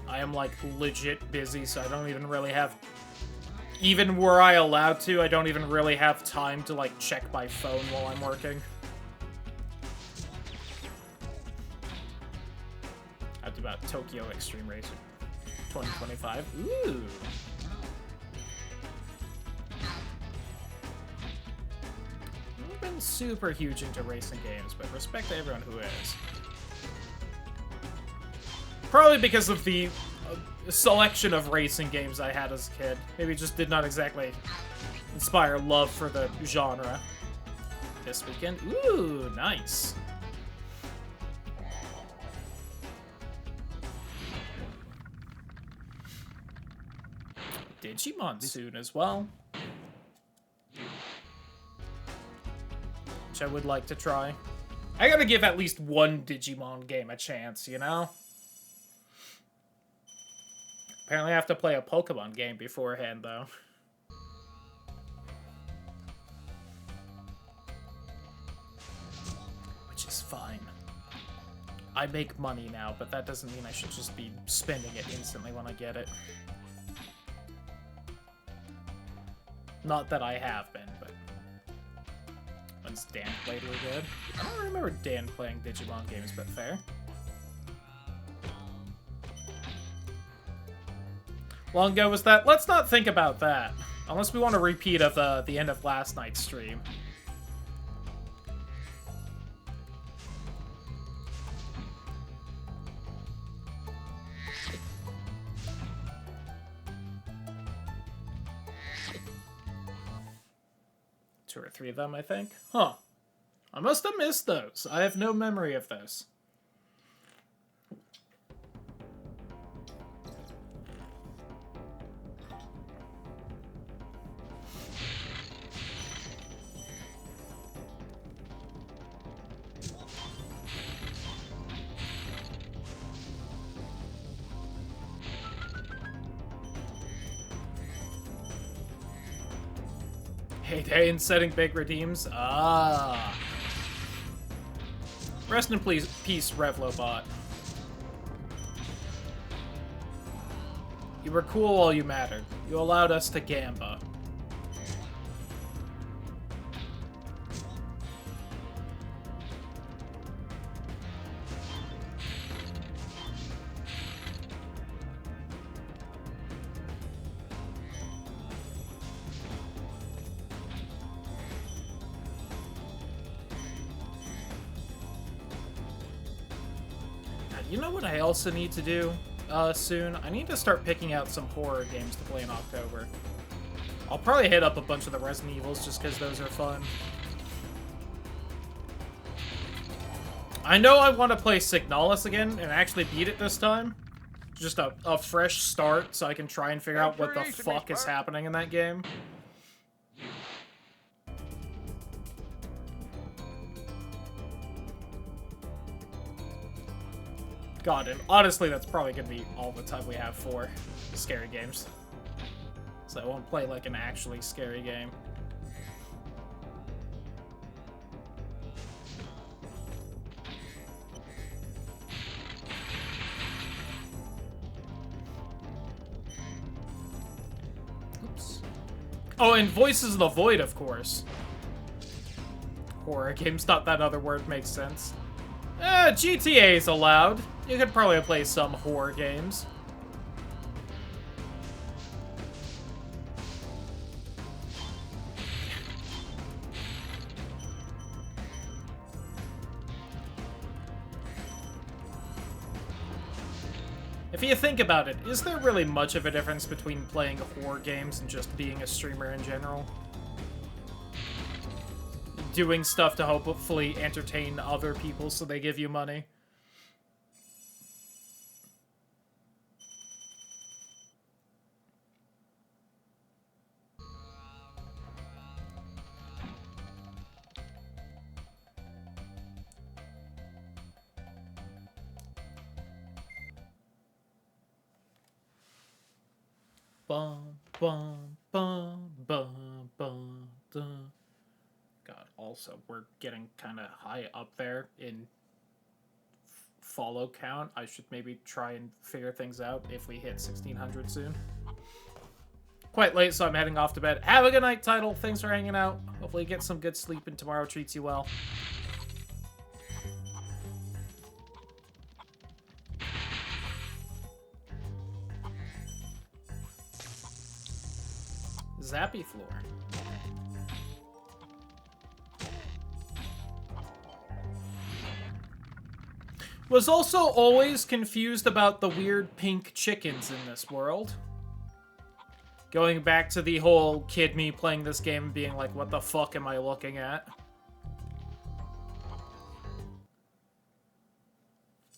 I am, like, legit busy, so I don't even really have... Even were I allowed to, I don't even really have time to, like, check my phone while I'm working. How about Tokyo Extreme Racer 2025? Ooh! I've been super huge into racing games, but respect to everyone who is. Probably because of the selection of racing games I had as a kid. Maybe it just did not exactly inspire love for the genre this weekend. Ooh, nice. Digimon soon as well. Which I would like to try. I gotta give at least one Digimon game a chance, you know? Apparently I have to play a Pokemon game beforehand, though. Which is fine. I make money now, but that doesn't mean I should just be spending it instantly when I get it. Not that I have been, but... Once Dan played really good. I don't remember Dan playing Digimon games, but fair. Long ago was that? Let's not think about that. Unless we want a repeat of the end of last night's stream. Two or three of them, I think. Huh. I must have missed those. I have no memory of this. Heyday and setting big redeems. Ah. Rest in peace, Revlobot. You were cool while you mattered. You allowed us to gamba. You know what I also need to do soon? I need to start picking out some horror games to play in October. I'll probably hit up a bunch of the Resident Evils just because those are fun. I know I want to play Signalis again and actually beat it this time. Just a fresh start so I can try and figure out what the fuck is happening in that game. God, and honestly, that's probably going to be all the time we have for scary games. So I won't play, like, an actually scary game. Oops. Oh, and Voices of the Void, of course. Horror games, not that other word makes sense. GTA is allowed. You could probably play some horror games. If you think about it, is there really much of a difference between playing horror games and just being a streamer in general? Doing stuff to hopefully entertain other people so they give you money. Bum, bum, bum, bum, bum, dum. God, also, we're getting kind of high up there in follow count. I should maybe try and figure things out if we hit 1600 soon. Quite late, so I'm heading off to bed. Have a good night, Title. Thanks for hanging out. Hopefully you get some good sleep and tomorrow treats you well. Zappy floor. Was also always confused about the weird pink chickens in this world. Going back to the whole kid me playing this game and being like, what the fuck am I looking at?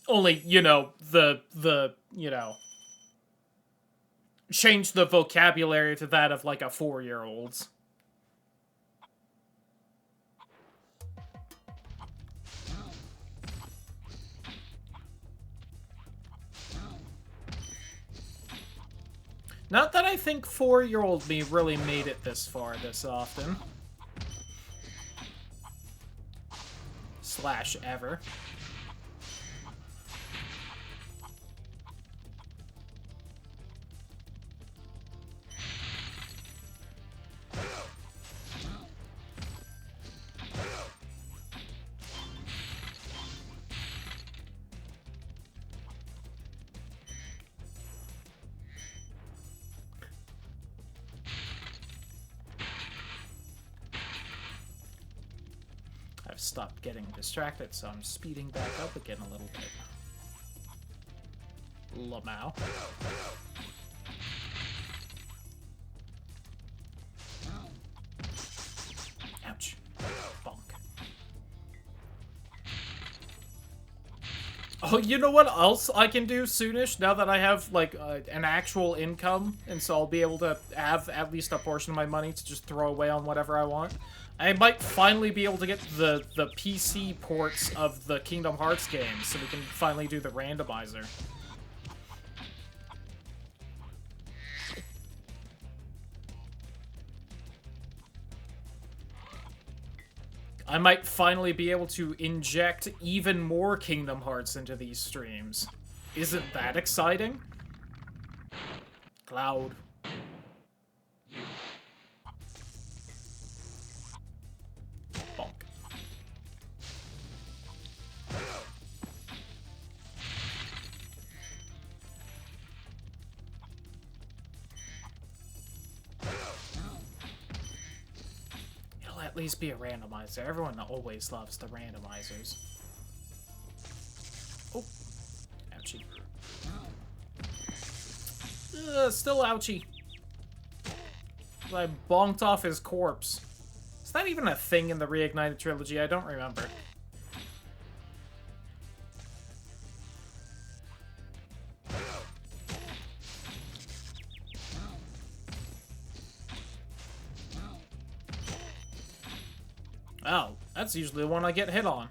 Only, you know, you know, change the vocabulary to that of like a 4-year-old's. Not that I think 4-year-old me really made it this far this often. / ever. I've stopped getting distracted, so I'm speeding back up again a little bit. Lamau. Ouch. Bonk. Oh, you know what else I can do soonish, now that I have, like, an actual income, and so I'll be able to have at least a portion of my money to just throw away on whatever I want? I might finally be able to get the PC ports of the Kingdom Hearts games, so we can finally do the randomizer. I might finally be able to inject even more Kingdom Hearts into these streams. Isn't that exciting? Cloud. Bonk. It'll at least be a randomizer. Everyone always loves the randomizers. Oh. Ouchie. Still ouchie. I bonked off his corpse. Is that even a thing in the Reignited trilogy? I don't remember. Oh, that's usually the one I get hit on.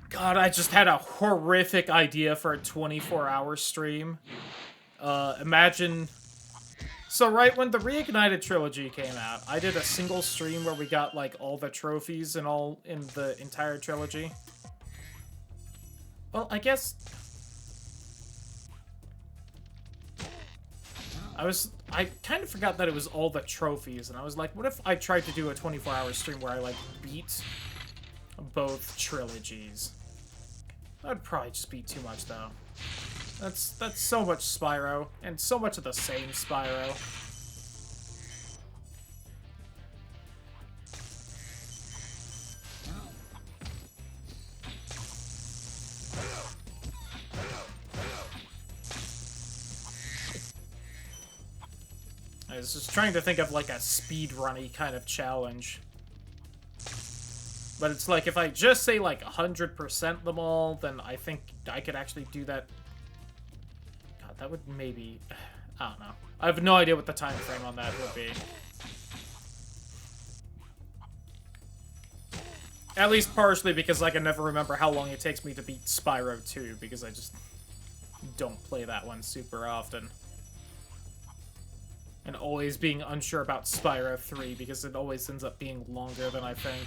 God, I just had a horrific idea for a 24-hour stream. Imagine... So right when the Reignited trilogy came out, I did a single stream where we got, like, all the trophies and all in the entire trilogy. Well, I guess... I kind of forgot that it was all the trophies, and I was like, what if I tried to do a 24-hour stream where I, like, beat both trilogies? That would probably just be too much, though. That's so much Spyro, and so much of the same Spyro. I was just trying to think of, like, a speedrunny kind of challenge. But it's like, if I just say, like, 100% them all, then I think I could actually do that. God, that would maybe... I don't know. I have no idea what the time frame on that would be. At least partially because I can never remember how long it takes me to beat Spyro 2, because I just don't play that one super often. And always being unsure about Spyro 3, because it always ends up being longer than I think.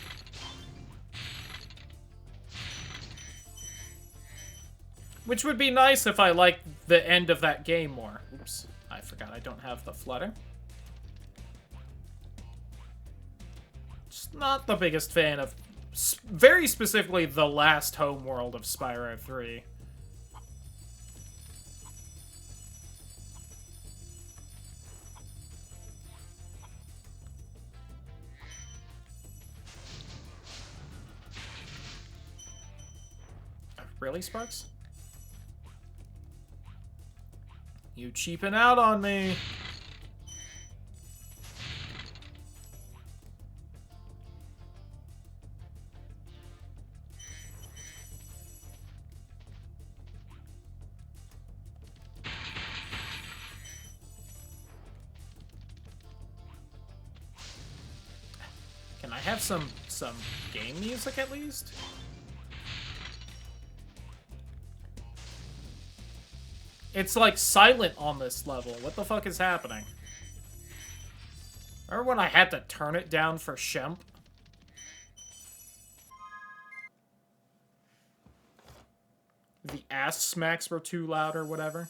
Which would be nice if I liked the end of that game more. Oops, I forgot I don't have the flutter. Just not the biggest fan of, very specifically, the last homeworld of Spyro 3. Really, Sparks? You cheaping out on me. Can I have some game music at least? It's like silent on this level. What the fuck is happening? Remember when I had to turn it down for Shemp? The ass smacks were too loud or whatever.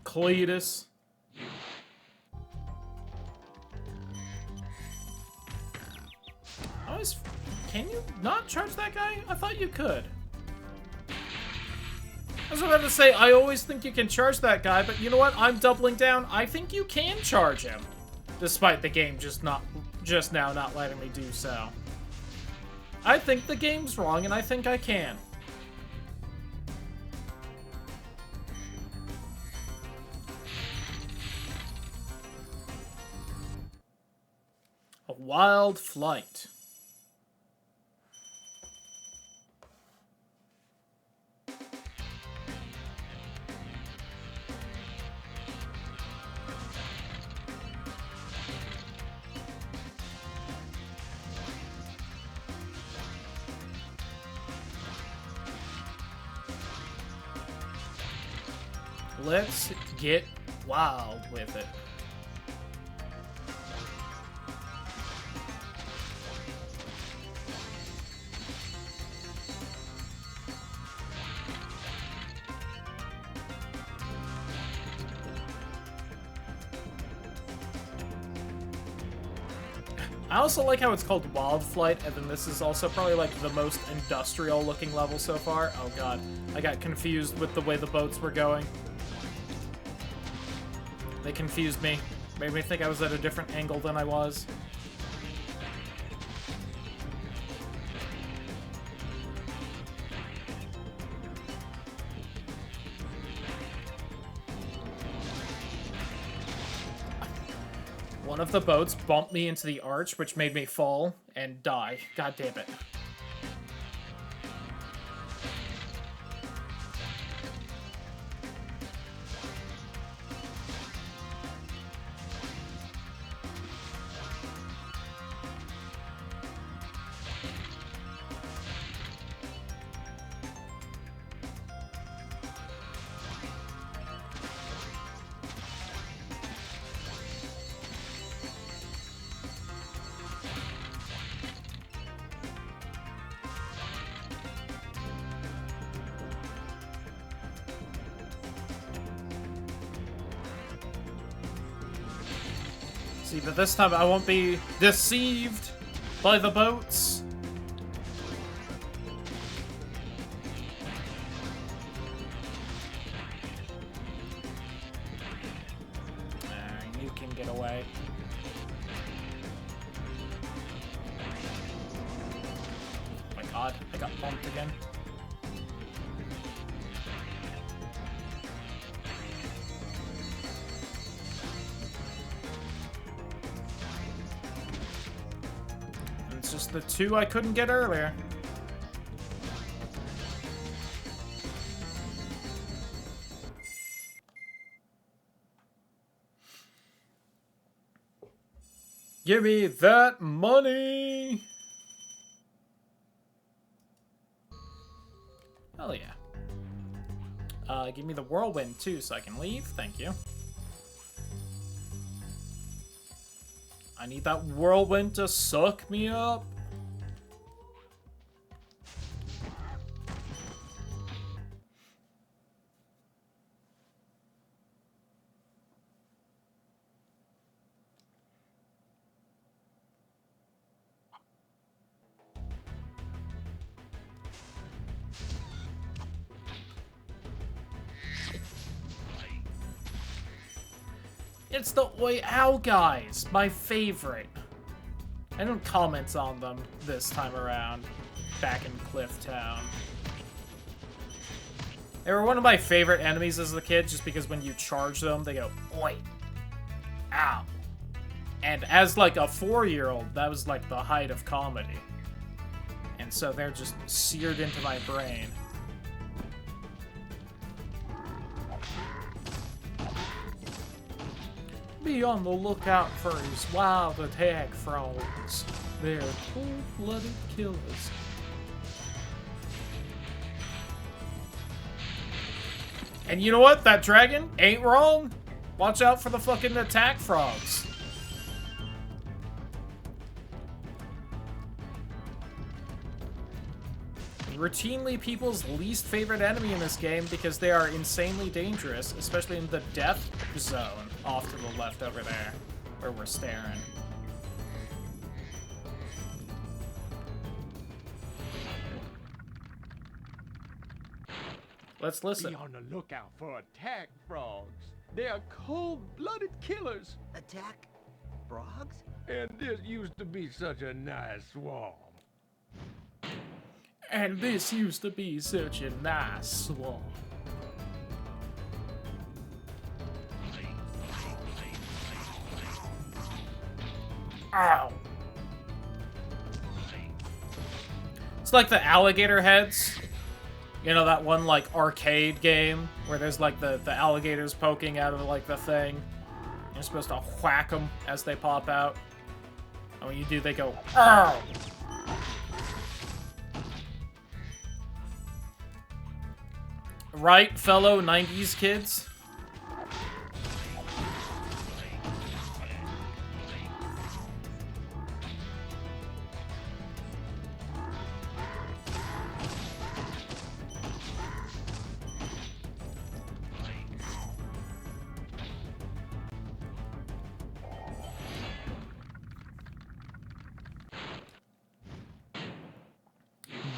Cletus. Can you not charge that guy? I thought you could. I was about to say, I always think you can charge that guy, but you know what? I'm doubling down. I think you can charge him. Despite the game just now not letting me do so. I think the game's wrong, and I think I can. A wild flight. Let's get wild with it. I also like how it's called Wild Flight, and then this is also probably like the most industrial looking level so far. Oh god, I got confused with the way the boats were going. They confused me. Made me think I was at a different angle than I was. One of the boats bumped me into the arch, which made me fall and die. God damn it. See, but this time I won't be deceived by the boats. You can get away. Oh my god, I got bumped again. Just the two I couldn't get earlier. Give me that money! Hell yeah. Give me the whirlwind too so I can leave. Thank you. I need that whirlwind to suck me up. It's the Oi Ow guys, my favorite. I don't comment on them this time around, back in Clifftown. They were one of my favorite enemies as a kid, just because when you charge them, they go, Oi, ow. And as like a 4-year-old, that was like the height of comedy. And so they're just seared into my brain. Be on the lookout for his wild attack frogs. They're cold-blooded killers. And you know what? That dragon ain't wrong. Watch out for the fucking attack frogs. routinely people's least favorite enemy in this game because they are insanely dangerous, especially in the death zone off to the left over there, where we're staring. Let's listen. Be on the lookout for attack frogs. They are cold-blooded killers. Attack frogs? And this used to be such a nice swamp. And this used to be such a nice swamp. Ow! It's like the alligator heads. You know, that one, like, arcade game where there's, like, the alligators poking out of, like, the thing. You're supposed to whack them as they pop out. And when you do, they go, ow! Right, fellow 90s kids?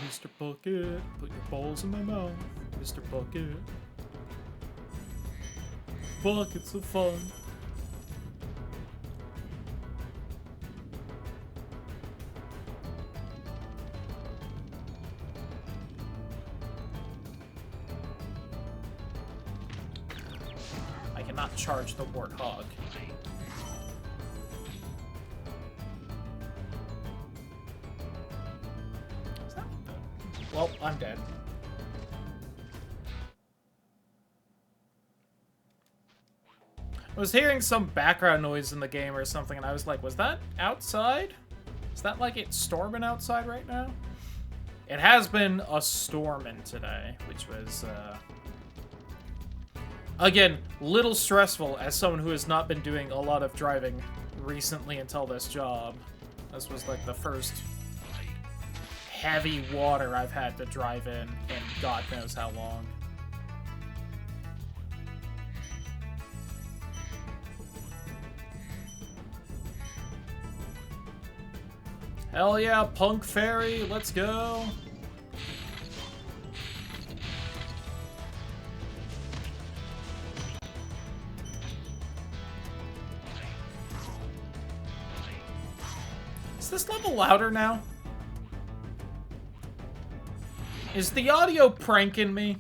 Mr. Bucket, put your balls in my mouth. Mr. Bucket. Buckets of fun. I cannot charge the warthog. Well, I'm dead. I was hearing some background noise in the game or something, and I was like, was that outside? Is that like it's storming outside right now? It has been a storming today, which was, again, little stressful as someone who has not been doing a lot of driving recently until this job. This was like the first heavy water I've had to drive in God knows how long. Hell yeah, Punk Fairy, let's go. Is this level louder now? Is the audio pranking me?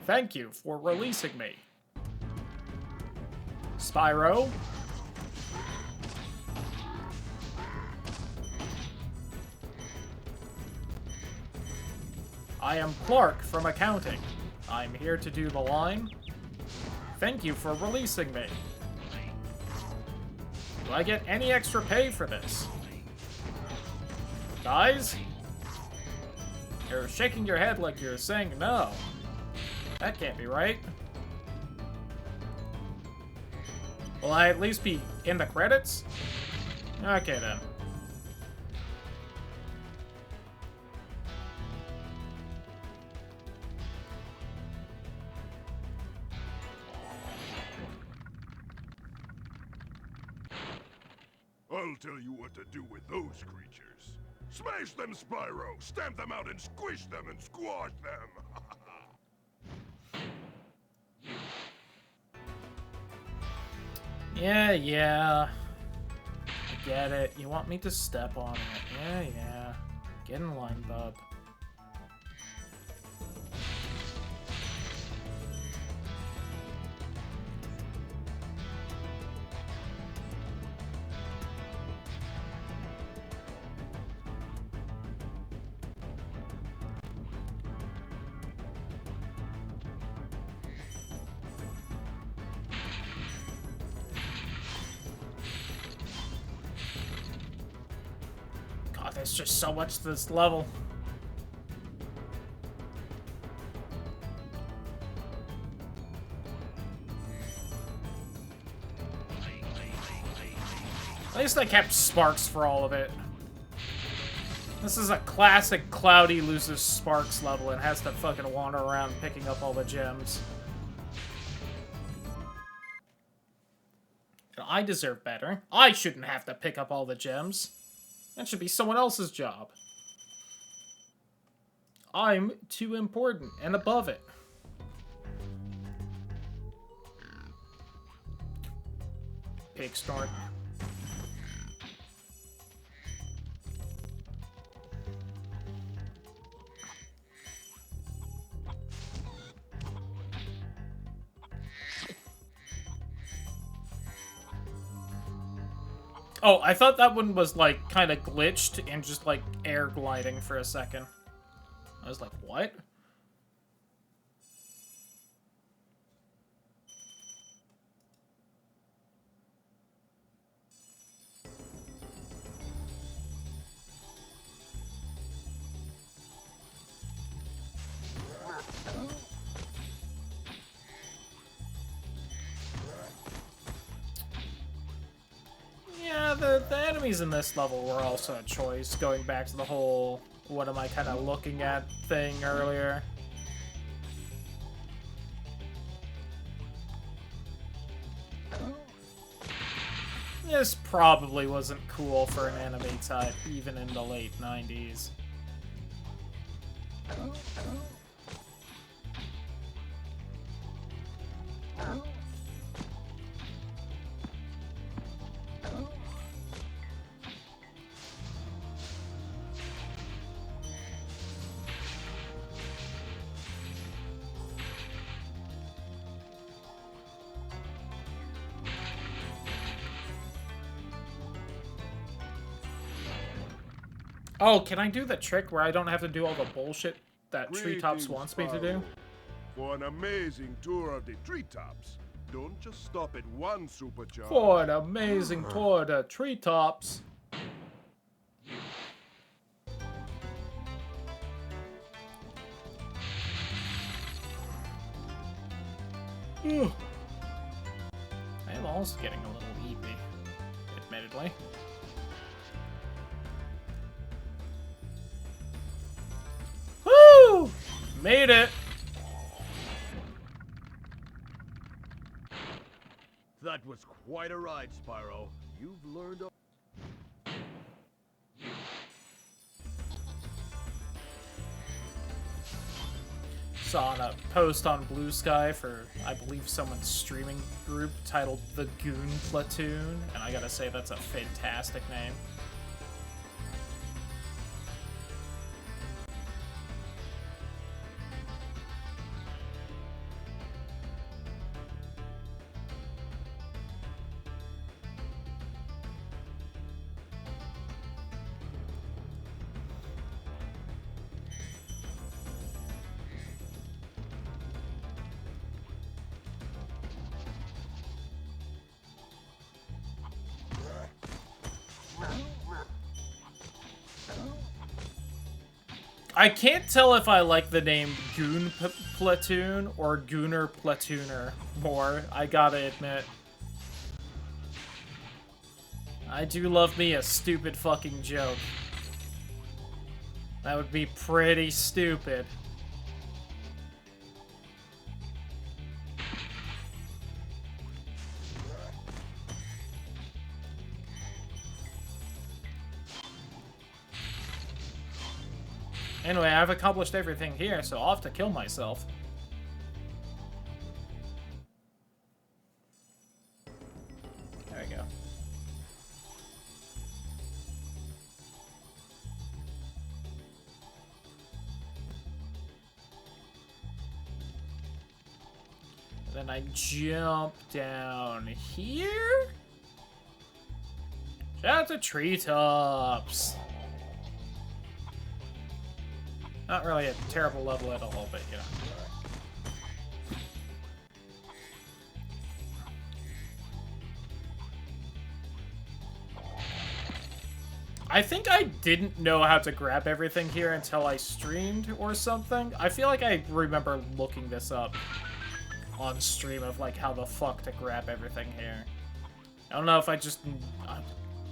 Thank you for releasing me. Spyro? I am Clark from accounting. I'm here to do the line. Thank you for releasing me. Do I get any extra pay for this? Guys? You're shaking your head like you're saying no. That can't be right. Will I at least be in the credits? Okay then. I'll tell you what to do with those creatures. Smash them, Spyro! Stamp them out and squish them and squash them! Yeah. I get it. You want me to step on it. Yeah. Get in line, bub. There's just so much to this level. At least I kept sparks for all of it. This is a classic Cloudy loses sparks level and has to fucking wander around picking up all the gems. I deserve better. I shouldn't have to pick up all the gems. That should be someone else's job. I'm too important and above it. Pig snort. Oh, I thought that one was, like, kind of glitched and just, like, air gliding for a second. I was like, what? Yeah, the enemies in this level were also a choice, going back to the whole what am I kind of looking at thing earlier. This probably wasn't cool for an anime type, even in the late 90s. Oh, can I do the trick where I don't have to do all the bullshit that Treetops wants me to do? For an amazing tour of the treetops, don't just stop at one supercharge. For an amazing tour of the Treetops. I am also getting a little weepy, admittedly. Woo! Made it! That was quite a ride, Spyro. You've learned a... Saw a post on Blue Sky for, I believe, someone's streaming group titled The Goon Platoon, and I gotta say that's a fantastic name. I can't tell if I like the name Goon Platoon or Gooner Platooner more, I gotta admit. I do love me a stupid fucking joke. That would be pretty stupid. Anyway, I've accomplished everything here, so I'll have to kill myself. There we go. Then I jump down here? Shout out to Treetops! Not really a terrible level at all, but you know. I think I didn't know how to grab everything here until I streamed or something. I feel like I remember looking this up on stream of like how the fuck to grab everything here. I don't know if I just...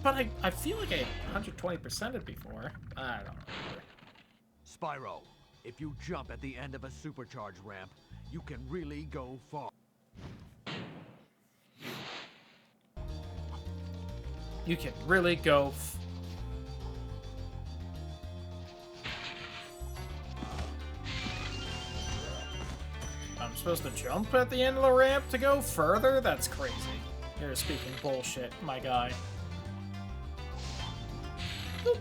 But I feel like I 120%ed before. I don't know. Spyro, if you jump at the end of a supercharge ramp, you can really go far. You can really go. I'm supposed to jump at the end of the ramp to go further? That's crazy. You're speaking bullshit, my guy. Boop.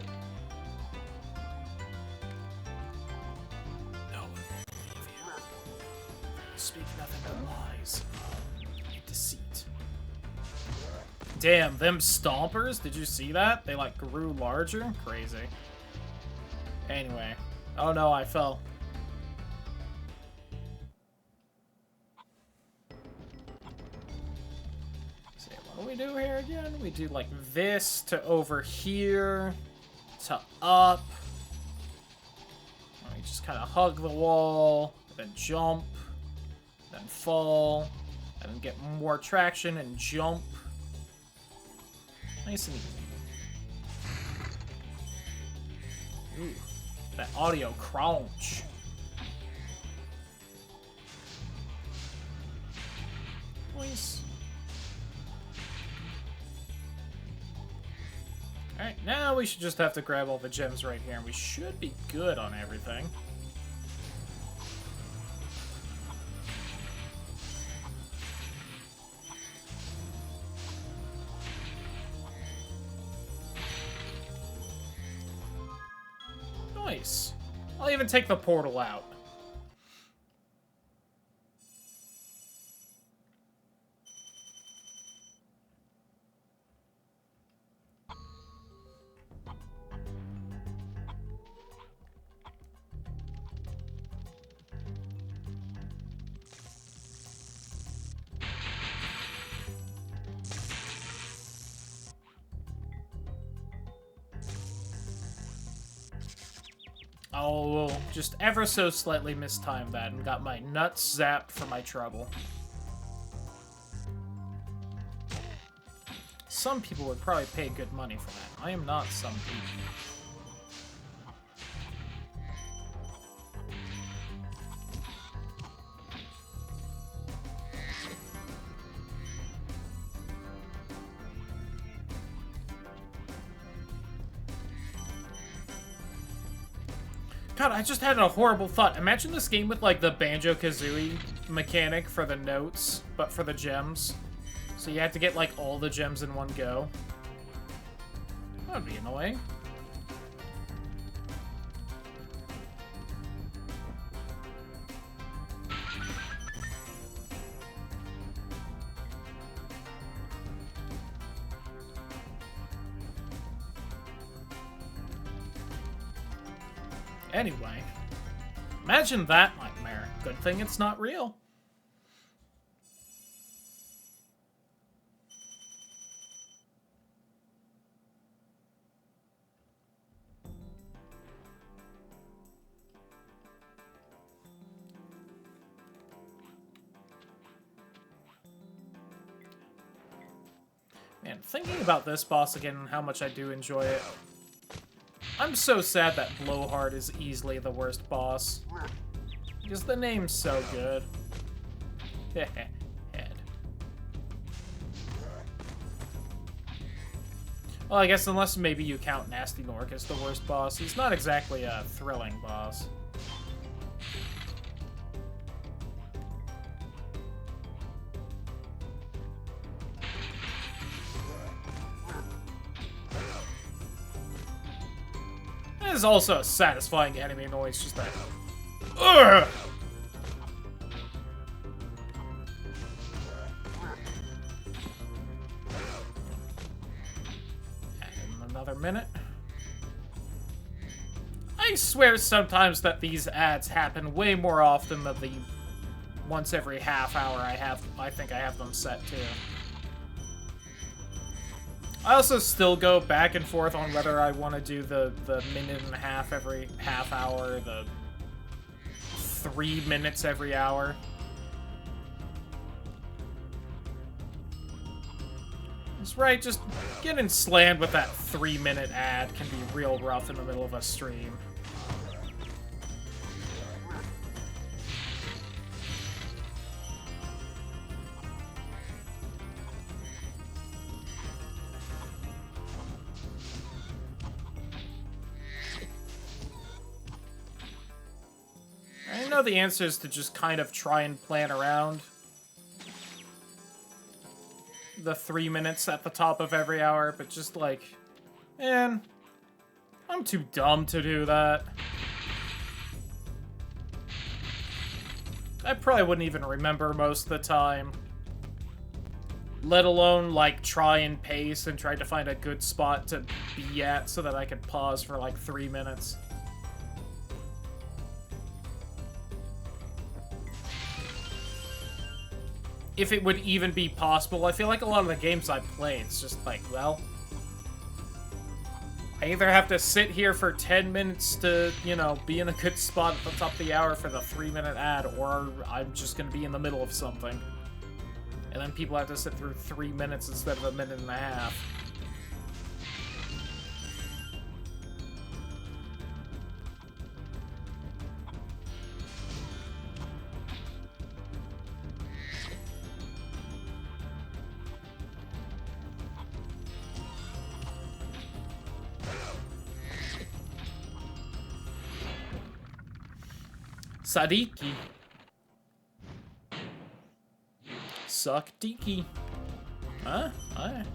No one will believe you. Speak nothing but lies and deceit. Damn, them stompers, did you see that? They like grew larger? Crazy. Anyway. Oh no, I fell. See, what do we do here again? We do like this to over here to up. We just kind of hug the wall, then jump, then fall, and then get more traction and jump. Nice and easy. Ooh, that audio crunch. Nice. Alright, now we should just have to grab all the gems right here, and we should be good on everything. Nice. I'll even take the portal out. Oh, just ever so slightly mistimed that and got my nuts zapped for my trouble. Some people would probably pay good money for that. I am not some people. God, I just had a horrible thought. Imagine this game with, like, the Banjo-Kazooie mechanic for the notes, but for the gems. So you had to get, like, all the gems in one go. That would be annoying. Anyway, imagine that nightmare. Good thing it's not real. Man, thinking about this boss again and how much I do enjoy it. I'm so sad that Blowhard is easily the worst boss. Because the name's so good. Head. Well, I guess unless maybe you count Nasty Nork as the worst boss. He's not exactly a thrilling boss. It is also a satisfying enemy noise, just that. Ugh! And another minute. I swear sometimes that these ads happen way more often than the once every half hour I think I have them set to. I also still go back and forth on whether I want to do the minute and a half every half hour, the 3 minutes every hour. That's right, just getting slammed with that 3-minute ad can be real rough in the middle of a stream. I know the answer is to just kind of try and plan around the 3 minutes at the top of every hour, but just like, man, I'm too dumb to do that. I probably wouldn't even remember most of the time. Let alone, like, try and pace and try to find a good spot to be at so that I could pause for, like, 3 minutes. If it would even be possible. I feel like a lot of the games I play, it's just like, well, I either have to sit here for 10 minutes to, you know, be in a good spot at the top of the hour for the 3-minute ad, or I'm just going to be in the middle of something. And then people have to sit through 3 minutes instead of a minute and a half. Sadiki. Suck Diki. Huh? Alright.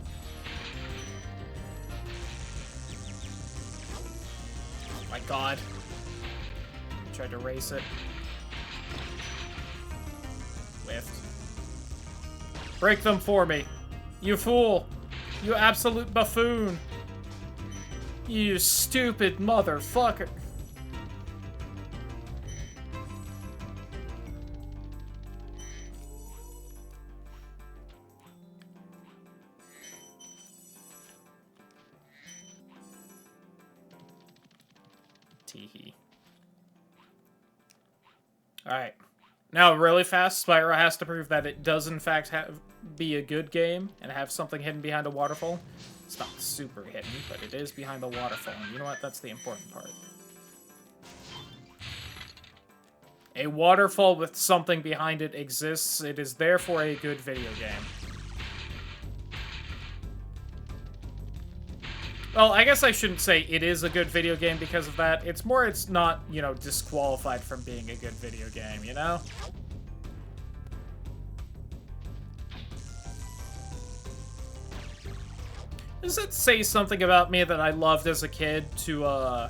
Oh my god. Tried to race it. Whiffed. Break them for me. You fool. You absolute buffoon. You stupid motherfucker. Alright. Now, really fast, Spyro has to prove that it does, in fact, be a good game and have something hidden behind a waterfall. It's not super hidden, but it is behind the waterfall. And you know what? That's the important part. A waterfall with something behind it exists. It is therefore a good video game. Well, I guess I shouldn't say it is a good video game because of that. It's more it's not, you know, disqualified from being a good video game, you know? Does it say something about me that I loved as a kid to,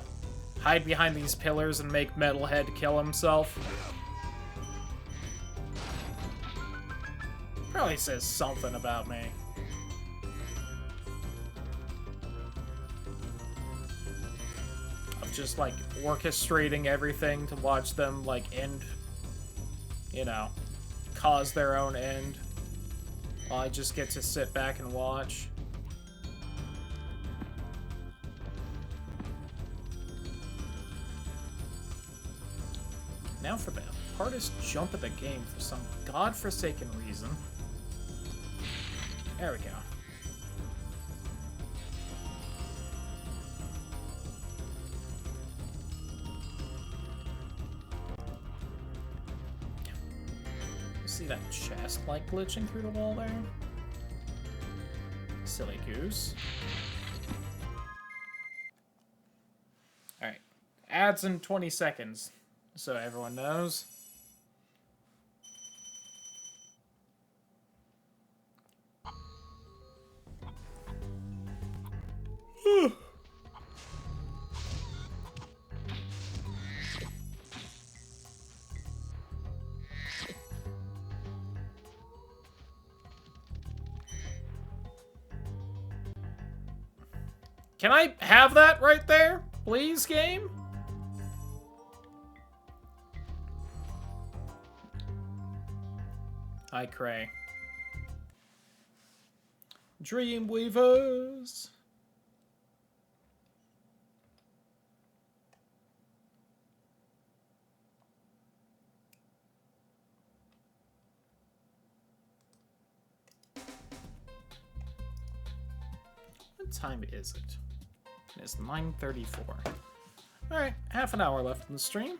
hide behind these pillars and make Metalhead kill himself? Probably says something about me. Just, like, orchestrating everything to watch them, like, end, you know, cause their own end. While I just get to sit back and watch. Now for the hardest jump of the game for some godforsaken reason. There we go. See that chest, like, glitching through the wall there? Silly goose. Alright. Ads in 20 seconds, so everyone knows. Can I have that right there? Please, game? Hi, Cray. Dreamweavers. What time is it? It is 9:34. Alright, half an hour left in the stream.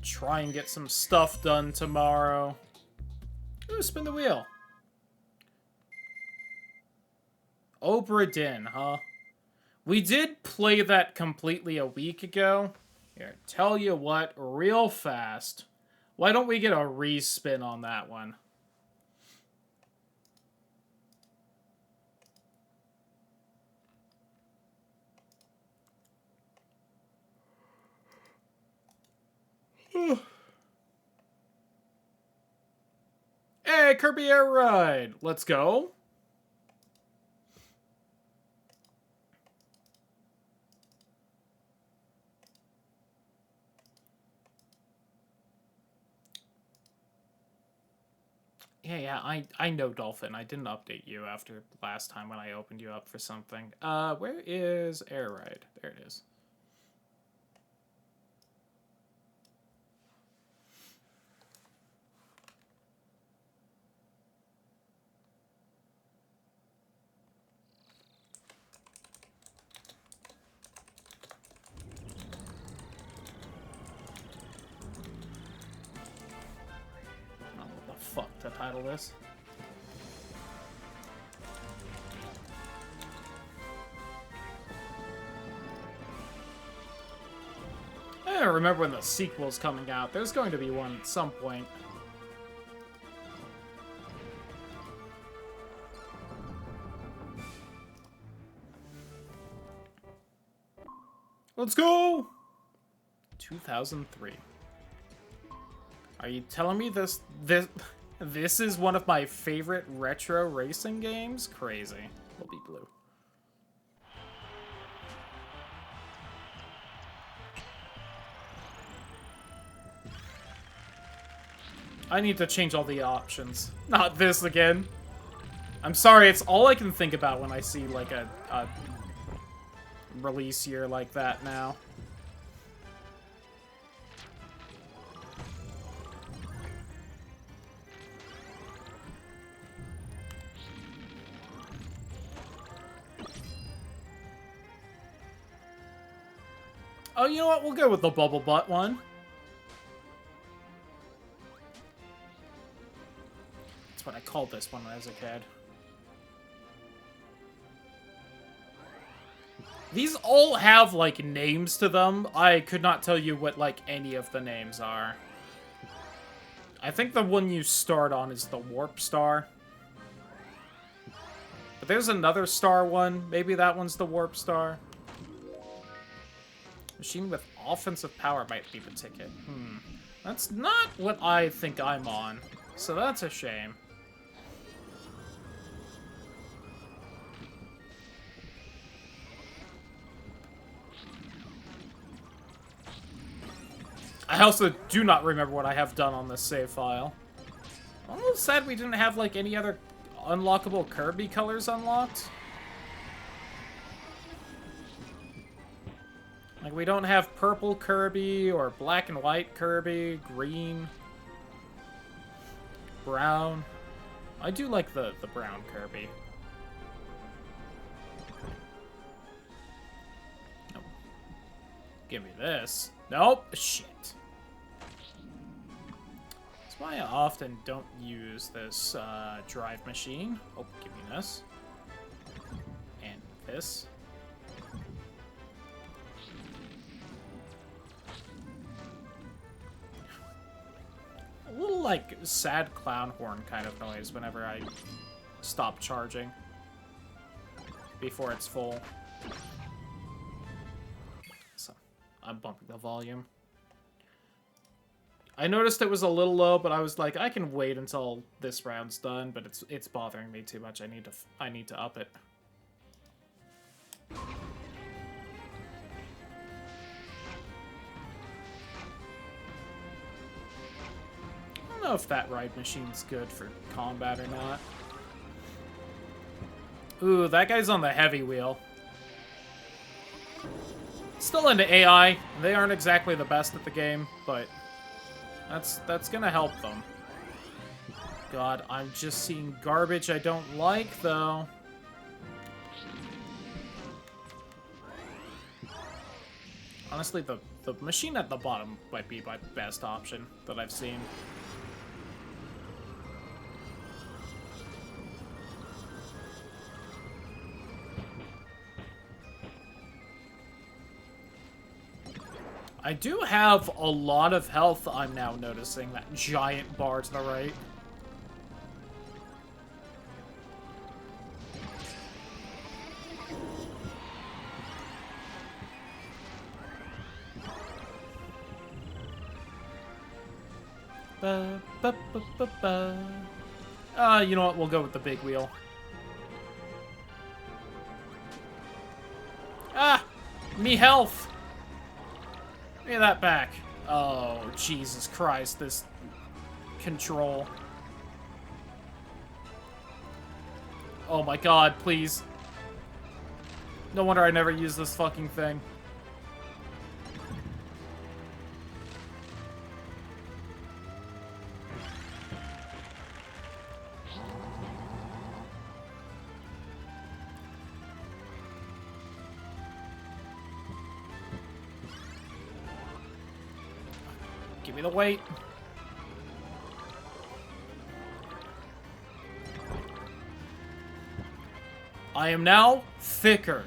Try and get some stuff done tomorrow. Ooh, spin the wheel. Obra Dinn, huh? We did play that completely a week ago. Here, tell you what, real fast. Why don't we get a respin on that one? Hey, Kirby Air Ride! Let's go. Yeah, I know, Dolphin. I didn't update you after last time when I opened you up for something. Where is Air Ride? There it is. Fuck to title this. I don't remember when the sequel's coming out. There's going to be one at some point. Let's go! 2003. Are you telling me this is one of my favorite retro racing games? Crazy. Will be blue. I need to change all the options. Not this again. I'm sorry, it's all I can think about when I see like a release year like that now. Oh, you know what? We'll go with the bubble butt one. That's what I called this one when I was a kid. These all have, like, names to them. I could not tell you what, like, any of the names are. I think the one you start on is the Warp Star. But there's another star one. Maybe that one's the Warp Star. Machine with offensive power might be the ticket. That's not what I think I'm on. So that's a shame. I also do not remember what I have done on this save file. Almost sad we didn't have, like, any other unlockable Kirby colors unlocked. Like, we don't have purple Kirby, or black and white Kirby, green, brown. I do like the brown Kirby. Nope. Give me this. Nope. Shit. That's why I often don't use this drive machine. Oh, give me this. And this. A little, like, sad clown horn kind of noise whenever I stop charging before it's full. So, I'm bumping the volume. I noticed it was a little low, but I was like, I can wait until this round's done, but it's bothering me too much. I need to up it. I don't know if that ride machine's good for combat or not. Ooh, that guy's on the heavy wheel. Still into AI. They aren't exactly the best at the game, but that's gonna help them. God, I'm just seeing garbage I don't like, though. Honestly, the machine at the bottom might be my best option that I've seen. I do have a lot of health, I'm now noticing. That giant bar to the right. You know what? We'll go with the big wheel. Ah! Me health! Give me that back. Oh, Jesus Christ, this control. Oh my god, please. No wonder I never use this fucking thing. Give me the weight. I am now thicker.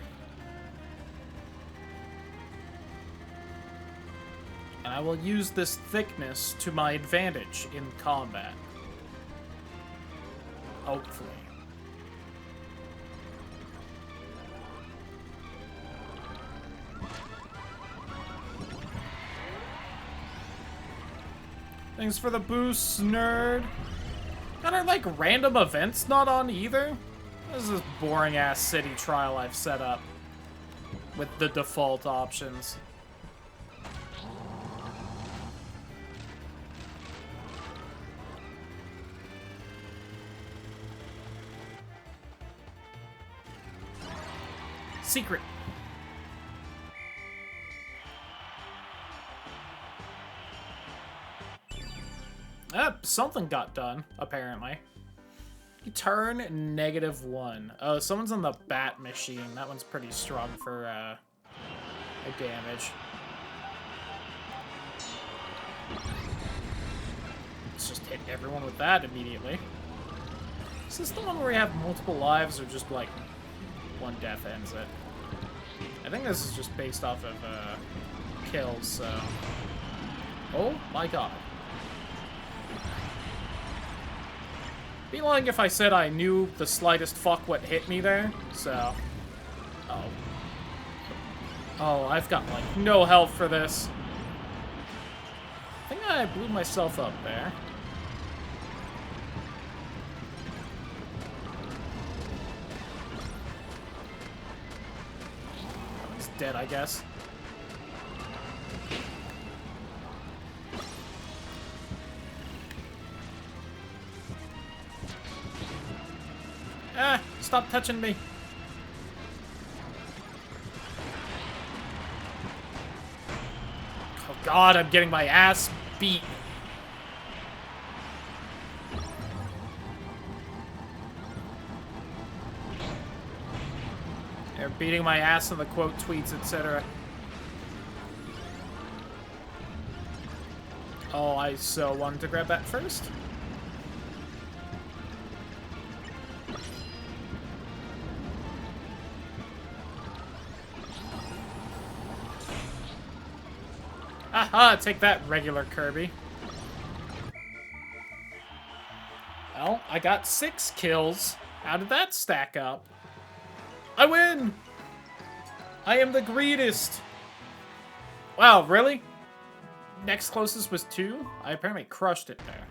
And I will use this thickness to my advantage in combat. Hopefully. Thanks for the boost, nerd. And are like random events not on either? This is this boring ass city trial I've set up with the default options. Secret. Something got done, apparently. You turn -1. Oh, someone's on the bat machine. That one's pretty strong for, damage. Let's just hit everyone with that immediately. Is this the one where you have multiple lives, or just, like, one death ends it? I think this is just based off of, kills, so... Oh, my god. Be lying if I said I knew the slightest fuck what hit me there, so... Oh. Oh, I've got, like, no health for this. I think I blew myself up there. Oh, he's dead, I guess. Ah! Stop touching me! Oh god, I'm getting my ass beat. They're beating my ass in the quote tweets, etc. Oh, I so wanted to grab that first. Aha! Take that, regular Kirby. Well, I got 6 kills. How did that stack up? I win! I am the greatest! Wow, really? Next closest was 2? I apparently crushed it there.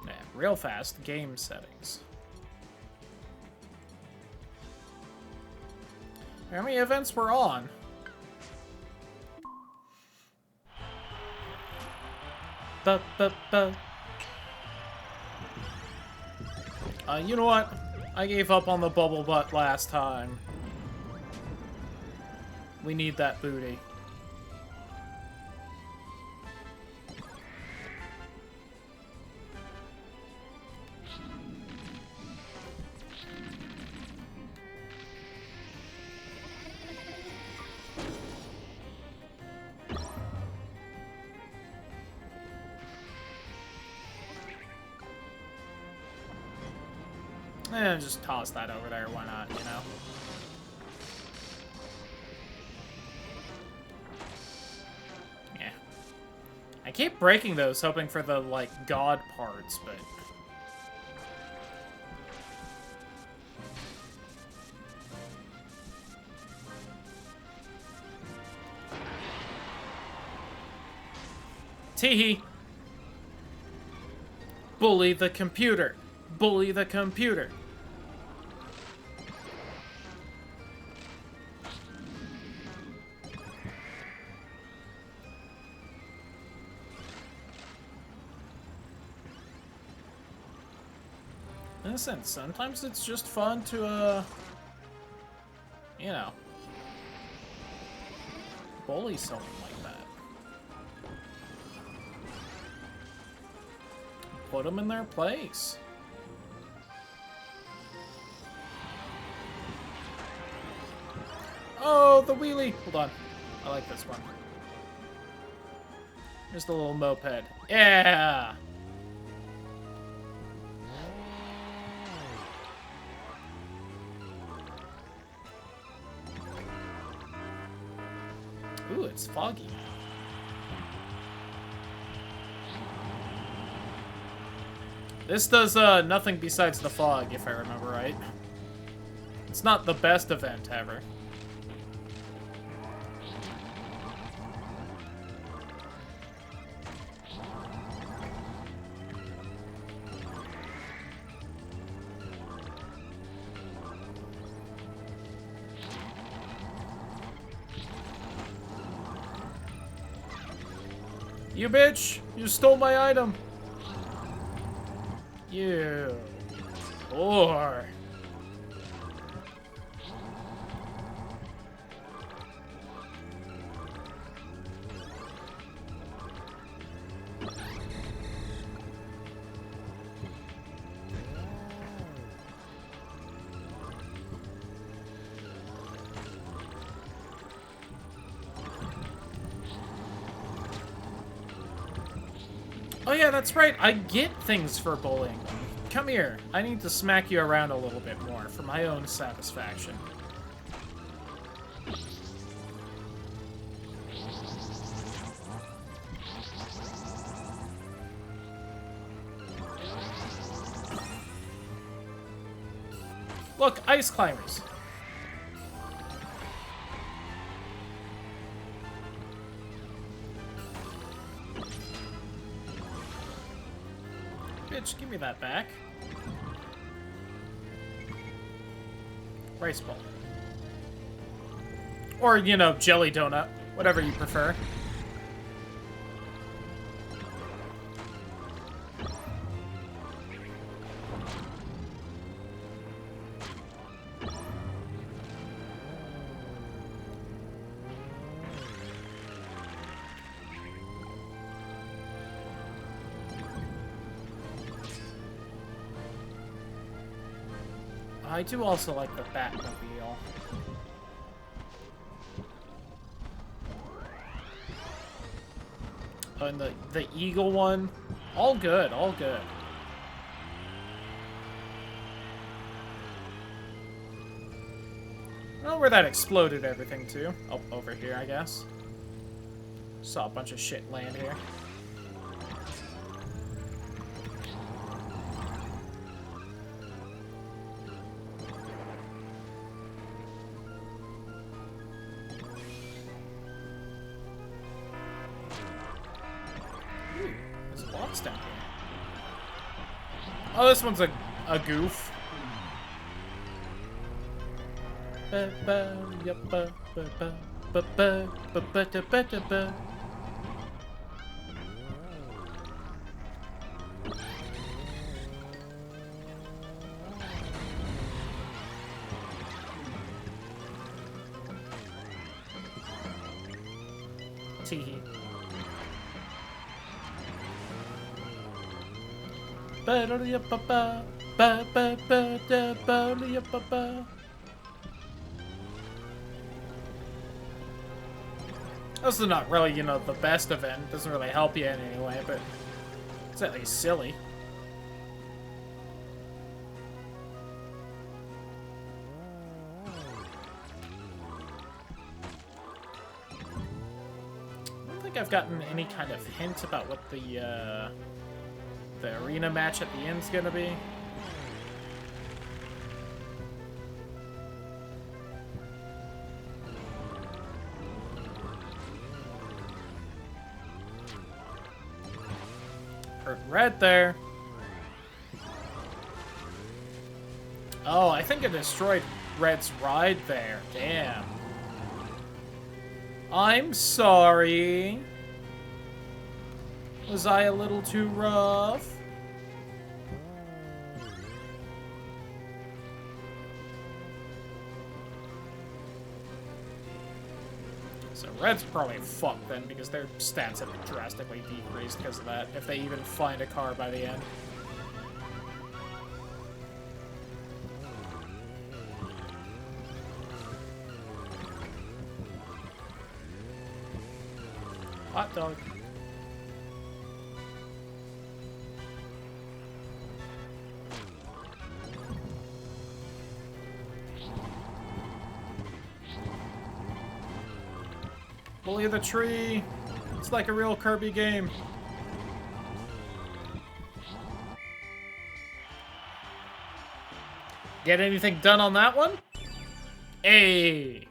Man, real fast. Game settings. How many events were on? You know what? I gave up on the bubble butt last time. We need that booty. Just toss that over there, why not, you know? Yeah. I keep breaking those, hoping for the, like, god parts, but... Teehee! Bully the computer! Bully the computer! In a sense, sometimes it's just fun to, you know, bully someone like that. Put them in their place. Oh, the wheelie! Hold on. I like this one. Here's the little moped. Yeah! Ooh, it's foggy. This does nothing besides the fog, if I remember right. It's not the best event ever. You bitch! You stole my item! You... Whore! Oh yeah, that's right. I get things for bullying. Come here. I need to smack you around a little bit more for my own satisfaction. Look, ice climbers. Bitch, give me that back. Rice ball. Or, you know, jelly donut. Whatever you prefer. I do also like the Batmobile. Oh, and the Eagle one. All good, all good. I don't know where that exploded everything to. Oh, over here, I guess. Saw a bunch of shit land here. Down here. Oh, this one's a goof. Teehee. This is not really, you know, the best event. Doesn't really help you in any way, but it's at least silly. I've gotten any kind of hint about what the arena match at the end's gonna be. Heard red there. Oh, I think it destroyed Red's ride there. Damn. I'm sorry. Was I a little too rough? So Red's probably fucked then, because their stats have drastically decreased because of that, if they even find a car by the end. Hot dog. Bully the tree. It's like a real Kirby game. Get anything done on that one? Hey!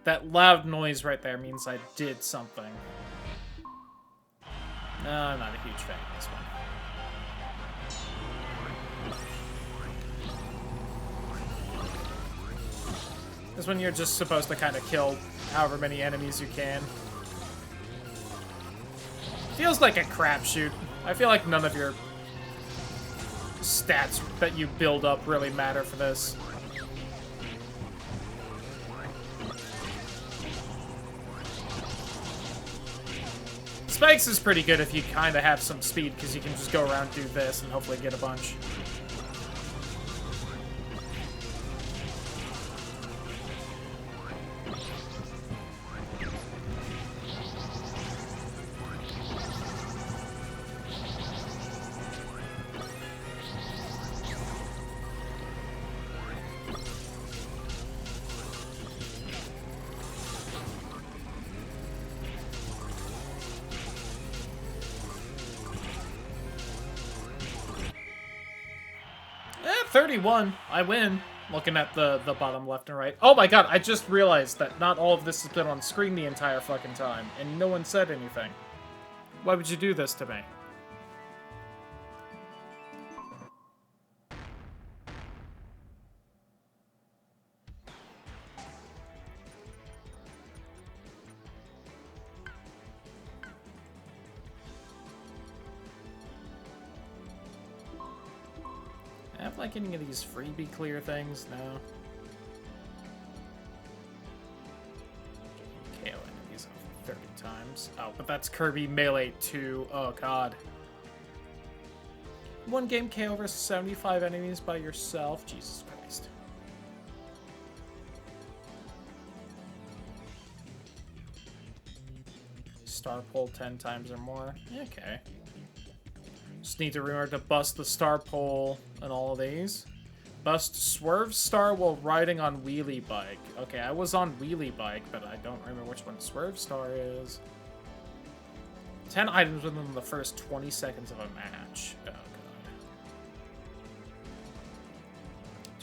That loud noise right there means I did something. No, I'm not a huge fan of this one. This one you're just supposed to kind of kill however many enemies you can. Feels like a crapshoot. I feel like none of your stats that you build up really matter for this. Spikes is pretty good if you kind of have some speed, because you can just go around, do this, and hopefully get a bunch. Eh, 31. I win. Looking at the bottom left and right. Oh my god, I just realized that not all of this has been on screen the entire fucking time, and no one said anything. Why would you do this to me? I have like any of these freebie clear things? No. KO enemies 30 times. Oh, but that's Kirby Melee 2. Oh god. One game KO over 75 enemies by yourself? Jesus Christ. Star pole 10 times or more. Okay. Just need to remember to bust the star pole and all of these. Bust Swerve Star while riding on Wheelie Bike. Okay, I was on Wheelie Bike, but I don't remember which one Swerve Star is. 10 items within the first 20 seconds of a match. Oh, God.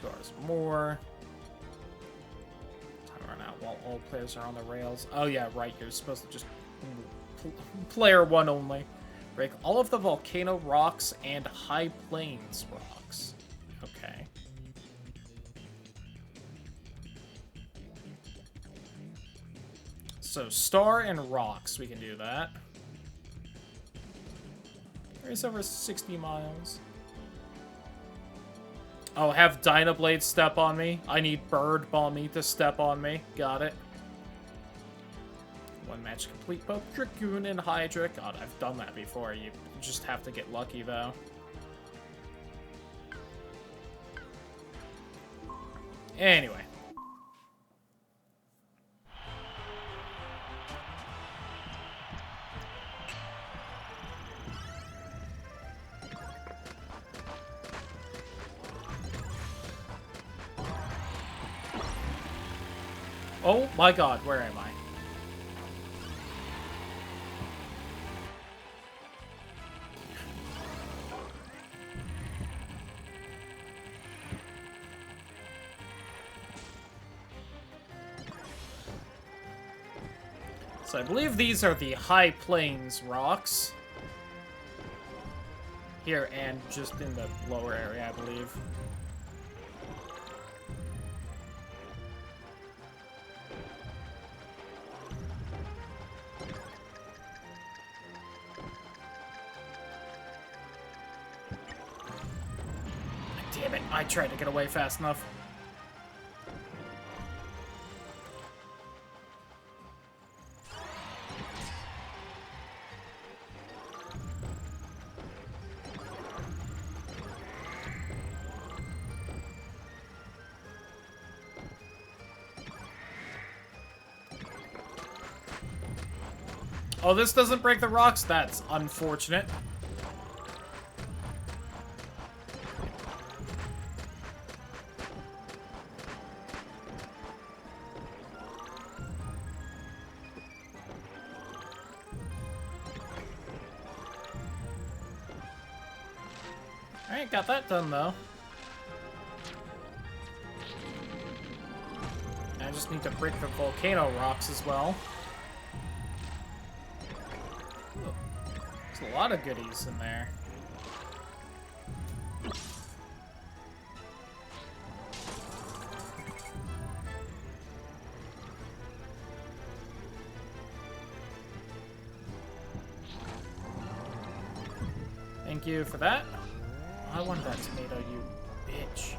2 hours more. Time run out while all players are on the rails. Oh, yeah, right. You're supposed to just... Player 1 only. Break all of the volcano rocks and high plains rocks. Okay. So, star and rocks, we can do that. Race over 60 miles. Oh, have Dynablade step on me. I need Bird Balmy to step on me. Got it. One match complete, both Dragoon and Hydra. God, I've done that before. You just have to get lucky, though. Anyway. Oh my god, where am I? So I believe these are the High Plains rocks. Here and just in the lower area, I believe. Damn it, I tried to get away fast enough. Oh, this doesn't break the rocks? That's unfortunate. Alright, got that done though. I just need to break the volcano rocks as well. There's a lot of goodies in there. Thank you for that. I wanted that tomato, you bitch.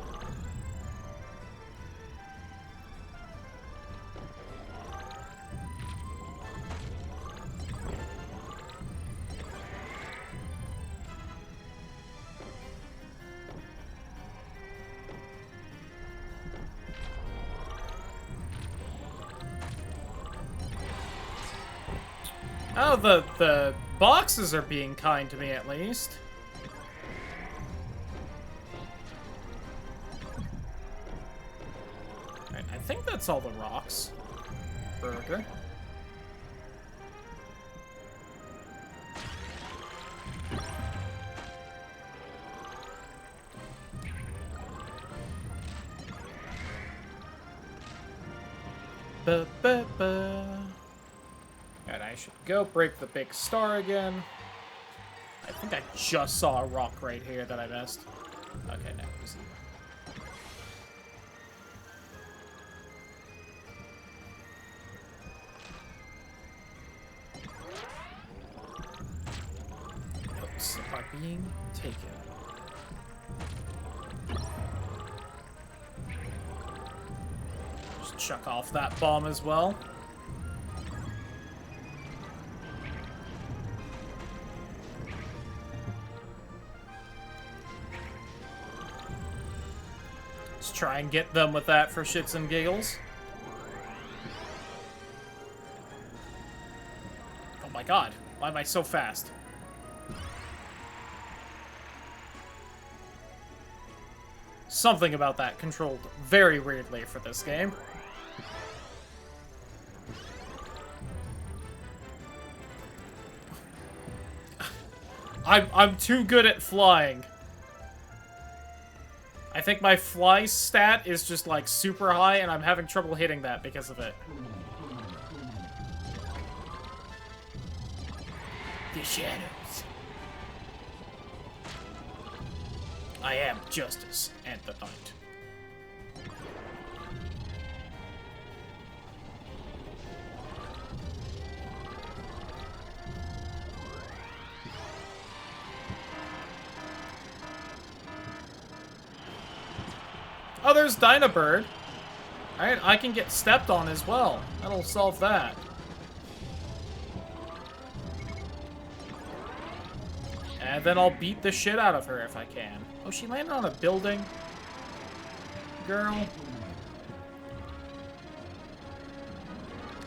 Oh, the boxes are being kind to me at least. Right, I think that's all the rocks. Burger. Ba-ba-ba. And I should go break the big star again. I think I just saw a rock right here that I missed. Okay, no, it was notes are being taken. Just chuck off that bomb as well. Try and get them with that for shits and giggles. Oh my god, why am I so fast? Something about that controlled very weirdly for this game. I'm too good at flying. I think my fly stat is just, like, super high, and I'm having trouble hitting that because of it. The shadows. I am justice and the night. Oh, there's Dynabird. Alright, I can get stepped on as well. That'll solve that. And then I'll beat the shit out of her if I can. Oh, she landed on a building? Girl. Am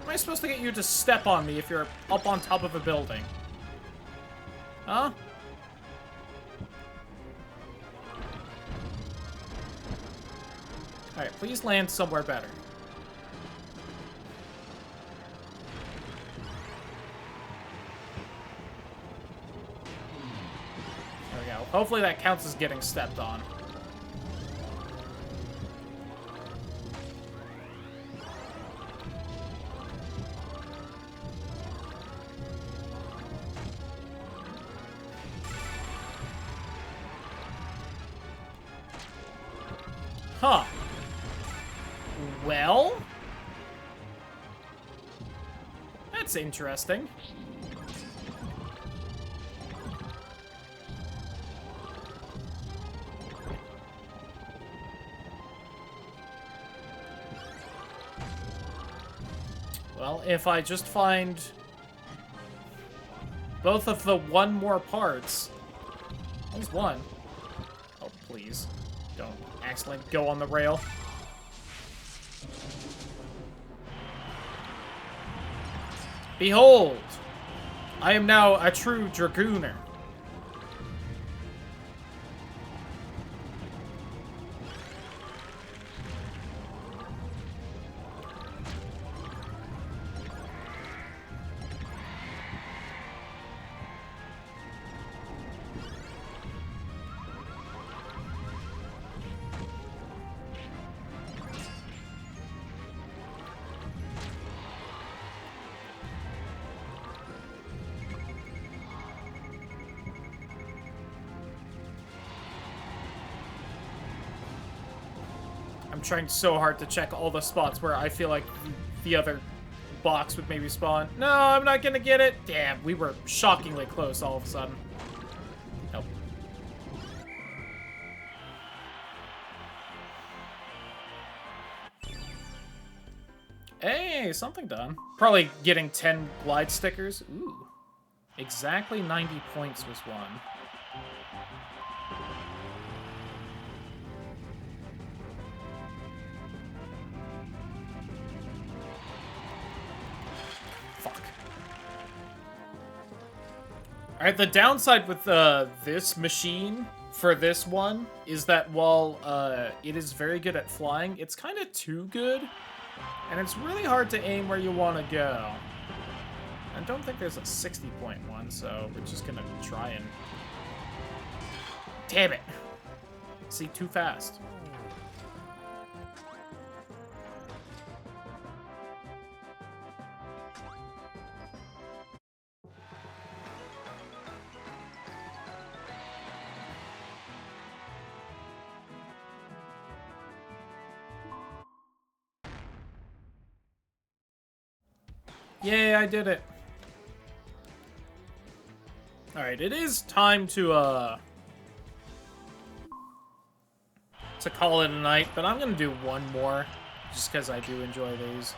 I supposed to get you to step on me if you're up on top of a building? Huh? Alright, please land somewhere better. There we go. Hopefully that counts as getting stepped on. Huh. Well... That's interesting. Well, if I just find both of the one more parts... There's one. Oh, please. Don't accidentally go on the rail. Behold! I am now a true Dragooner. I'm trying so hard to check all the spots where I feel like the other box would maybe spawn. No, I'm not gonna get it. Damn, we were shockingly close all of a sudden. Nope. Hey, something done. Probably getting 10 glide stickers. Ooh. Exactly 90 points was one. Alright, the downside with this machine for this one is that while it is very good at flying, it's kind of too good, and it's really hard to aim where you want to go. I don't think there's a 60-point one, so we're just gonna try and... Damn it! See, too fast. Yay, I did it. Alright, it is time to call it a night, but I'm gonna do one more, just because I do enjoy these.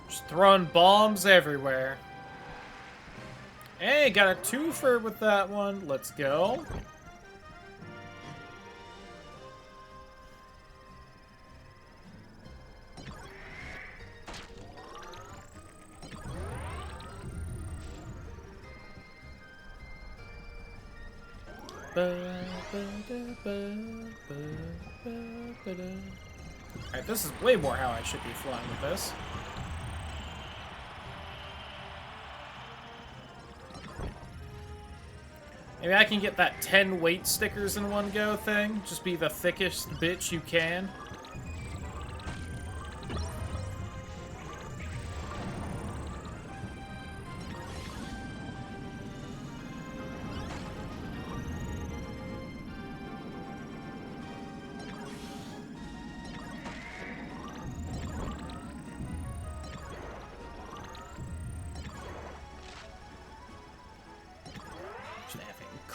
Just throwing bombs everywhere. Hey, got a twofer with that one. Let's go. Alright, this is way more how I should be flying with this. Maybe I can get that 10 weight stickers in one go thing. Just be the thickest bitch you can.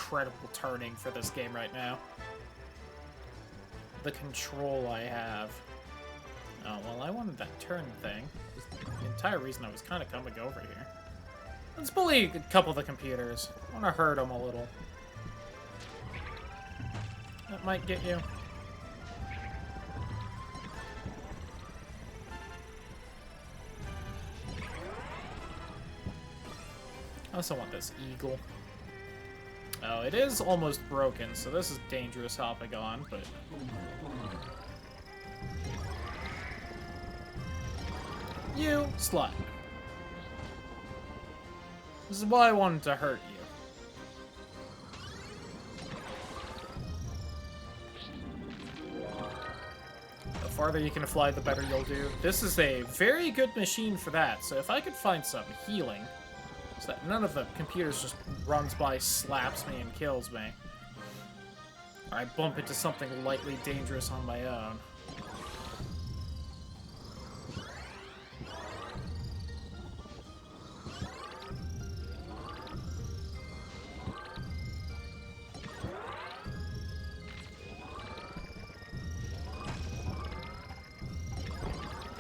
Incredible turning for this game right now. The control I have. Oh, well, I wanted that turn thing. It's the entire reason I was kind of coming over here. Let's bully a couple of the computers. I want to hurt them a little. That might get you. I also want this eagle. Oh, it is almost broken, so this is dangerous hopping on, but... You slut. This is why I wanted to hurt you. The farther you can fly, the better you'll do. This is a very good machine for that, so if I could find some healing, so that none of the computers just runs by, slaps me, and kills me. Or I bump into something lightly dangerous on my own.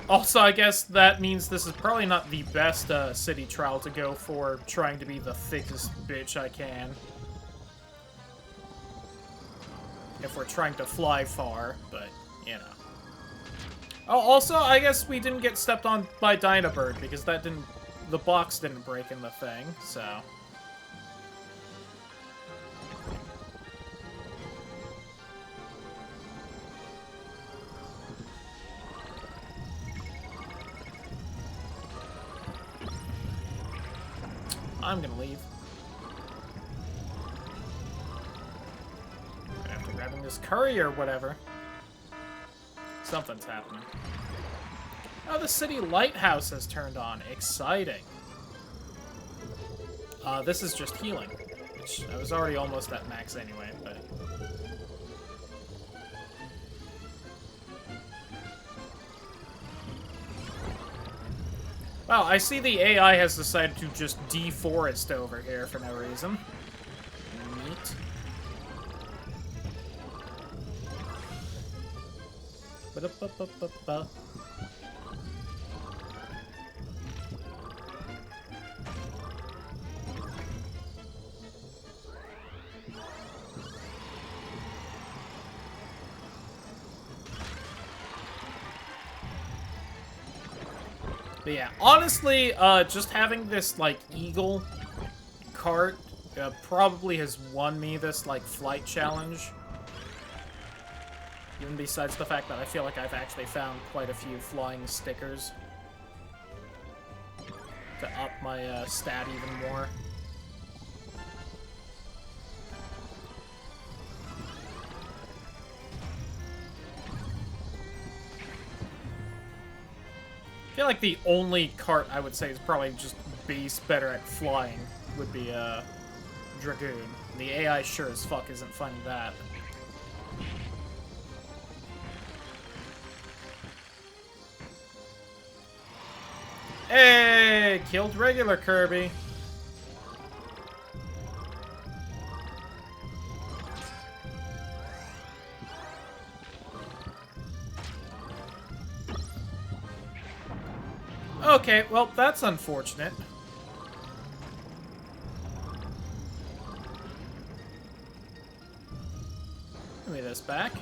Also, I guess that means this is probably not the best city trial to go for, trying to be the thickest bitch I can. If we're trying to fly far, but, you know. Oh, also, I guess we didn't get stepped on by Dynabird, because that didn't... the box didn't break in the thing, so... I'm gonna leave. After grabbing this curry or whatever. Something's happening. Oh, the city lighthouse has turned on. Exciting. This is just healing. Which I was already almost at max anyway, but... Wow, I see the AI has decided to just deforest over here for no reason. Neat. Ba-da-ba-ba-ba-ba. But yeah, honestly, just having this, like, eagle cart probably has won me this, like, flight challenge. Even besides the fact that I feel like I've actually found quite a few flying stickers to up my stat even more. I feel like the only cart I would say is probably just base better at flying would be Dragoon. The AI sure as fuck isn't finding that. Hey! Killed regular Kirby. Okay, well, that's unfortunate. Give me this back.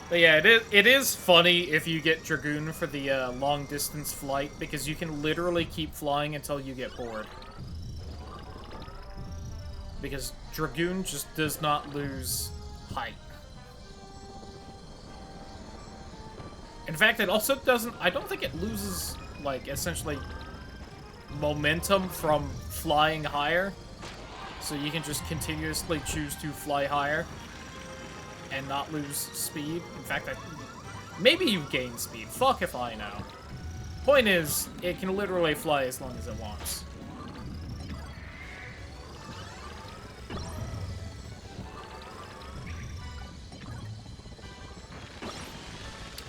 But yeah, it is funny if you get Dragoon for the long-distance flight, because you can literally keep flying until you get bored. Because Dragoon just does not lose height. In fact, it also doesn't... I don't think it loses, like, essentially momentum from flying higher. So you can just continuously choose to fly higher and not lose speed. In fact, maybe you gain speed. Fuck if I know. Point is, it can literally fly as long as it wants.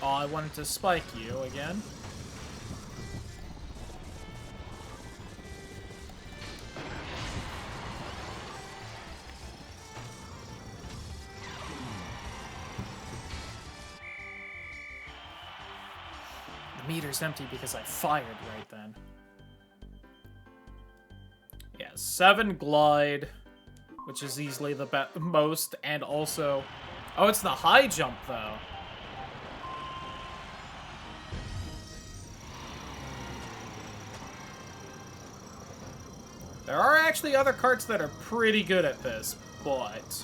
Oh, I wanted to spike you again. The meter's empty because I fired right then. Yeah, 7 glide, which is easily the most, and also... Oh, it's the high jump, though. There are actually other carts that are pretty good at this, but...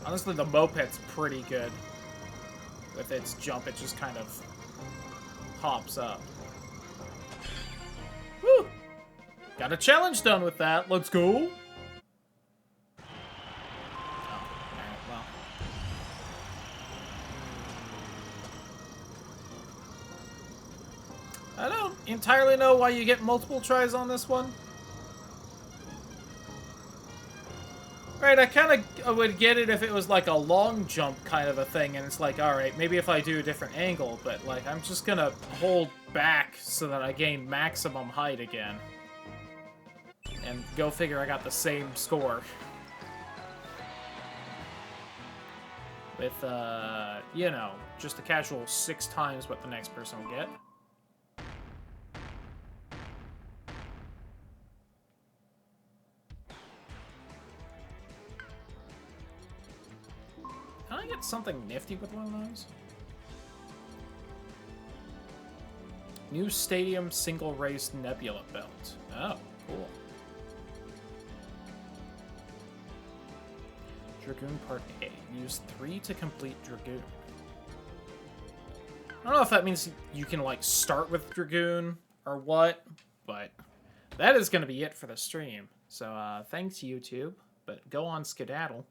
honestly, the moped's pretty good. With its jump, it just kind of hops up. Woo! Got a challenge done with that. Let's go! I don't entirely know why you get multiple tries on this one. Right, I kind of would get it if it was like a long jump kind of a thing, and it's like, alright, maybe if I do a different angle, but like, I'm just gonna hold back so that I gain maximum height again. And go figure I got the same score. With, you know, just a casual 6 times what the next person will get. Can I get something nifty with one of those? New Stadium Single Race Nebula Belt. Oh, cool. Dragoon Part A. Use 3 to complete Dragoon. I don't know if that means you can, like, start with Dragoon or what, but that is going to be it for the stream. So, thanks, YouTube, but go on skedaddle.